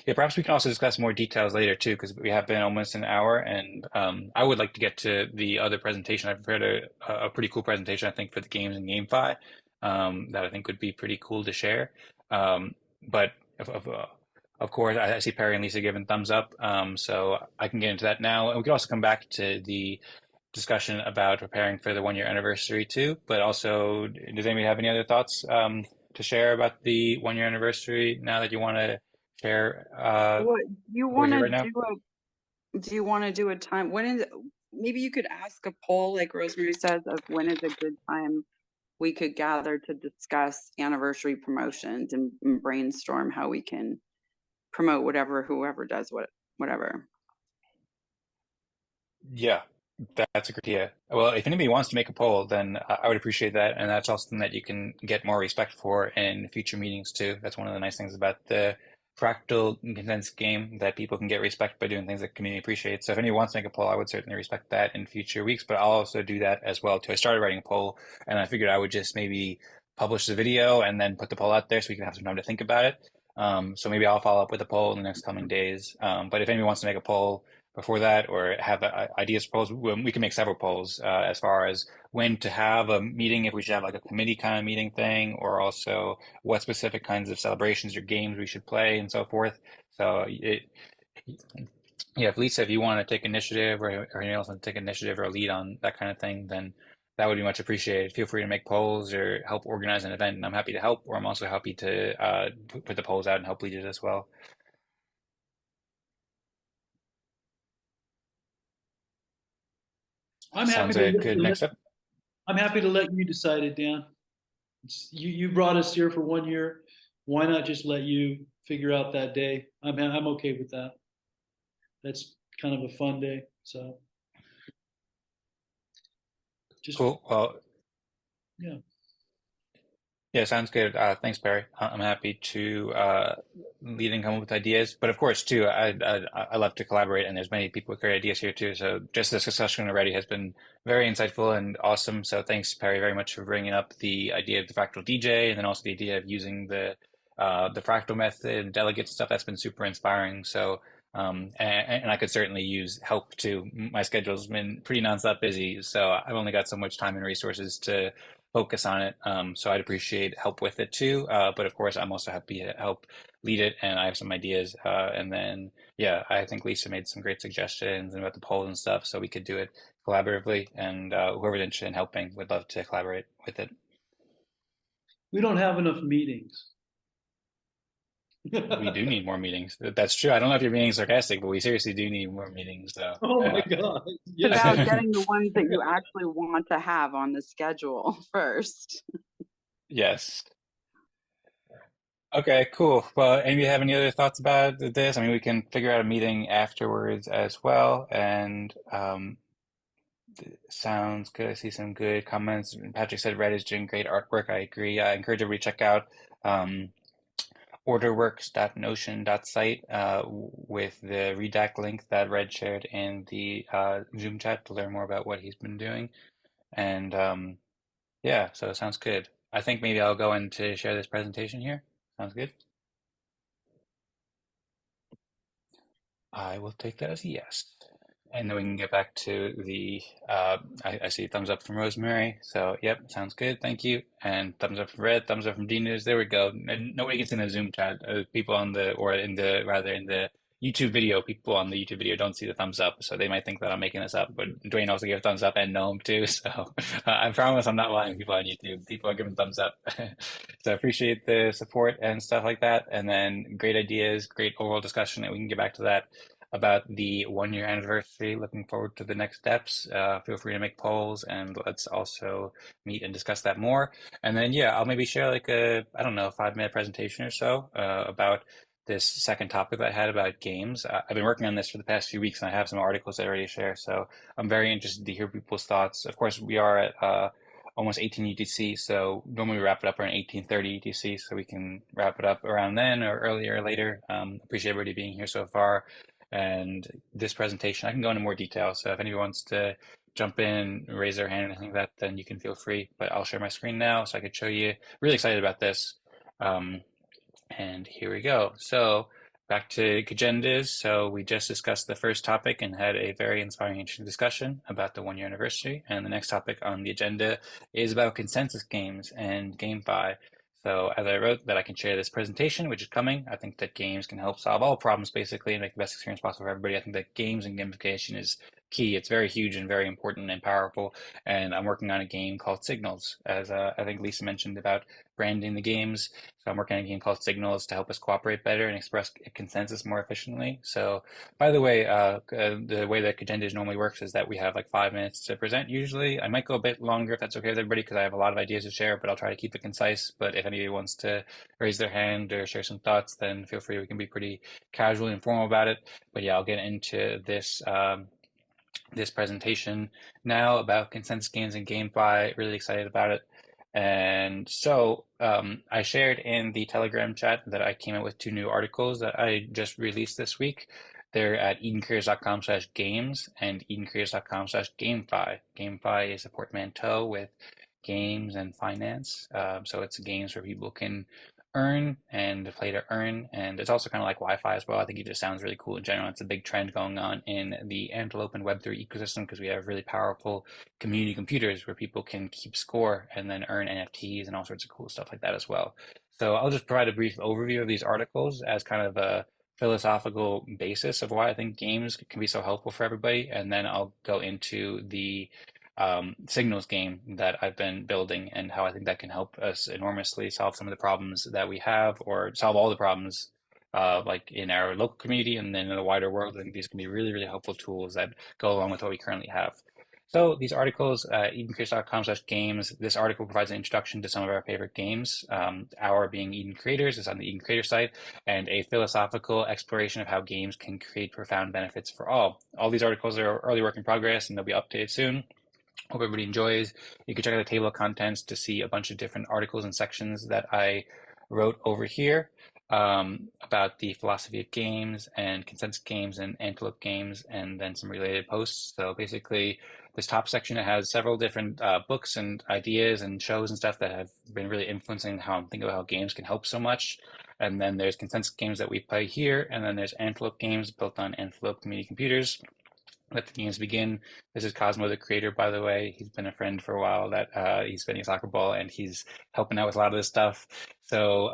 yeah, perhaps we can also discuss more details later too, because we have been almost an hour, and I would like to get to the other presentation. I've prepared a pretty cool presentation, I think, for the games in GameFi that I think would be pretty cool to share. But of course, I see Perry and Lisa giving thumbs up, so I can get into that now. And we can also come back to the discussion about preparing for the 1-year anniversary too. But also, does anybody have any other thoughts to share about the 1-year anniversary now that you want to share What you what want we're to here right now? do you want to do a time? When is maybe you could ask a poll, like Rosemary says, of when is a good time we could gather to discuss anniversary promotions and brainstorm how we can promote whoever does whatever. Yeah, that's a great idea. Well, if anybody wants to make a poll, then I would appreciate that. And that's also something that you can get more respect for in future meetings too. That's one of the nice things about the Fractal condensed game, that people can get respect by doing things that the community appreciates. So if anyone wants to make a poll, I would certainly respect that in future weeks, but I'll also do that as well too. I started writing a poll, and I figured I would just maybe publish the video and then put the poll out there so we can have some time to think about it. So maybe I'll follow up with a poll in the next coming days. But if anyone wants to make a poll before that or have ideas for polls, we can make several polls as far as when to have a meeting, if we should have like a committee kind of meeting thing, or also what specific kinds of celebrations or games we should play and so forth. So yeah, if Lisa, if you want to take initiative, or anyone else want to take initiative or lead on that kind of thing, then that would be much appreciated. Feel free to make polls or help organize an event, and I'm happy to help, or I'm also happy to put the polls out and help lead it as well. I'm happy Sounds a to good next step. I'm happy to let you decide it, Dan. You brought us here for 1 year. Why not just let you figure out that day? I'm okay with that. That's kind of a fun day. So just Cool. Well, yeah. yeah, sounds good. Thanks, Barry. I'm happy to lead and come up with ideas. But of course, too, I love to collaborate, and there's many people with great ideas here too. So just this discussion already has been very insightful and awesome. So thanks, Perry, very much for bringing up the idea of the fractal DJ, and then also the idea of using the fractal method and delegate stuff. That's been super inspiring. So and I could certainly use help too. My schedule's been pretty nonstop busy, so I've only got so much time and resources to focus on it. So I'd appreciate help with it too. But of course, I'm also happy to help lead it, and I have some ideas. And then, yeah, I think Lisa made some great suggestions about the polls and stuff, so we could do it collaboratively. And whoever's interested in helping would love to collaborate with it. We don't have enough meetings. We do need more meetings. That's true. I don't know if you're being sarcastic, but we seriously do need more meetings. So, Oh my God. It's Yes. about getting the ones that you actually want to have on the schedule first. yes. Okay, cool. Well, anybody have any other thoughts about this? I mean, we can figure out a meeting afterwards as well. And sounds good. I see some good comments. Patrick said Red is doing great artwork. I agree. I encourage everybody to check out um, orderworks.notion.site with the redact link that Red shared in the Zoom chat to learn more about what he's been doing. And yeah, so it sounds good. I think maybe I'll go in to share this presentation here. Sounds good. I will take that as a yes. And then we can get back to the, I see thumbs up from Rosemary. So, yep, sounds good. Thank you. And thumbs up from Red, thumbs up from D News. There we go. And nobody gets in the Zoom chat. People on the, or in the, rather in the YouTube video, people on the YouTube video don't see the thumbs up. So they might think that I'm making this up. But Dwayne also gave a thumbs up and Noam too. So I promise I'm not lying to people on YouTube. People are giving thumbs up. So I appreciate the support and stuff like that. And then great ideas, great overall discussion. And we can get back to that about the 1 year anniversary. Looking forward to the next steps. Feel free to make polls and let's also meet and discuss that more. And then, yeah, I'll maybe share like a, I don't know, 5 minute presentation or so about this second topic that I had about games. I've been working on this for the past few weeks and I have some articles I already share. So I'm very interested to hear people's thoughts. Of course, we are at almost 18 UTC. So normally we wrap it up around 18:30 UTC. So we can wrap it up around then or earlier or later. Appreciate everybody being here so far. And this presentation, I can go into more detail. So if anyone wants to jump in, raise their hand, or anything like that, then you can feel free. But I'll share my screen now so I could show you. Really excited about this. And here we go. So back to agendas. So we just discussed the first topic and had a very inspiring, interesting discussion about the 1 year anniversary. And the next topic on the agenda is about consensus games and GameFi. So as I wrote that I can share this presentation, which is coming, I think that games can help solve all problems basically and make the best experience possible for everybody. I think that games and gamification is key. It's very huge and very important and powerful. And I'm working on a game called Signals, as I think Lisa mentioned about branding the games. So I'm working on a game called Signals to help us cooperate better and express consensus more efficiently. So by the way, the way that Agendas normally works is that we have like 5 minutes to present usually. I might go a bit longer if that's okay with everybody because I have a lot of ideas to share, but I'll try to keep it concise. But if anybody wants to raise their hand or share some thoughts, then feel free. We can be pretty casual and informal about it. But yeah, I'll get into this this presentation now about consensus games and GameFi. Really excited about it. And so I shared in the Telegram chat that I came out with 2 new articles that I just released this week. They're at edencareers.com/games and edencareers.com/GameFi. GameFi is a portmanteau with games and finance. So it's games where people can earn and play to earn. And it's also kind of like Wi-Fi as well. I think it just sounds really cool in general. It's a big trend going on in the Antelope and Web3 ecosystem because we have really powerful community computers where people can keep score and then earn NFTs and all sorts of cool stuff like that as well. So I'll just provide a brief overview of these articles as kind of a philosophical basis of why I think games can be so helpful for everybody. And then I'll go into the Signals game that I've been building and how I think that can help us enormously solve some of the problems that we have or solve all the problems like in our local community and then in the wider world. I think these can be really, really helpful tools that go along with what we currently have. So these articles, edencreators.com/games, this article provides an introduction to some of our favorite games. Our being Eden Creators is on the Eden Creator site, and a philosophical exploration of how games can create profound benefits for all. All these articles are early work in progress and they'll be updated soon. Hope everybody enjoys. You can check out the table of contents to see a bunch of different articles and sections that I wrote over here about the philosophy of games and consensus games and Antelope games, and then some related posts. So basically, this top section has several different books and ideas and shows and stuff that have been really influencing how I'm thinking about how games can help so much. And then there's consensus games that we play here, and then there's Antelope games built on Antelope community computers. Let the games begin. This is Cosmo, the creator, by the way. He's been a friend for a while. That he's spinning a soccer ball and he's helping out with a lot of this stuff. So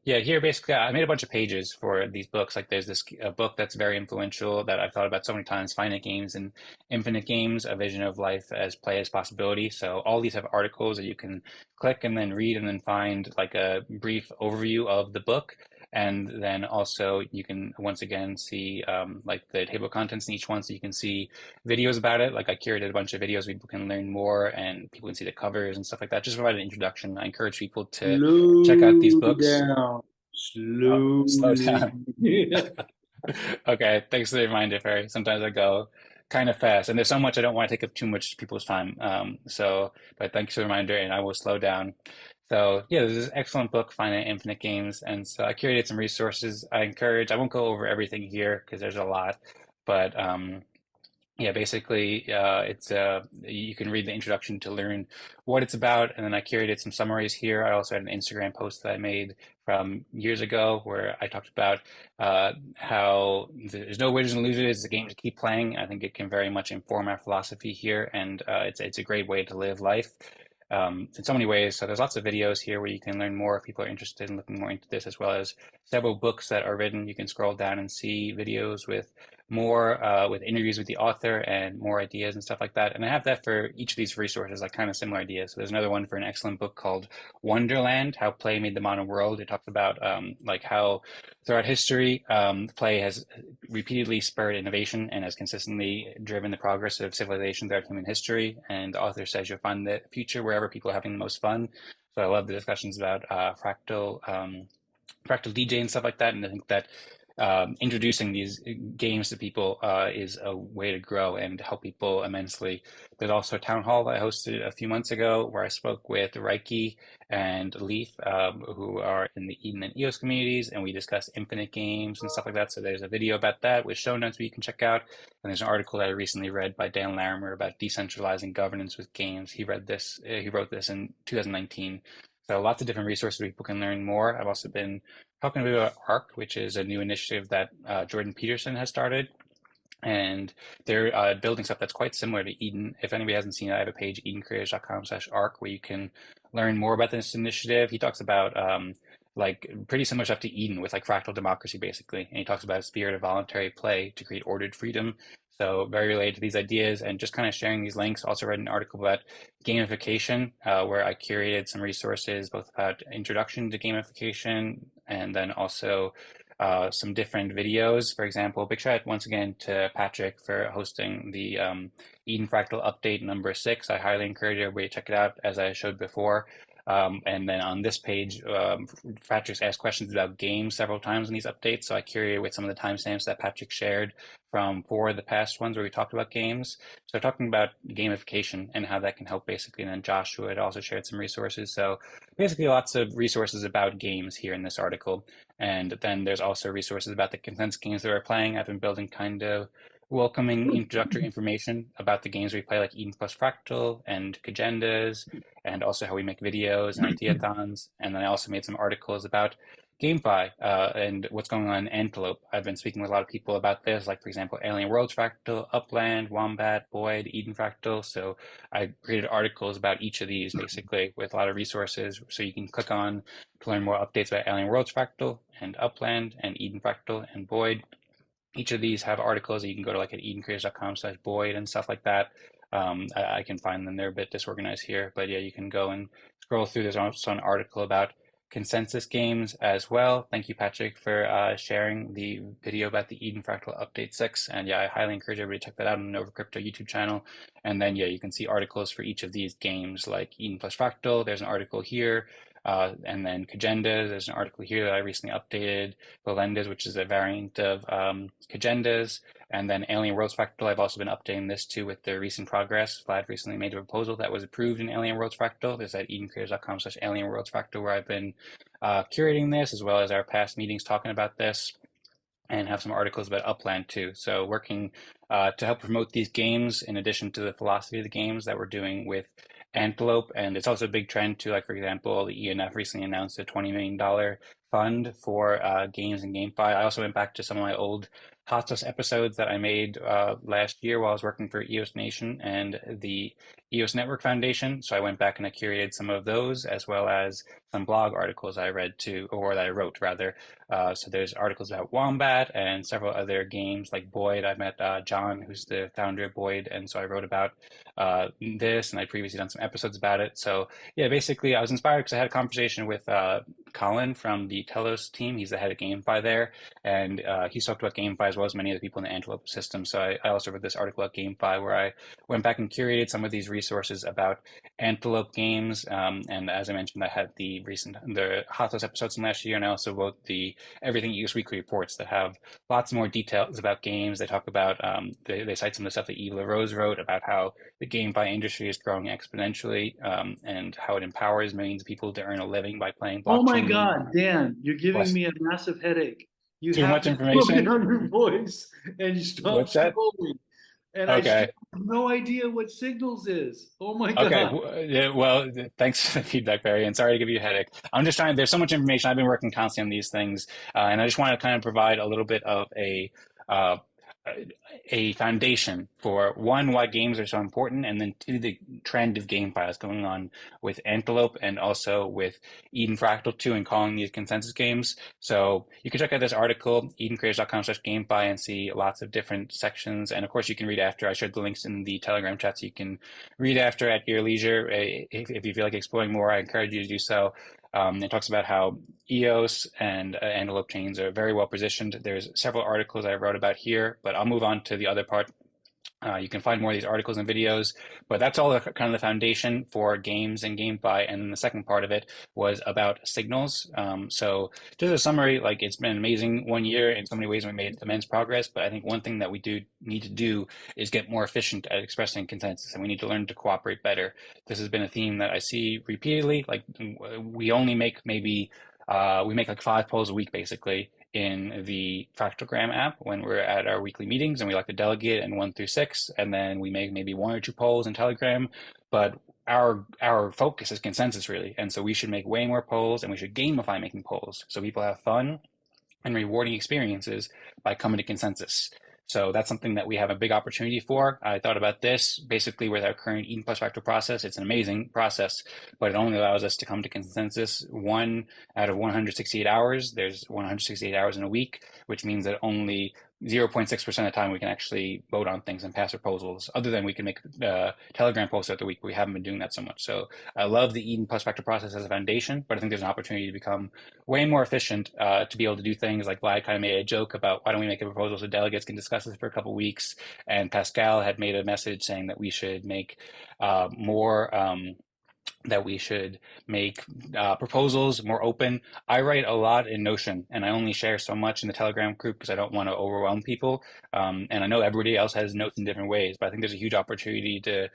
yeah, here basically I made a bunch of pages for these books. Like there's this book that's very influential that I've thought about so many times: Finite Games and Infinite Games: A Vision of Life as Play as Possibility. So all these have articles that you can click and then read and then find like a brief overview of the book. And then also you can once again see like the table of contents in each one, so you can see videos about it. Like I curated a bunch of videos where people can learn more and people can see the covers and stuff like that. Just provide an introduction. I encourage people to check out these books. Down. Slow Slowly. down. Okay, thanks for the reminder, Ferry. Sometimes I go kind of fast, and there's so much I don't want to take up too much people's time. But thanks for the reminder, and I will slow down. So yeah, there's this excellent book, Finite Infinite Games, and so I curated some resources. I won't go over everything here because there's a lot, but yeah, basically, it's you can read the introduction to learn what it's about, and then I curated some summaries here. I also had an Instagram post that I made from years ago where I talked about how there's no winners and losers. It's a game to keep playing. I think it can very much inform our philosophy here, and it's a great way to live life. In so many ways. So there's lots of videos here where you can learn more if people are interested in looking more into this, as well as several books that are written. You can scroll down and see videos with more with interviews with the author and more ideas and stuff like that. And I have that for each of these resources, like kind of similar ideas. So there's another one for an excellent book called Wonderland: How Play Made the Modern World. It talks about like how throughout history, play has repeatedly spurred innovation and has consistently driven the progress of civilization throughout human history. And the author says you'll find the future wherever people are having the most fun. So I love the discussions about fractal DJ and stuff like that. And I think that introducing these games to people is a way to grow and help people immensely. There's also a town hall that I hosted a few months ago where I spoke with Reiki and Leaf, who are in the Eden and EOS communities, and we discussed infinite games and stuff like that. So there's a video about that with show notes where you can check out. And there's an article that I recently read by Dan Larimer about decentralizing governance with games. He wrote this in 2019. So lots of different resources where people can learn more. I've also been talking a bit about ARC, which is a new initiative that Jordan Peterson has started. And they're building stuff that's quite similar to Eden. If anybody hasn't seen it, I have a page, edencreators.com/arc, where you can learn more about this initiative. He talks about like pretty similar stuff to Eden with like fractal democracy, basically. And he talks about a spirit of voluntary play to create ordered freedom. So very related to these ideas and just kind of sharing these links. Also read an article about gamification, where I curated some resources, both about introduction to gamification and then also some different videos. For example, big shout out once again to Patrick for hosting the Eden Fractal update number 6. I highly encourage everybody to check it out, as I showed before. And then on this page, Patrick's asked questions about games several times in these updates. So I curated with some of the timestamps that Patrick shared from 4 of the past ones where we talked about games. So talking about gamification and how that can help basically. And then Joshua had also shared some resources. So basically lots of resources about games here in this article. And then there's also resources about the consensus games that we're playing. I've been building kind of welcoming introductory information about the games we play, like Eden plus Fractal and Kagendas, and also how we make videos and ideathons. And then I also made some articles about GameFi and what's going on in Antelope. I've been speaking with a lot of people about this, like, for example, Alien Worlds Fractal, Upland, Wombat, Boyd, Eden Fractal. So I created articles about each of these, basically, with a lot of resources. So you can click on to learn more updates about Alien Worlds Fractal and Upland and Eden Fractal and Boyd. Each of these have articles that you can go to, like at edencreators.com/Boyd and stuff like that. I can find them. They're a bit disorganized here, but yeah, you can go and scroll through. There's also an article about consensus games as well. Thank you, Patrick, for sharing the video about the Eden Fractal Update 6. And yeah, I highly encourage everybody to check that out on the Nova Crypto YouTube channel. And then, yeah, you can see articles for each of these games, like Eden plus Fractal. There's an article here. And then Kagendas, there's an article here that I recently updated. Valendas, which is a variant of Kagendas. And then Alien Worlds Fractal, I've also been updating this too with the recent progress. Vlad recently made a proposal that was approved in Alien Worlds Fractal. There's at edencreators.com/Alien Worlds Fractal, where I've been curating this, as well as our past meetings talking about this, and have some articles about Upland too. So working to help promote these games in addition to the philosophy of the games that we're doing with Antelope. And it's also a big trend too, like, for example, the ENF recently announced a $20 million fund for games and GameFi. I also went back to some of my old Hot Sauce episodes that I made last year while I was working for EOS Nation, and the EOS Network Foundation. So I went back and I curated some of those, as well as some blog articles I read too, or that I wrote rather. So there's articles about Wombat and several other games like Boyd. I met John, who's the founder of Boyd, and so I wrote about this, and I'd previously done some episodes about it. So yeah, basically I was inspired because I had a conversation with Colin from the Telos team. He's the head of GameFi there, and he's talked about GameFi as well as many other people in the Antelope system. So I also wrote this article about GameFi where I went back and curated some of these resources about Antelope games. And as I mentioned, I had the Hothos episodes from last year, and I also wrote the Everything EOS Weekly reports that have lots more details about games. They talk about, they cite some of the stuff that Eva LaRose wrote about how the GameFi industry is growing exponentially, and how it empowers millions of people to earn a living by playing blockchain. Oh my God, Dan, you're giving me a massive headache. You Too have much to information on your voice and you stop What's that? scrolling. And I still have no idea what Signals is. Oh my God. Okay. Yeah, well, thanks for the feedback, Barry, and sorry to give you a headache. I'm just trying, there's so much information. I've been working constantly on these things, and I just want to kind of provide a little bit of a foundation for one, why games are so important, and then two, the trend of GameFi that's going on with Antelope and also with Eden Fractal too, and calling these consensus games. So you can check out this article, edencreators.com/GameFi, and see lots of different sections. And of course, you can read after. I shared the links in the Telegram chat, so you can read after at your leisure. If you feel like exploring more, I encourage you to do so. It talks about how EOS and Antelope chains are very well positioned. There's several articles I wrote about here, but I'll move on to the other part. You can find more of these articles and videos, but that's all kind of the foundation for games and GameFi. And then the second part of it was about signals. So just a summary, like it's been an amazing 1 year in so many ways. We made immense progress, but I think one thing that we do need to do is get more efficient at expressing consensus, and we need to learn to cooperate better. This has been a theme that I see repeatedly. Like we only make maybe we make like 5 polls a week, basically, in the Fractalgram app when we're at our weekly meetings, and we like to delegate in 1 through 6, and then we make maybe 1 or 2 polls in Telegram. But our focus is consensus, really, and so we should make way more polls, and we should gamify making polls so people have fun and rewarding experiences by coming to consensus. So that's something that we have a big opportunity for. I thought about this basically with our current Eden plus Fractal process. It's an amazing process, but it only allows us to come to consensus 1 out of 168 hours. There's 168 hours in a week, which means that only 0.6% of the time we can actually vote on things and pass proposals, other than we can make Telegram posts throughout the week. We haven't been doing that so much. So I love the Eden plus Fractal process as a foundation, but I think there's an opportunity to become way more efficient, to be able to do things like Vlad kind of made a joke about why don't we make a proposal so delegates can discuss this for a couple of weeks. And Pascal had made a message saying that we should make proposals more open. I write a lot in Notion, and I only share so much in the Telegram group because I don't want to overwhelm people. And I know everybody else has notes in different ways, but I think there's a huge opportunity to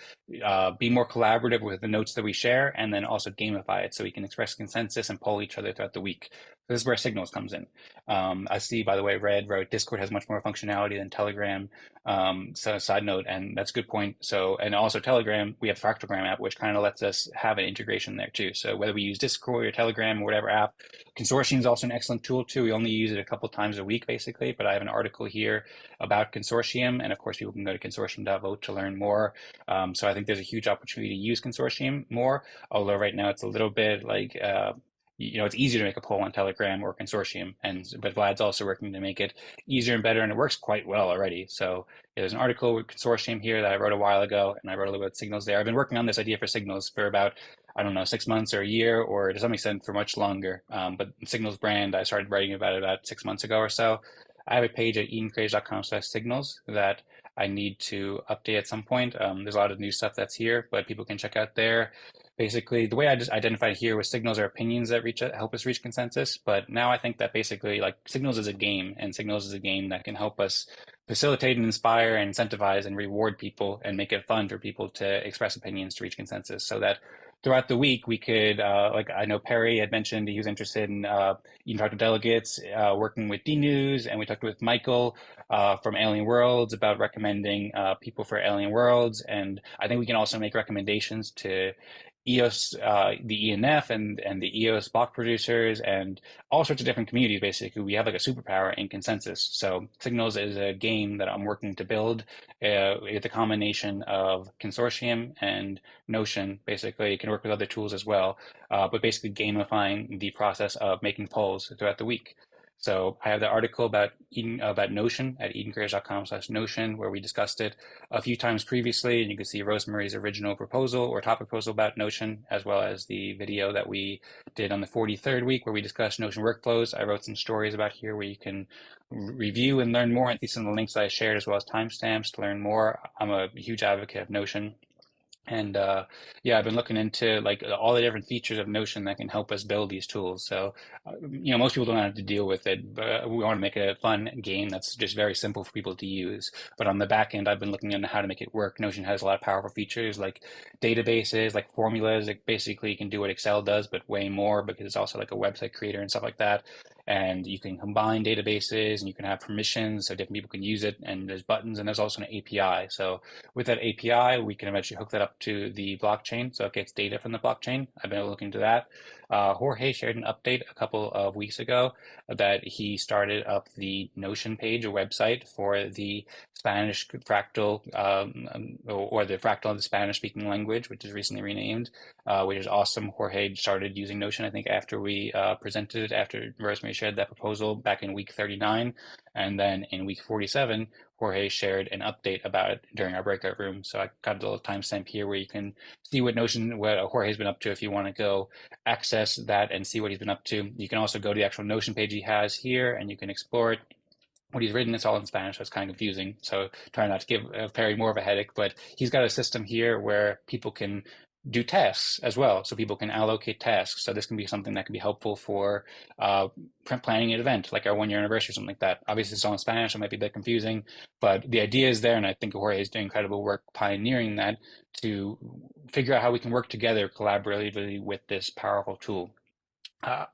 be more collaborative with the notes that we share, and then also gamify it so we can express consensus and poll each other throughout the week. This is where Signals comes in. I see, by the way, Red wrote Discord has much more functionality than Telegram. So side note, and that's a good point. So, and also Telegram, we have the Fractalgram app, which kind of lets us have an integration there too. So whether we use Discord or Telegram or whatever app, Consortium is also an excellent tool too. We only use it a couple times a week, basically, but I have an article here about Consortium. And of course, people can go to consortium.vote to learn more. So I think there's a huge opportunity to use Consortium more, although right now it's a little bit like, it's easier to make a poll on Telegram or Consortium, but Vlad's also working to make it easier and better, and it works quite well already. So there's an article with Consortium here that I wrote a while ago, and I wrote a little bit about Signals there. I've been working on this idea for Signals for about, 6 months or a year, or to some extent for much longer. But Signals brand, I started writing about it about 6 months ago or so. I have a page at edencreators.com/signals that I need to update at some point. There's a lot of new stuff that's here, but people can check out there. Basically, the way I just identified here was signals are opinions that help us reach consensus. But now I think that basically, like, Signals is a game, and Signals is a game that can help us facilitate and inspire and incentivize and reward people and make it fun for people to express opinions to reach consensus, so that throughout the week we could, like I know Perry had mentioned he was interested in Eden Fractal delegates working with D-News, and we talked with Michael from Alien Worlds about recommending people for Alien Worlds, and I think we can also make recommendations to EOS, the ENF and the EOS block producers and all sorts of different communities. Basically, we have like a superpower in consensus. So Signals is a game that I'm working to build. It's a combination of consortium and Notion. Basically, it can work with other tools as well, but basically gamifying the process of making polls throughout the week. So I have the article about Notion at edencreators.com/Notion, where we discussed it a few times previously, and you can see Rosemary's original proposal or top proposal about Notion, as well as the video that we did on the 43rd week where we discussed Notion workflows. I wrote some stories about here where you can review and learn more, and see some of the links that I shared, as well as timestamps to learn more. I'm a huge advocate of Notion. And yeah, I've been looking into like all the different features of Notion that can help us build these tools. So, most people don't have to deal with it, but we want to make it a fun game that's just very simple for people to use. But on the back end, I've been looking into how to make it work. Notion has a lot of powerful features like databases, like formulas. Like basically, you can do what Excel does, but way more because it's also like a website creator and stuff like that. And you can combine databases and you can have permissions so different people can use it. And there's buttons and there's also an API. So with that API, we can eventually hook that up to the blockchain, so it gets data from the blockchain. I've been looking into that. Jorge shared an update a couple of weeks ago that he started up the Notion page, a website for the Spanish fractal, or the fractal of the Spanish-speaking language, which is recently renamed, which is awesome. Jorge started using Notion, I think, after we presented it, after Rosemary shared that proposal back in week 39, and then in week 47, Jorge shared an update about it during our breakout room. So I got a little timestamp here where you can see what Jorge's been up to if you want to go access that and see what he's been up to. You can also go to the actual Notion page he has here and you can explore it. What he's written, it's all in Spanish, so it's kind of confusing. So try not to give Perry more of a headache, but he's got a system here where people can do tasks as well. So people can allocate tasks. So this can be something that can be helpful for planning an event, like our 1-year anniversary or something like that. Obviously, it's all in Spanish, so it might be a bit confusing, but the idea is there. And I think Jorge is doing incredible work pioneering that to figure out how we can work together collaboratively with this powerful tool.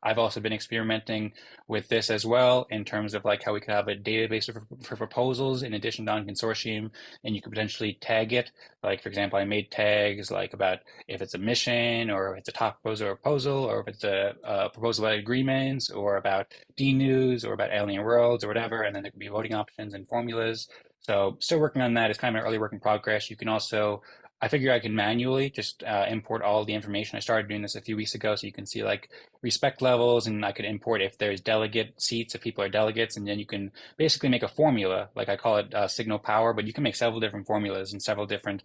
I've also been experimenting with this as well in terms of like how we could have a database for proposals in addition to on consortium, and you could potentially tag it. Like, for example, I made tags like about if it's a mission or if it's a top proposal or if it's a proposal about agreements or about D-News or about alien worlds or whatever, and then there could be voting options and formulas. So still working on that. It's kind of an early work in progress. You can also I figure I can manually just import all the information. I started doing this a few weeks ago, so you can see like respect levels, and I could import if there's delegate seats, if people are delegates, and then you can basically make a formula, like I call it signal power, but you can make several different formulas and several different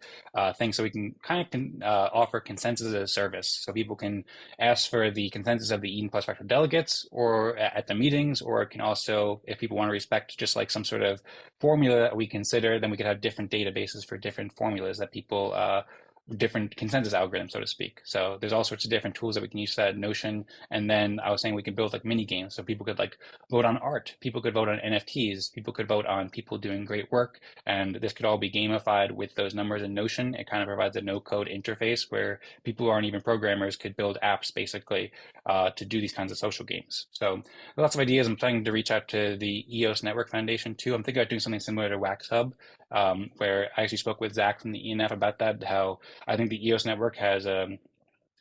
things, so we can kind of offer consensus as a service. So people can ask for the consensus of the Eden plus Fractal delegates or at the meetings, or it can also, if people want to respect just like some sort of formula that we consider, then we could have different databases for different formulas that people different consensus algorithms, so to speak. So there's all sorts of different tools that we can use for that Notion. And then I was saying we can build like mini games. So people could like vote on art, people could vote on NFTs, people could vote on people doing great work. And this could all be gamified with those numbers in Notion. It kind of provides a no code interface where people who aren't even programmers could build apps basically to do these kinds of social games. So lots of ideas. I'm trying to reach out to the EOS Network Foundation too. I'm thinking about doing something similar to Wax Hub, where I actually spoke with Zach from the ENF about that, how I think the EOS network has an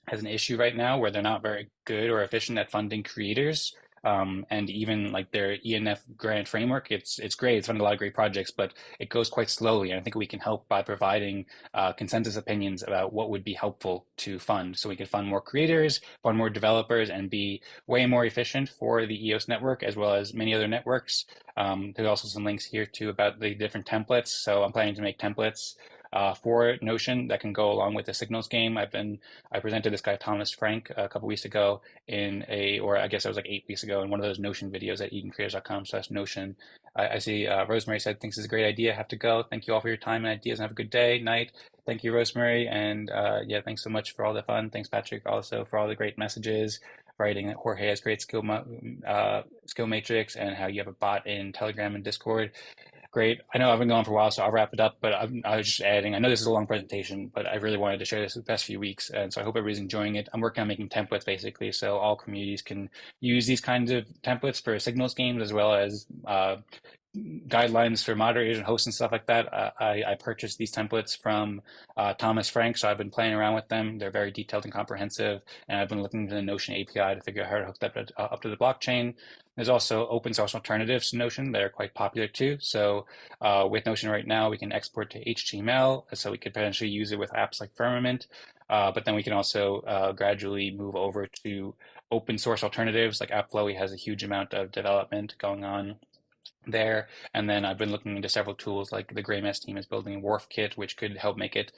issue right now where they're not very good or efficient at funding creators. And even like their ENF grant framework, it's great. It's funded a lot of great projects, but it goes quite slowly. And I think we can help by providing consensus opinions about what would be helpful to fund. So we could fund more creators, fund more developers, and be way more efficient for the EOS network, as well as many other networks. There's also some links here too about the different templates. So I'm planning to make templates for Notion that can go along with the Signals game. I presented this guy Thomas Frank a couple weeks ago or I guess it was like 8 weeks ago in one of those Notion videos at edencreators.com/Notion. I see Rosemary said thinks it's a great idea. I have to go. Thank you all for your time and ideas, and have a good day, night. Thank you, Rosemary, and yeah, thanks so much for all the fun. Thanks, Patrick, also for all the great messages. Writing that Jorge has great skill matrix, and how you have a bot in Telegram and Discord. Great. I know I've been going for a while, so I'll wrap it up, but I was just adding, I know this is a long presentation, but I really wanted to share this the past few weeks, and so I hope everybody's enjoying it. I'm working on making templates, basically, so all communities can use these kinds of templates for Signals games, as well as guidelines for moderators and hosts and stuff like that. I purchased these templates from Thomas Frank, so I've been playing around with them. They're very detailed and comprehensive, and I've been looking into the Notion API to figure out how to hook that up to the blockchain. There's also open source alternatives to Notion that are quite popular too. So with Notion right now, we can export to HTML, so we could potentially use it with apps like Firmament. But then we can also gradually move over to open source alternatives like AppFlow has a huge amount of development going on there. And then I've been looking into several tools like the GrayMess team is building Wharf Kit, which could help make it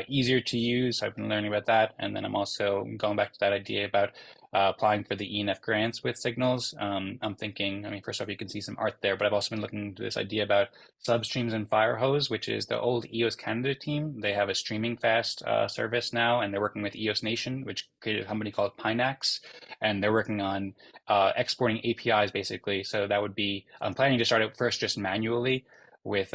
easier to use. I've been learning about that. And then I'm also going back to that idea about applying for the ENF grants with Signals. I'm thinking, I mean, first off, you can see some art there, but I've also been looking into this idea about Substreams and Firehose, which is the old EOS Canada team. They have a streaming fast service now, and they're working with EOS Nation, which created a company called Pinax, and they're working on exporting APIs basically. So that would be, I'm planning to start it first just manually with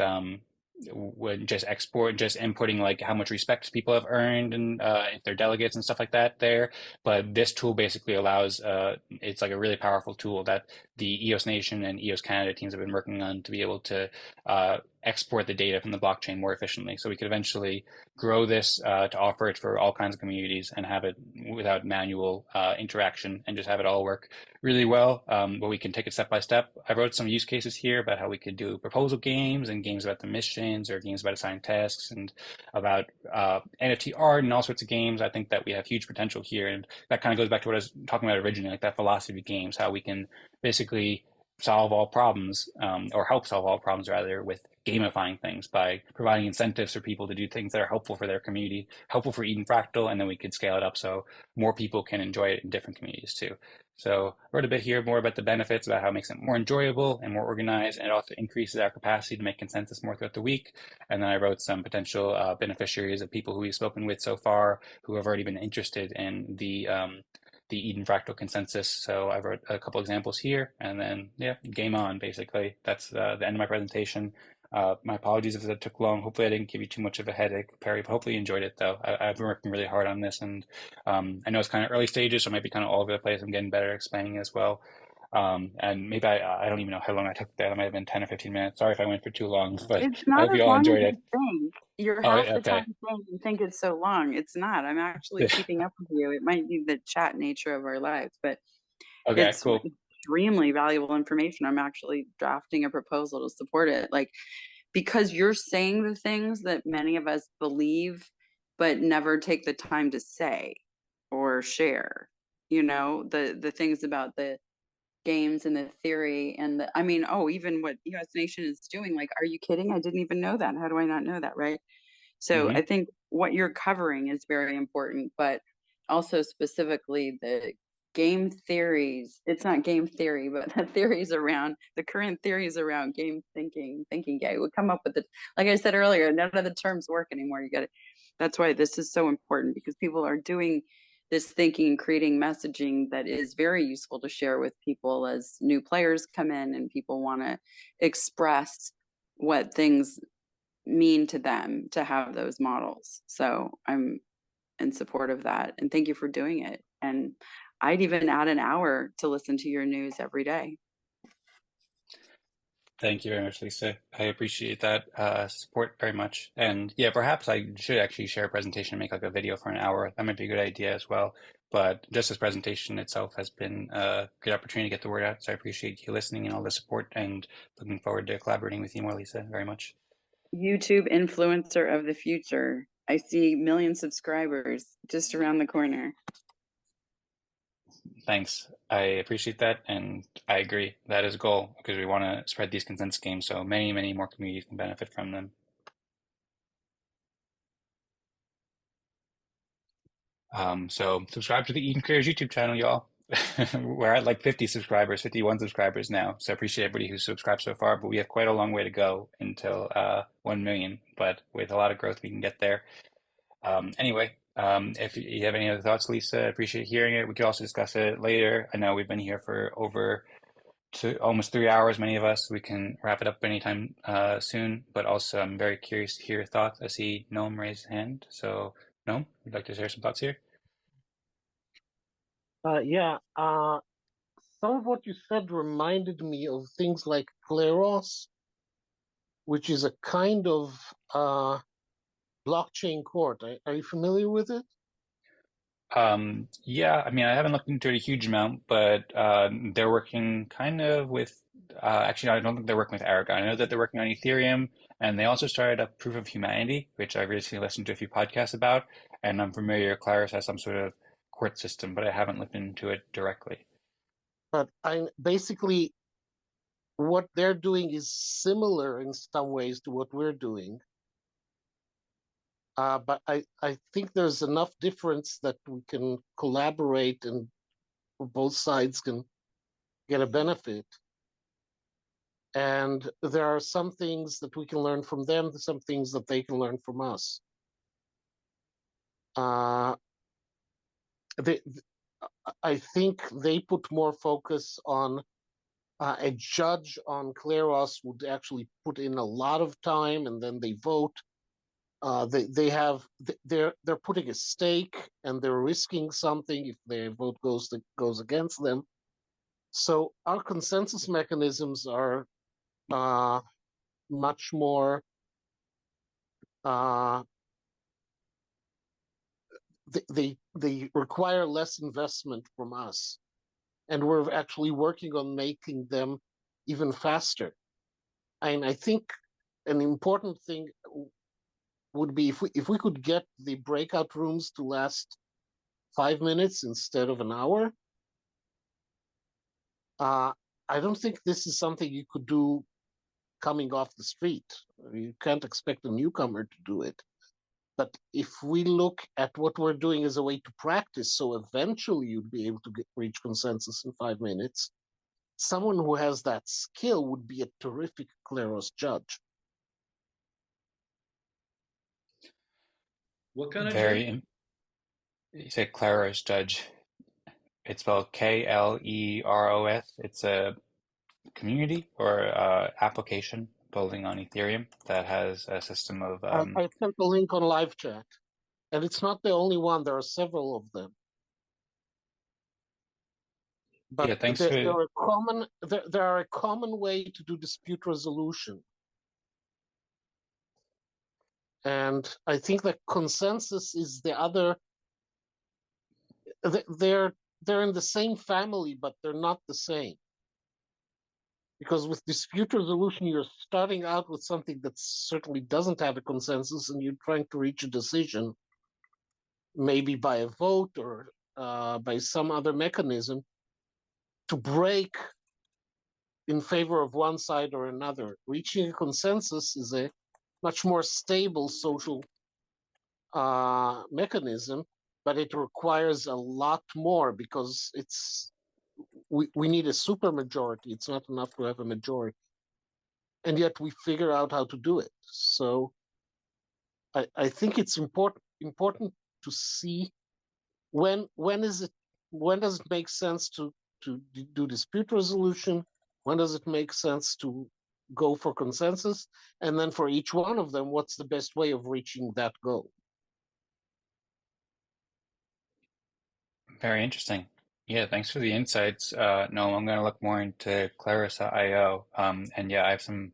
just inputting like how much respect people have earned and if they're delegates and stuff like that there. But this tool basically allows, it's like a really powerful tool that the EOS Nation and EOS Canada teams have been working on to be able to export the data from the blockchain more efficiently. So we could eventually grow this to offer it for all kinds of communities and have it without manual interaction and just have it all work really well. But we can take it step by step. I wrote some use cases here about how we could do proposal games and games about the missions or games about assigning tasks and about NFT art and all sorts of games. I think that we have huge potential here. And that kind of goes back to what I was talking about originally, like that philosophy of games, how we can basically solve all problems or help solve all problems rather with gamifying things by providing incentives for people to do things that are helpful for their community, helpful for Eden Fractal, and then we could scale it up so more people can enjoy it in different communities too. So I wrote a bit here more about the benefits, about how it makes it more enjoyable and more organized, and it also increases our capacity to make consensus more throughout the week. And then I wrote some potential beneficiaries of people who we've spoken with so far who have already been interested in the Eden Fractal consensus. So I wrote a couple examples here, and then yeah, game on basically. That's the end of my presentation. My apologies if it took long. Hopefully I didn't give you too much of a headache, Perry, but hopefully you enjoyed it though. I've been working really hard on this, and I know it's kind of early stages, so it might be kind of all over the place. I'm getting better at explaining as well. And maybe I don't even know how long I took there. That might have been 10 or 15 minutes. Sorry if I went for too long, but It's I not hope as you all long as enjoyed you it. think. You're Oh, half the okay. time saying you think it's so long. It's not. I'm actually keeping up with you. It might be the chat nature of our lives, but Okay, it's cool. extremely valuable information. I'm actually drafting a proposal to support it. Like, because you're saying the things that many of us believe, but never take the time to say or share, you know, the things about the games and the theory and the, I mean, oh, even what EOS Nation is doing, like, are you kidding? I didn't even know that. How do I not know that? Right. So I think what you're covering is very important, but also specifically the game theories. It's not game theory, but the theories around the current theories around game thinking game. We come up with it. Like I said earlier, none of the terms work anymore. You got it. That's why this is so important, because people are doing this thinking and creating messaging that is very useful to share with people as new players come in and people want to express what things mean to them to have those models. So I'm in support of that. And thank you for doing it. And I'd even add an hour to listen to your news every day. Thank you very much, Lisa. I appreciate that support very much. And yeah, perhaps I should actually share a presentation and make like a video for an hour. That might be a good idea as well. But just this presentation itself has been a good opportunity to get the word out. So I appreciate you listening and all the support, and looking forward to collaborating with you more, Lisa, very much. YouTube influencer of the future. I see 1 million subscribers just around the corner. Thanks. I appreciate that, and I agree. That is a goal, because we want to spread these consensus games so many, many more communities can benefit from them. So subscribe to the Eden Creators YouTube channel, y'all. We're at like 50 subscribers, 51 subscribers now. So I appreciate everybody who's subscribed so far, but we have quite a long way to go until 1 million. But with a lot of growth, we can get there. Anyway, if you have any other thoughts, Lisa, I appreciate hearing it. We could also discuss it later. I know we've been here for over almost 3 hours, many of us. We can wrap it up anytime soon, but also I'm very curious to hear your thoughts. I see Noam raised his hand. So Noam, would you like to share some thoughts here? Some of what you said reminded me of things like Kleros which is a kind of blockchain court. Are you familiar with it? Yeah, I mean, I haven't looked into it a huge amount, but they're working kind of with, actually, I don't think they're working with Aragon. I know that they're working on Ethereum, and they also started up Proof of Humanity, which I recently listened to a few podcasts about, and I'm familiar Claris has some sort of court system, but I haven't looked into it directly. But I basically what they're doing is similar in some ways to what we're doing. But I think there's enough difference that we can collaborate and both sides can get a benefit. And there are some things that we can learn from them, some things that they can learn from us. I think they put more focus on a judge on Kleros would actually put in a lot of time and then they vote. They're putting a stake and they're risking something if their vote goes against them. So our consensus mechanisms are much more they require less investment from us, and we're actually working on making them even faster. And I think an important thing would be if we could get the breakout rooms to last 5 minutes instead of an hour. I don't think this is something you could do coming off the street. You can't expect a newcomer to do it. But if we look at what we're doing as a way to practice, so eventually you'd be able to reach consensus in 5 minutes, someone who has that skill would be a terrific Kleros judge. What kind of judge? You say Claros judge. It's spelled Kleros. It's a community or application building on Ethereum that has a system of. I sent the link on live chat, and it's not the only one. There are several of them. But Yeah, thanks there for. are a common way to do dispute resolution. And I think that consensus is the other. They're in the same family, but they're not the same. Because with dispute resolution, you're starting out with something that certainly doesn't have a consensus, and you're trying to reach a decision, maybe by a vote or by some other mechanism, to break in favor of one side or another. Reaching a consensus is a much more stable social mechanism, but it requires a lot more because we need a super majority. It's not enough to have a majority. And yet we figure out how to do it. So I think it's important to see when does it make sense to do dispute resolution? When does it make sense to go for consensus? And then for each one of them, what's the best way of reaching that goal? Very interesting. Yeah, thanks for the insights. No, I'm going to look more into Claris.io. And yeah, I have some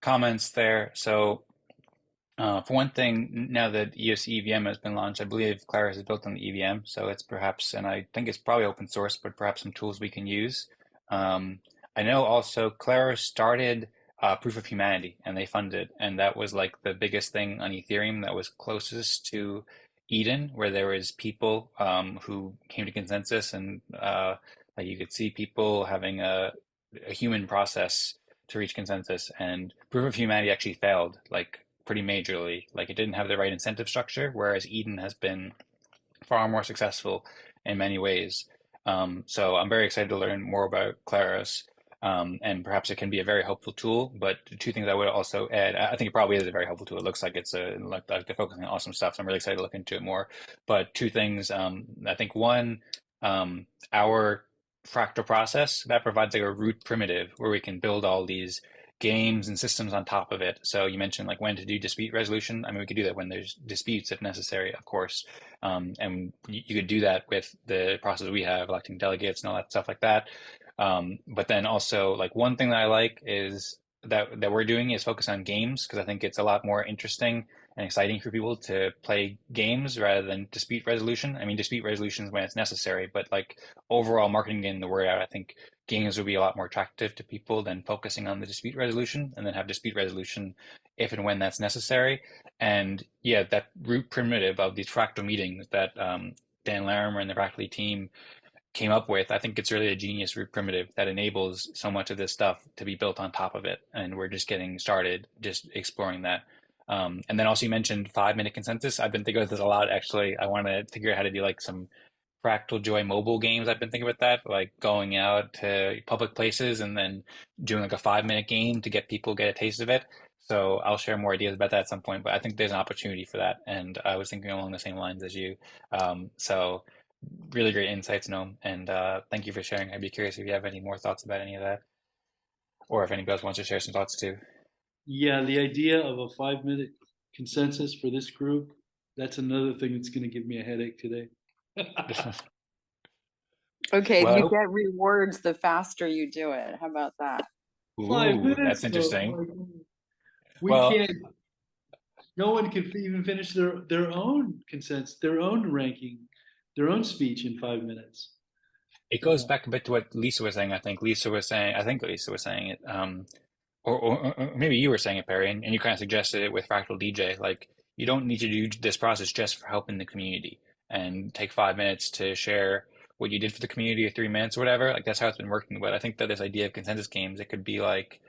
comments there. So, for one thing, now that EOS EVM has been launched, I believe Claris is built on the EVM, so it's perhaps, and I think it's probably open source, but perhaps some tools we can use. I know also Claris started Proof of Humanity, and they funded, and that was like the biggest thing on Ethereum that was closest to Eden, where there was people who came to consensus, and like you could see people having a human process to reach consensus. And Proof of Humanity actually failed, like pretty majorly. Like it didn't have the right incentive structure, whereas Eden has been far more successful in many ways. So I'm very excited to learn more about Claros. And perhaps it can be a very helpful tool. But two things I would also add, I think it probably is a very helpful tool. It looks like it's like they're focusing on awesome stuff. So I'm really excited to look into it more. But two things, I think one, our fractal process that provides like a root primitive where we can build all these games and systems on top of it. So you mentioned like when to do dispute resolution. I mean, we could do that when there's disputes if necessary, of course. And you could do that with the process we have, electing delegates and all that stuff like that. But then also like one thing that I like is that we're doing is focus on games because I think it's a lot more interesting and exciting for people to play games rather than dispute resolution. I mean, dispute resolution is when it's necessary, but like overall marketing getting the word out, I think games would be a lot more attractive to people than focusing on the dispute resolution and then have dispute resolution if and when that's necessary. And yeah, that root primitive of these fractal meetings that Dan Larimer and the Fractally team came up with, I think it's really a genius root primitive that enables so much of this stuff to be built on top of it. And we're just getting started, just exploring that. And then also you mentioned 5 minute consensus. I've been thinking about this a lot, actually. I want to figure out how to do like some Fractal Joy mobile games. I've been thinking about that, like going out to public places and then doing like a 5 minute game to get people get a taste of it. So I'll share more ideas about that at some point, but I think there's an opportunity for that. And I was thinking along the same lines as you. So really great insights, Noam, and thank you for sharing. I'd be curious if you have any more thoughts about any of that, or if anybody else wants to share some thoughts too. Yeah, the idea of a 5 minute consensus for this group, that's another thing that's going to give me a headache today. Okay, you Well, get rewards the faster you do it. How about that? 5 minutes, that's though. interesting. We Well, can't. No one can even finish their own consensus, their own ranking, their own speech in 5 minutes. it goes back a bit to what Lisa was saying. I think Lisa was saying it, or maybe you were saying it, Perry, and you kind of suggested it with Fractal DJ. Like, you don't need to do this process just for helping the community and take 5 minutes to share what you did for the community or 3 minutes or whatever. Like, that's how it's been working. But I think that this idea of consensus games, it could be like,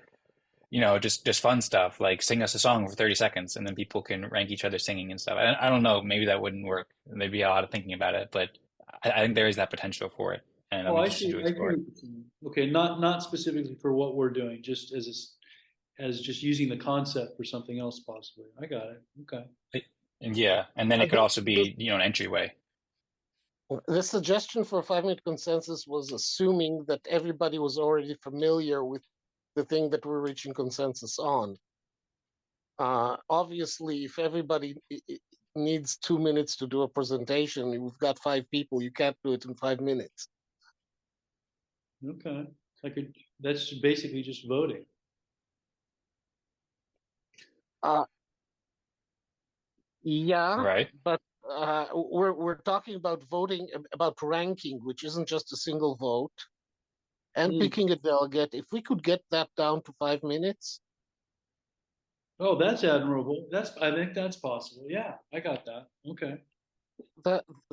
just fun stuff, like sing us a song for 30 seconds and then people can rank each other singing and stuff. I don't know, maybe that wouldn't work. There'd be a lot of thinking about it, but I think there is that potential for it, and I'm Oh, I interested see. to I see explore what it. you're saying. Okay, not specifically for what we're doing, just as just using the concept for something else possibly. I got it. Okay. And yeah, and then Uh, it could The, also the, be, an entryway. the suggestion for a 5 minute consensus was assuming that everybody was already familiar with the thing that we're reaching consensus on. Obviously, if everybody needs 2 minutes to do a presentation, we've got 5 people, you can't do it in 5 minutes. Okay. That's basically just voting. Uh, yeah, Right. but we're talking about voting, about ranking, which isn't just a single vote, and picking a delegate. If we could get that down to 5 minutes, Oh, that's admirable. I think that's possible. Yeah, I got that. Okay.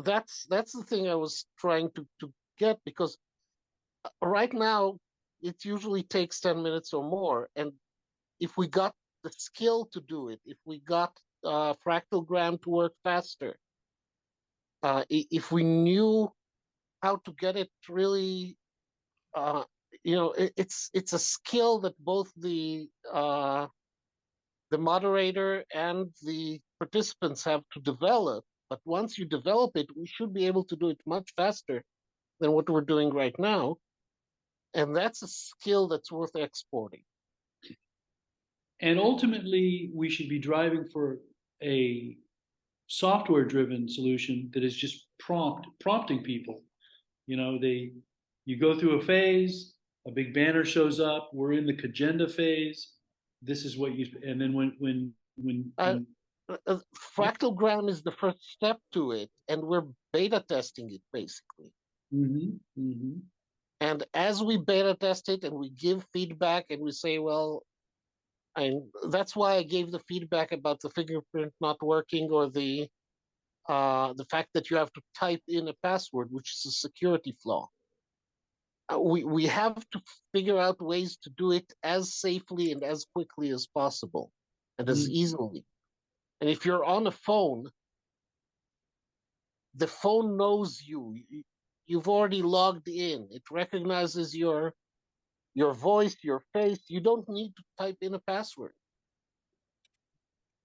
that's the thing I was trying to get, because right now it usually takes 10 minutes or more, and if we got the skill to do it, if we got Fractalgram to work faster, if we knew how to get it really, it's a skill that both the moderator and the participants have to develop. But once you develop it, we should be able to do it much faster than what we're doing right now. And that's a skill that's worth exporting. And ultimately, we should be driving for a software-driven solution that is just prompting people. You go through a phase, a big banner shows up, we're in the Kagenda phase. This is what and then when Fractalgram is the first step to it, and we're beta testing it basically. And as we beta test it and we give feedback and we say, well, that's why I gave the feedback about the fingerprint not working, or the fact that you have to type in a password, which is a security flaw. We have to figure out ways to do it as safely and as quickly as possible, and as easily. And if you're on a phone, the phone knows you. You've already logged in. It recognizes your voice, your face. You don't need to type in a password.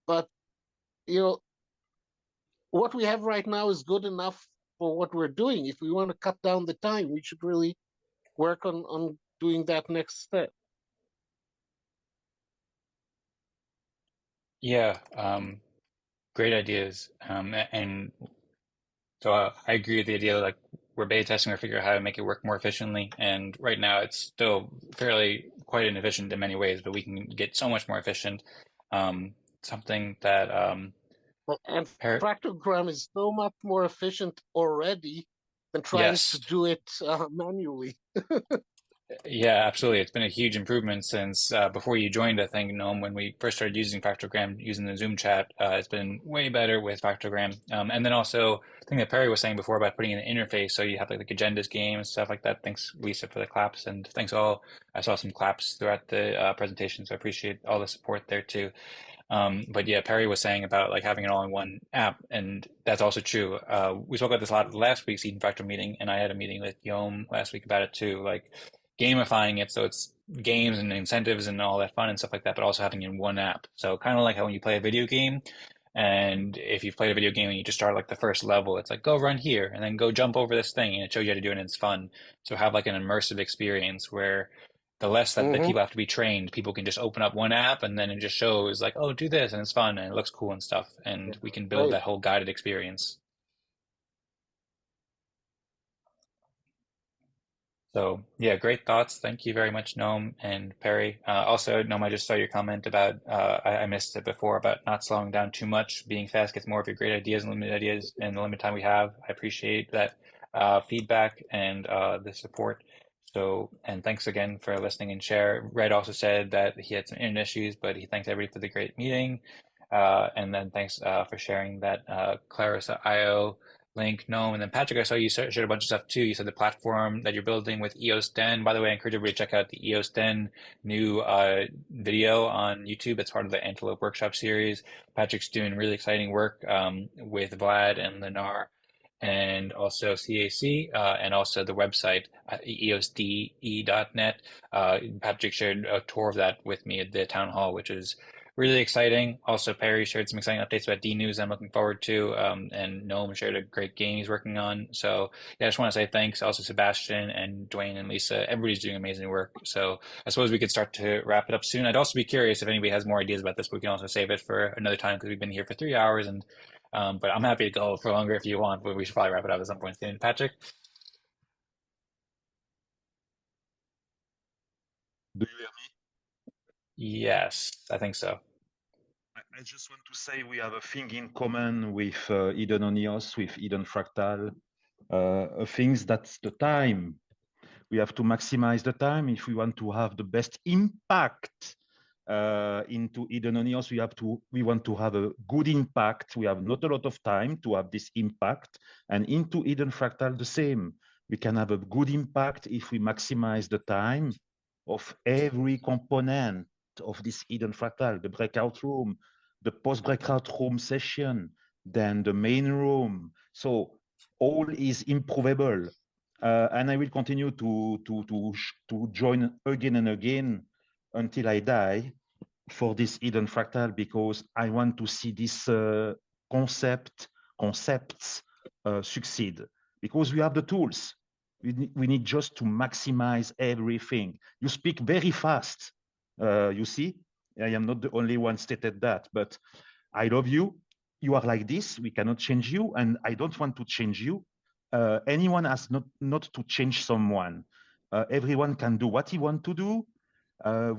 But what we have right now is good enough for what we're doing. If we want to cut down the time, we should really work on doing that next step. Yeah, great ideas. And so I agree with the idea, like we're beta testing or figure out how to make it work more efficiently. And right now it's still fairly quite inefficient in many ways, but we can get so much more efficient. Something that And Perry, Fractogram is so much more efficient already than trying to yes. do it manually. Yeah, absolutely. It's been a huge improvement since before you joined, I think, Gnome, when we first started using Factogram, using the Zoom chat. It's been way better with Factogram. And then also, I think that Perry was saying before about putting in an interface so you have like agendas, games, stuff like that. Thanks, Lisa, for the claps. And thanks all. I saw some claps throughout the presentation, so I appreciate all the support there too. But yeah, Perry was saying about like having it all in one app, and that's also true. We spoke about this a lot last week's Eden Fractal meeting, and I had a meeting with Yom last week about it too, like gamifying it so it's games and incentives and all that fun and stuff like that, but also having it in one app. So kind of like how when you play a video game, and if you've played a video game and you just start like the first level, it's like go run here and then go jump over this thing, and it shows you how to do it, and it's fun. So have like an immersive experience where the less that the people have to be trained, people can just open up one app and then it just shows like, oh, do this and it's fun and it looks cool and stuff. And we can build Right. that whole guided experience. So yeah, great thoughts. Thank you very much, Gnome and Perry. Also, Gnome, I just saw your comment about, I missed it before, about not slowing down too much. Being fast gets more of your great ideas and limited ideas in the limited time we have. I appreciate that feedback and the support. So, and thanks again for listening and share. Red also said that he had some internet issues, but he thanks everybody for the great meeting. And then thanks for sharing that Clarissa.io link, Gnome. And then Patrick, I saw you shared a bunch of stuff too. You said the platform that you're building with EOS 10. By the way, I encourage everybody to check out the EOS 10 new video on YouTube. It's part of the Antelope Workshop series. Patrick's doing really exciting work with Vlad and Lenar, and also CAC, and also the website eosde.net. Patrick shared a tour of that with me at the town hall, which is really exciting. Also, Perry shared some exciting updates about D News I'm looking forward to, and Gnome shared a great game he's working on. So yeah, I just want to say thanks. Also, Sebastian and Dwayne and Lisa, everybody's doing amazing work. So I suppose we could start to wrap it up soon. I'd also be curious if anybody has more ideas about this, but we can also save it for another time because we've been here for 3 hours, and but I'm happy to go for longer if you want, but we should probably wrap it up at some point soon. Patrick? Do you hear me? Yes, I think so. I just want to say we have a thing in common with Eden on EOS, with Eden Fractal. Things that's the time. We have to maximize the time if we want to have the best impact into Eden on EOS. We want to have a good impact. We have not a lot of time to have this impact, and into Eden Fractal the same. We can have a good impact if we maximize the time of every component of this Eden Fractal, the breakout room, the post-breakout room session, then the main room. So all is improvable. And I will continue to join again and again until I die for this Eden Fractal, because I want to see this concepts succeed, because we have the tools. We need just to maximize everything. You speak very fast. You see, I am not the only one stated that, but I love you. You are like this. We cannot change you, and I don't want to change you. Anyone has not to change someone. Everyone can do what he wants to do.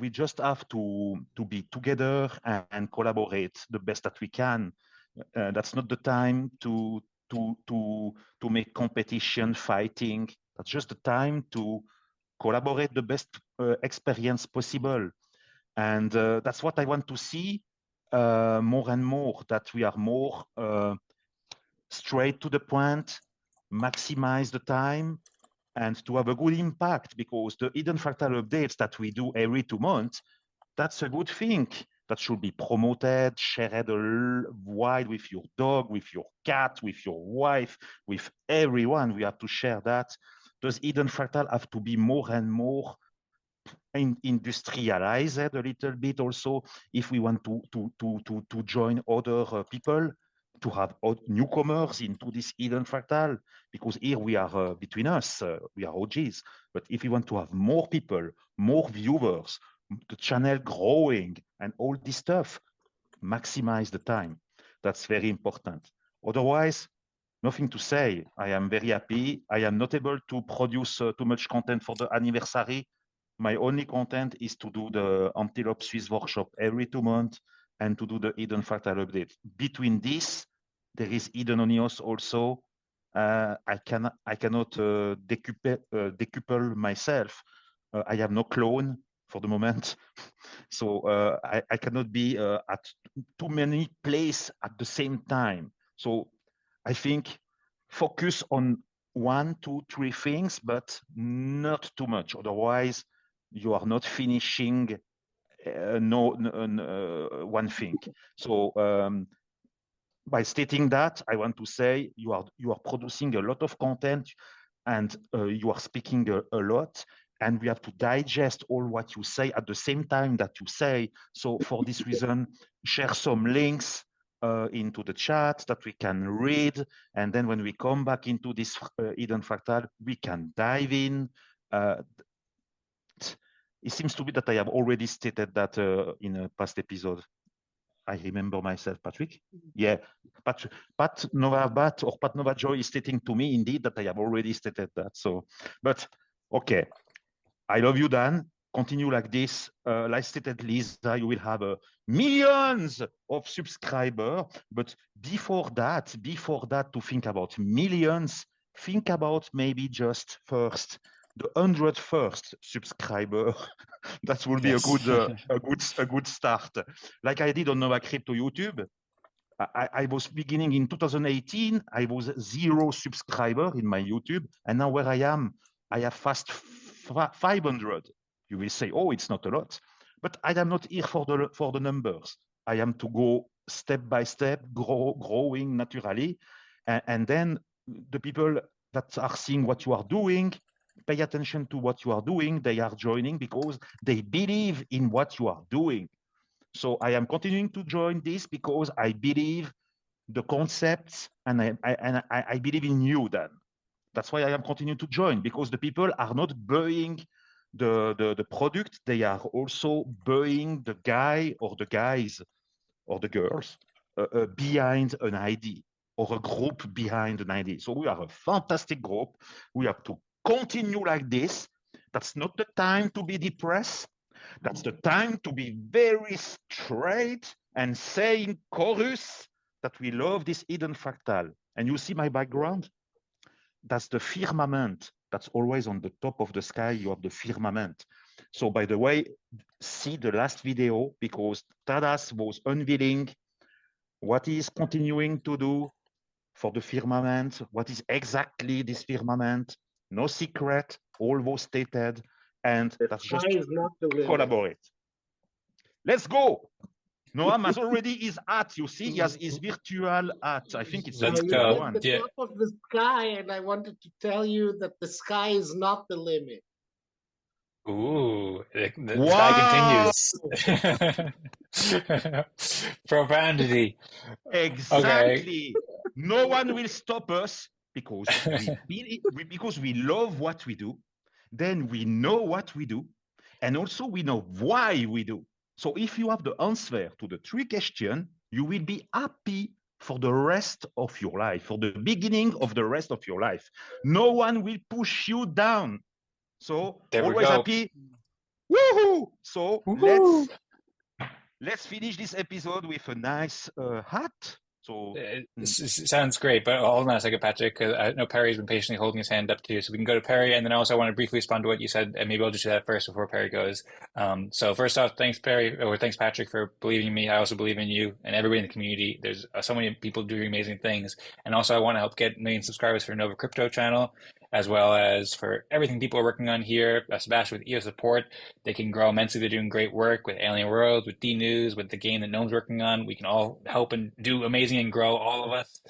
We just have to be together and collaborate the best that we can. That's not the time to make competition, fighting. That's just the time to collaborate the best experience possible. And that's what I want to see more and more, that we are more straight to the point, maximize the time, and to have a good impact, because the Eden Fractal updates that we do every 2 months, that's a good thing. That should be promoted, shared wide with your dog, with your cat, with your wife, with everyone. We have to share that. Does Eden Fractal have to be more and more industrialized a little bit also, if we want to join other people, to have newcomers into this Eden Fractal, because here we are between us, we are OGs. But if we want to have more people, more viewers, the channel growing and all this stuff, maximize the time. That's very important. Otherwise, nothing to say. I am very happy. I am not able to produce too much content for the anniversary. My only content is to do the Antelope Swiss workshop every 2 months and to do the Eden Fractal update. Between this, there is Eden Onios also. I cannot decouple myself. I have no clone for the moment. So I cannot be at too many places at the same time. So I think focus on 1, 2, 3 things, but not too much. Otherwise, you are not finishing one thing. So by stating that, I want to say you are producing a lot of content and you are speaking a lot, and we have to digest all what you say at the same time that you say. So for this reason, share some links into the chat that we can read, and then when we come back into this Eden Fractal, we can dive in. It seems to be that I have already stated that in a past episode. I remember myself, Patrick. Yeah, Pat Nova Joy is stating to me indeed that I have already stated that. So, but okay, I love you, Dan. Continue like this. Like stated, Lisa, you will have millions of subscribers. But before that, to think about millions, think about maybe just first the 101st subscriber. That will be Yes. a good start. Like I did on Nova Crypto YouTube. I was beginning in 2018. I was 0 subscriber in my YouTube, and now where I am, I have fast 500. You will say, "Oh, it's not a lot," but I am not here for the numbers. I am to go step by step, growing naturally, and then the people that are seeing what you are doing, pay attention to what you are doing. They are joining because they believe in what you are doing. So I am continuing to join this because I believe the concepts and I believe in you, Dan. That's why I am continuing to join, because the people are not buying the product. They are also buying the guy or the guys or the girls behind an ID or a group behind an ID. So we are a fantastic group. We have to continue like this. That's not the time to be depressed. That's the time to be very straight and say in chorus that we love this Eden Fractal. And you see my background? That's the firmament. That's always on the top of the sky. You have the firmament. So by the way, see the last video, because Tadas was unveiling what he is continuing to do for the firmament. What is exactly this firmament? No secret, all was stated. And that's just collaborate. Let's go. Noam has already his hat. You see, he has his virtual hat. I think it's Let's the go. one. At the top of the sky, and I wanted to tell you that the sky is not the limit. Ooh, the sky continues. Profundity. Exactly. Okay. No one will stop us because we love what we do. Then we know what we do, and also we know why we do. So if you have the answer to the 3 questions, you will be happy for the rest of your life, for the beginning of the rest of your life. No one will push you down. So there always happy. Woohoo! So Woohoo! let's finish this episode with a nice hat. So sounds great, but hold on a second, Patrick, because I know Perry's been patiently holding his hand up too. So we can go to Perry, and then also I want to briefly respond to what you said, and maybe I'll just do that first before Perry goes. So first off, thanks Perry, or thanks Patrick for believing in me. I also believe in you and everybody in the community. There's so many people doing amazing things, and also I want to help get 1 million subscribers for Nova Crypto channel, as well as for everything people are working on here. Sebastian with EO support, they can grow immensely. They're doing great work with Alien Worlds, with D News, with the game that Gnome's working on. We can all help and do amazing and grow, all of us.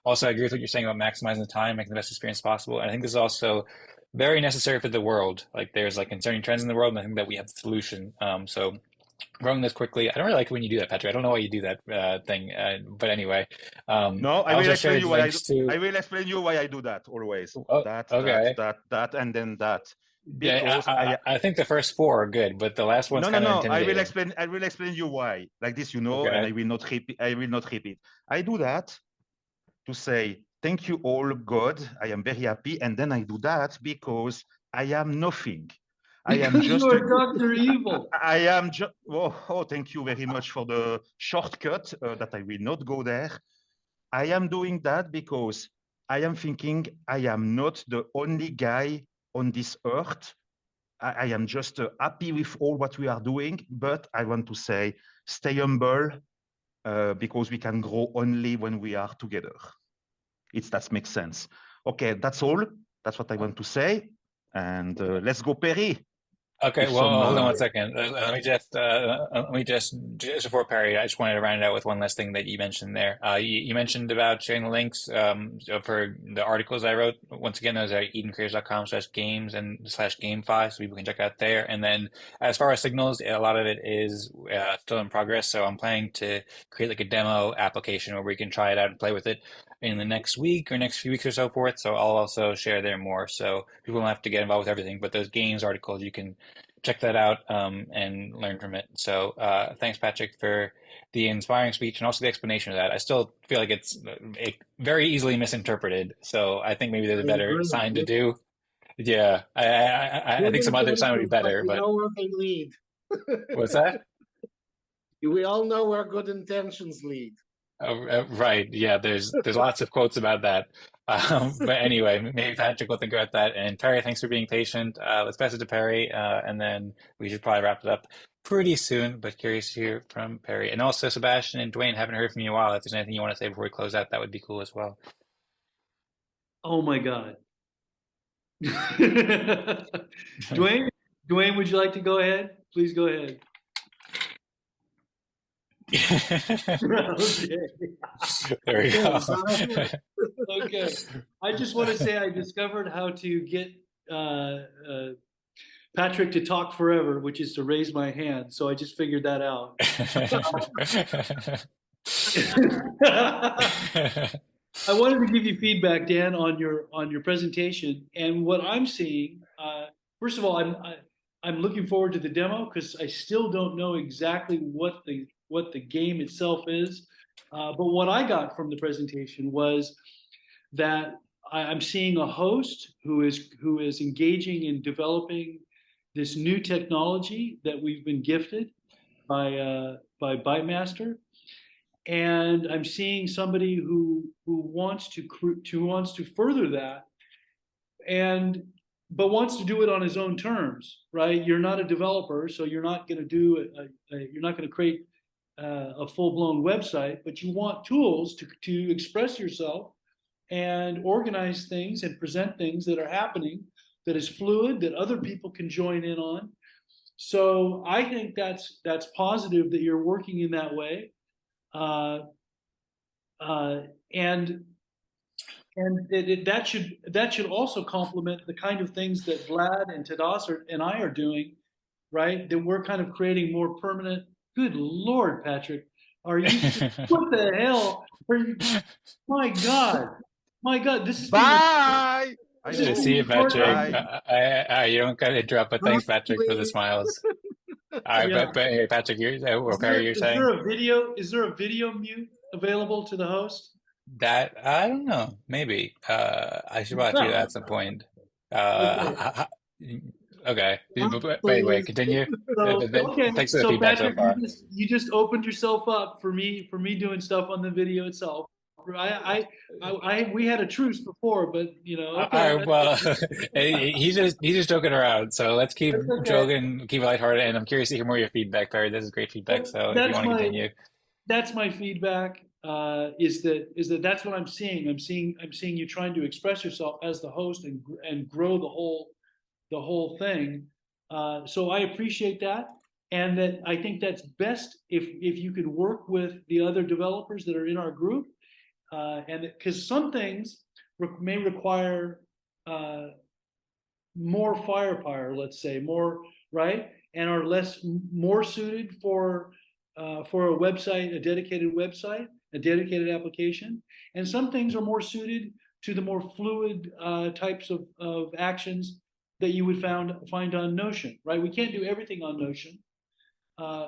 Also, I agree with what you're saying about maximizing the time, making the best experience possible. And I think this is also very necessary for the world. Like there's like concerning trends in the world, and I think that we have the solution. So growing this quickly. I don't really like it when you do that, Patrick. I don't know why you do that thing. But anyway, no, I will explain you why I will explain you why I do that always. That, and then that. Because I think the first 4 are good, but the last one's kind of intimidating. I will explain you why. Like this, and I will not repeat. I do that to say thank you all, God. I am very happy, and then I do that because I am nothing. I am Because just. you are Dr. Evil. I am just. Oh, thank you very much for the shortcut that I will not go there. I am doing that because I am thinking I am not the only guy on this earth. I am just happy with all what we are doing, but I want to say stay humble because we can grow only when we are together. That makes sense. Okay, that's all. That's what I want to say. And let's go, Perry. Okay, With well, some, hold on one second. Let me just before Perry, I just wanted to round it out with one last thing that you mentioned there. You mentioned about sharing the links so for the articles I wrote. Once again, those are edencreators.com/games and /gamefy, so people can check out there. And then as far as signals, a lot of it is still in progress. So I'm planning to create like a demo application where we can try it out and play with it in the next week or next few weeks or so forth. So I'll also share there more. So people don't have to get involved with everything, but those games articles, you can check that out and learn from it. So thanks, Patrick, for the inspiring speech and also the explanation of that. I still feel like it's very easily misinterpreted. So I think maybe there's a better sign to do. Yeah, I think some other sign would be better, but we know where they lead. what's that? We all know where good intentions lead. Right. Yeah, there's lots of quotes about that. But anyway, maybe Patrick will think about that. And Perry, thanks for being patient. Let's pass it to Perry, and then we should probably wrap it up pretty soon. But curious to hear from Perry. And also, Sebastian and Dwayne, haven't heard from you in a while. If there's anything you want to say before we close out, that would be cool as well. Oh my God. Dwayne, would you like to go ahead? Please go ahead. Okay. There we go. Okay. I just want to say I discovered how to get Patrick to talk forever, which is to raise my hand. So I just figured that out. I wanted to give you feedback, Dan, on your presentation and what I'm seeing. First of all, I'm looking forward to the demo because I still don't know exactly what the game itself is. But what I got from the presentation was that I'm seeing a host who is engaging in developing this new technology that we've been gifted by Bytemaster. And I'm seeing somebody who wants to further that, but wants to do it on his own terms, right? You're not a developer, so you're not going to create a full-blown website, but you want tools to express yourself and organize things and present things that are happening, that is fluid, that other people can join in on. So I think that's positive that you're working in that way. And that should also complement the kind of things that Vlad and Tadas and I are doing, right? That we're kind of creating more permanent. Good Lord, Patrick, are you? What the hell? Are you? My God, this is Bye. See you, Patrick. You don't got to interrupt, but thanks, Patrick, for the smiles. All right, Yeah. but hey, Patrick, Perry, you're saying? Is there a video mute available to the host? That I don't know. Maybe I should probably do that at some point. Okay. But anyway, continue. Okay. Thanks for the feedback Patrick, so far. you just opened yourself up for me doing stuff on the video itself. We had a truce before, but okay. All right, well, he's just joking around. So let's keep joking, keep it lighthearted, and I'm curious to hear more of your feedback, Perry. This is great feedback. So if you want to continue, that's my feedback. Is that that's what I'm seeing? I'm seeing you trying to express yourself as the host and grow the whole thing. So I appreciate that, and that I think that's best if you could work with the other developers that are in our group, and because some things may require more firepower, let's say, more, right, and are more suited for a website, a dedicated website, a dedicated application, and some things are more suited to the more fluid types of actions that you would find on Notion, right? We can't do everything on Notion,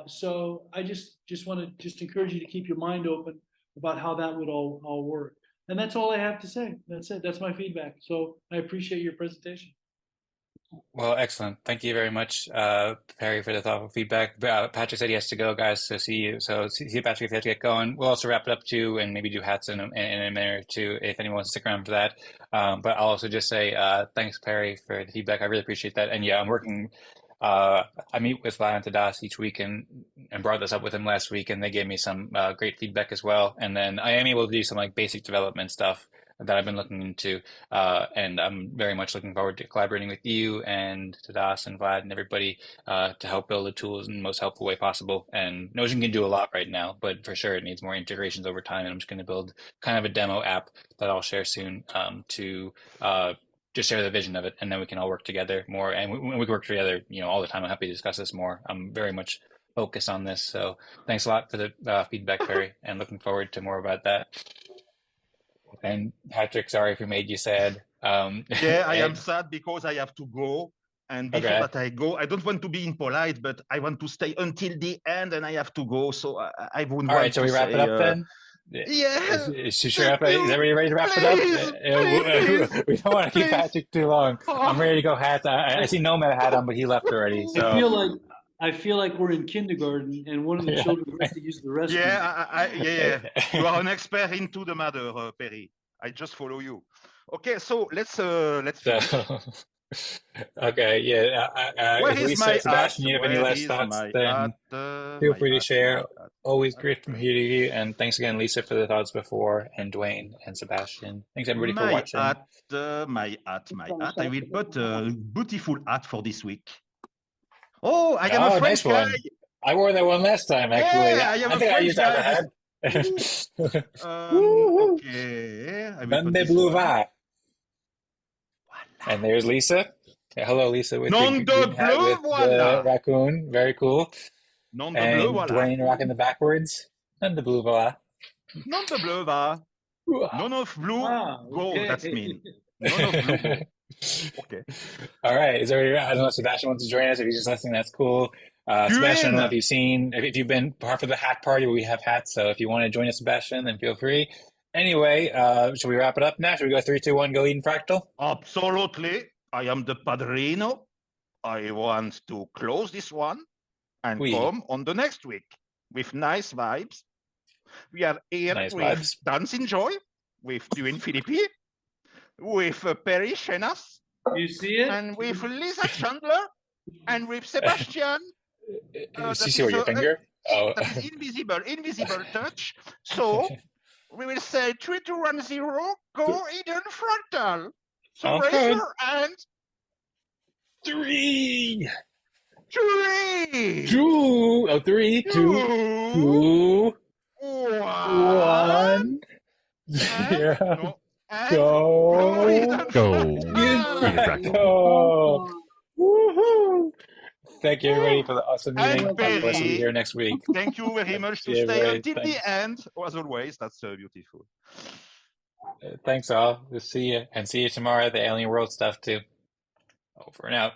so I just want to encourage you to keep your mind open about how that would all work. And that's all I have to say. That's it. That's my feedback. So I appreciate your presentation. Well, excellent. Thank you very much, Perry, for the thoughtful feedback. Patrick said he has to go, guys. So see you. So see you, Patrick, if you have to get going. We'll also wrap it up too, and maybe do hats in a minute or two if anyone wants to stick around for that. But I'll also just say thanks, Perry, for the feedback. I really appreciate that. And yeah, I'm working. I meet with Vlad and Tadas each week, and brought this up with him last week, and they gave me some great feedback as well. And then I am able to do some like basic development stuff that I've been looking into. And I'm very much looking forward to collaborating with you and Tadas and Vlad and everybody to help build the tools in the most helpful way possible. And Notion can do a lot right now, but for sure it needs more integrations over time. And I'm just going to build kind of a demo app that I'll share soon to just share the vision of it, and then we can all work together more. And we can work together, all the time. I'm happy to discuss this more. I'm very much focused on this. So thanks a lot for the feedback, Perry, and looking forward to more about that. And Patrick, sorry if we made you sad. Yeah, I am sad because I have to go. And before Okay. that I go, I don't want to be impolite, but I want to stay until the end, and I have to go. So I wouldn't All want right, so to we wrap it say, up then? yeah. Is everybody ready to wrap it up? Please, We don't want to keep please. Patrick too long. I'm ready to go hats. I see Nomad had on, but he left already. So I feel like we're in kindergarten and one of the Yeah. children has to use the restroom. Yeah. You are an expert into the matter, Perry. I just follow you. Okay, so let's finish. Okay, yeah. Where If is Lisa, my Sebastian, you have any Where last is thoughts, my then feel my free to share. my Always my great from here to you. And thanks again, Lisa, for the thoughts before, and Dwayne and Sebastian. Thanks everybody for watching. my hat. I will put a beautiful hat for this week. Oh, I am a French nice guy. one. I wore that one last time, actually. Yeah, I am a think I French used to have a guy. hat. Okay, I will Van put de this one. Bleuva. And there's Lisa. Yeah, hello, Lisa, with Nom the de green hat bleu, with the voilà. raccoon. Very cool. Nom de And bleu, voilà. Dwayne rocking the backwards. And the blue, voila. Nom de bleu, va. None of blue, go, okay. that's mean. None of blue, go. Okay. All right. Is there, I don't know if Sebastian wants to join us. If he's just listening, that's cool. Sebastian, I don't know if you've seen, if you've been part of the hat party where we have hats. So if you want to join us, Sebastian, then feel free. Anyway, should we wrap it up now? Should we go 3, 2, 1, go Eden Fractal? Absolutely. I am the padrino. I want to close this one and come on the next week with nice vibes. We are here with Dancing Joy, with Dwayne Philippi, with Perry Shenas. You see it? And with Lisa Chandler, and with Sebastian. You see your finger? That is invisible touch. So we will say 3, 2, 1, 0, go Eden Fractal. So raise your hand. 3. 3. 2. Oh, 3, 2, 1. 0. Go. Woohoo! Thank you, everybody, for the awesome meeting. We'll see you here next week. Thank you very much to stay until the end. As always, that's so beautiful. Thanks, all. We'll see you. And see you tomorrow at the Alien World stuff, too. Over and out.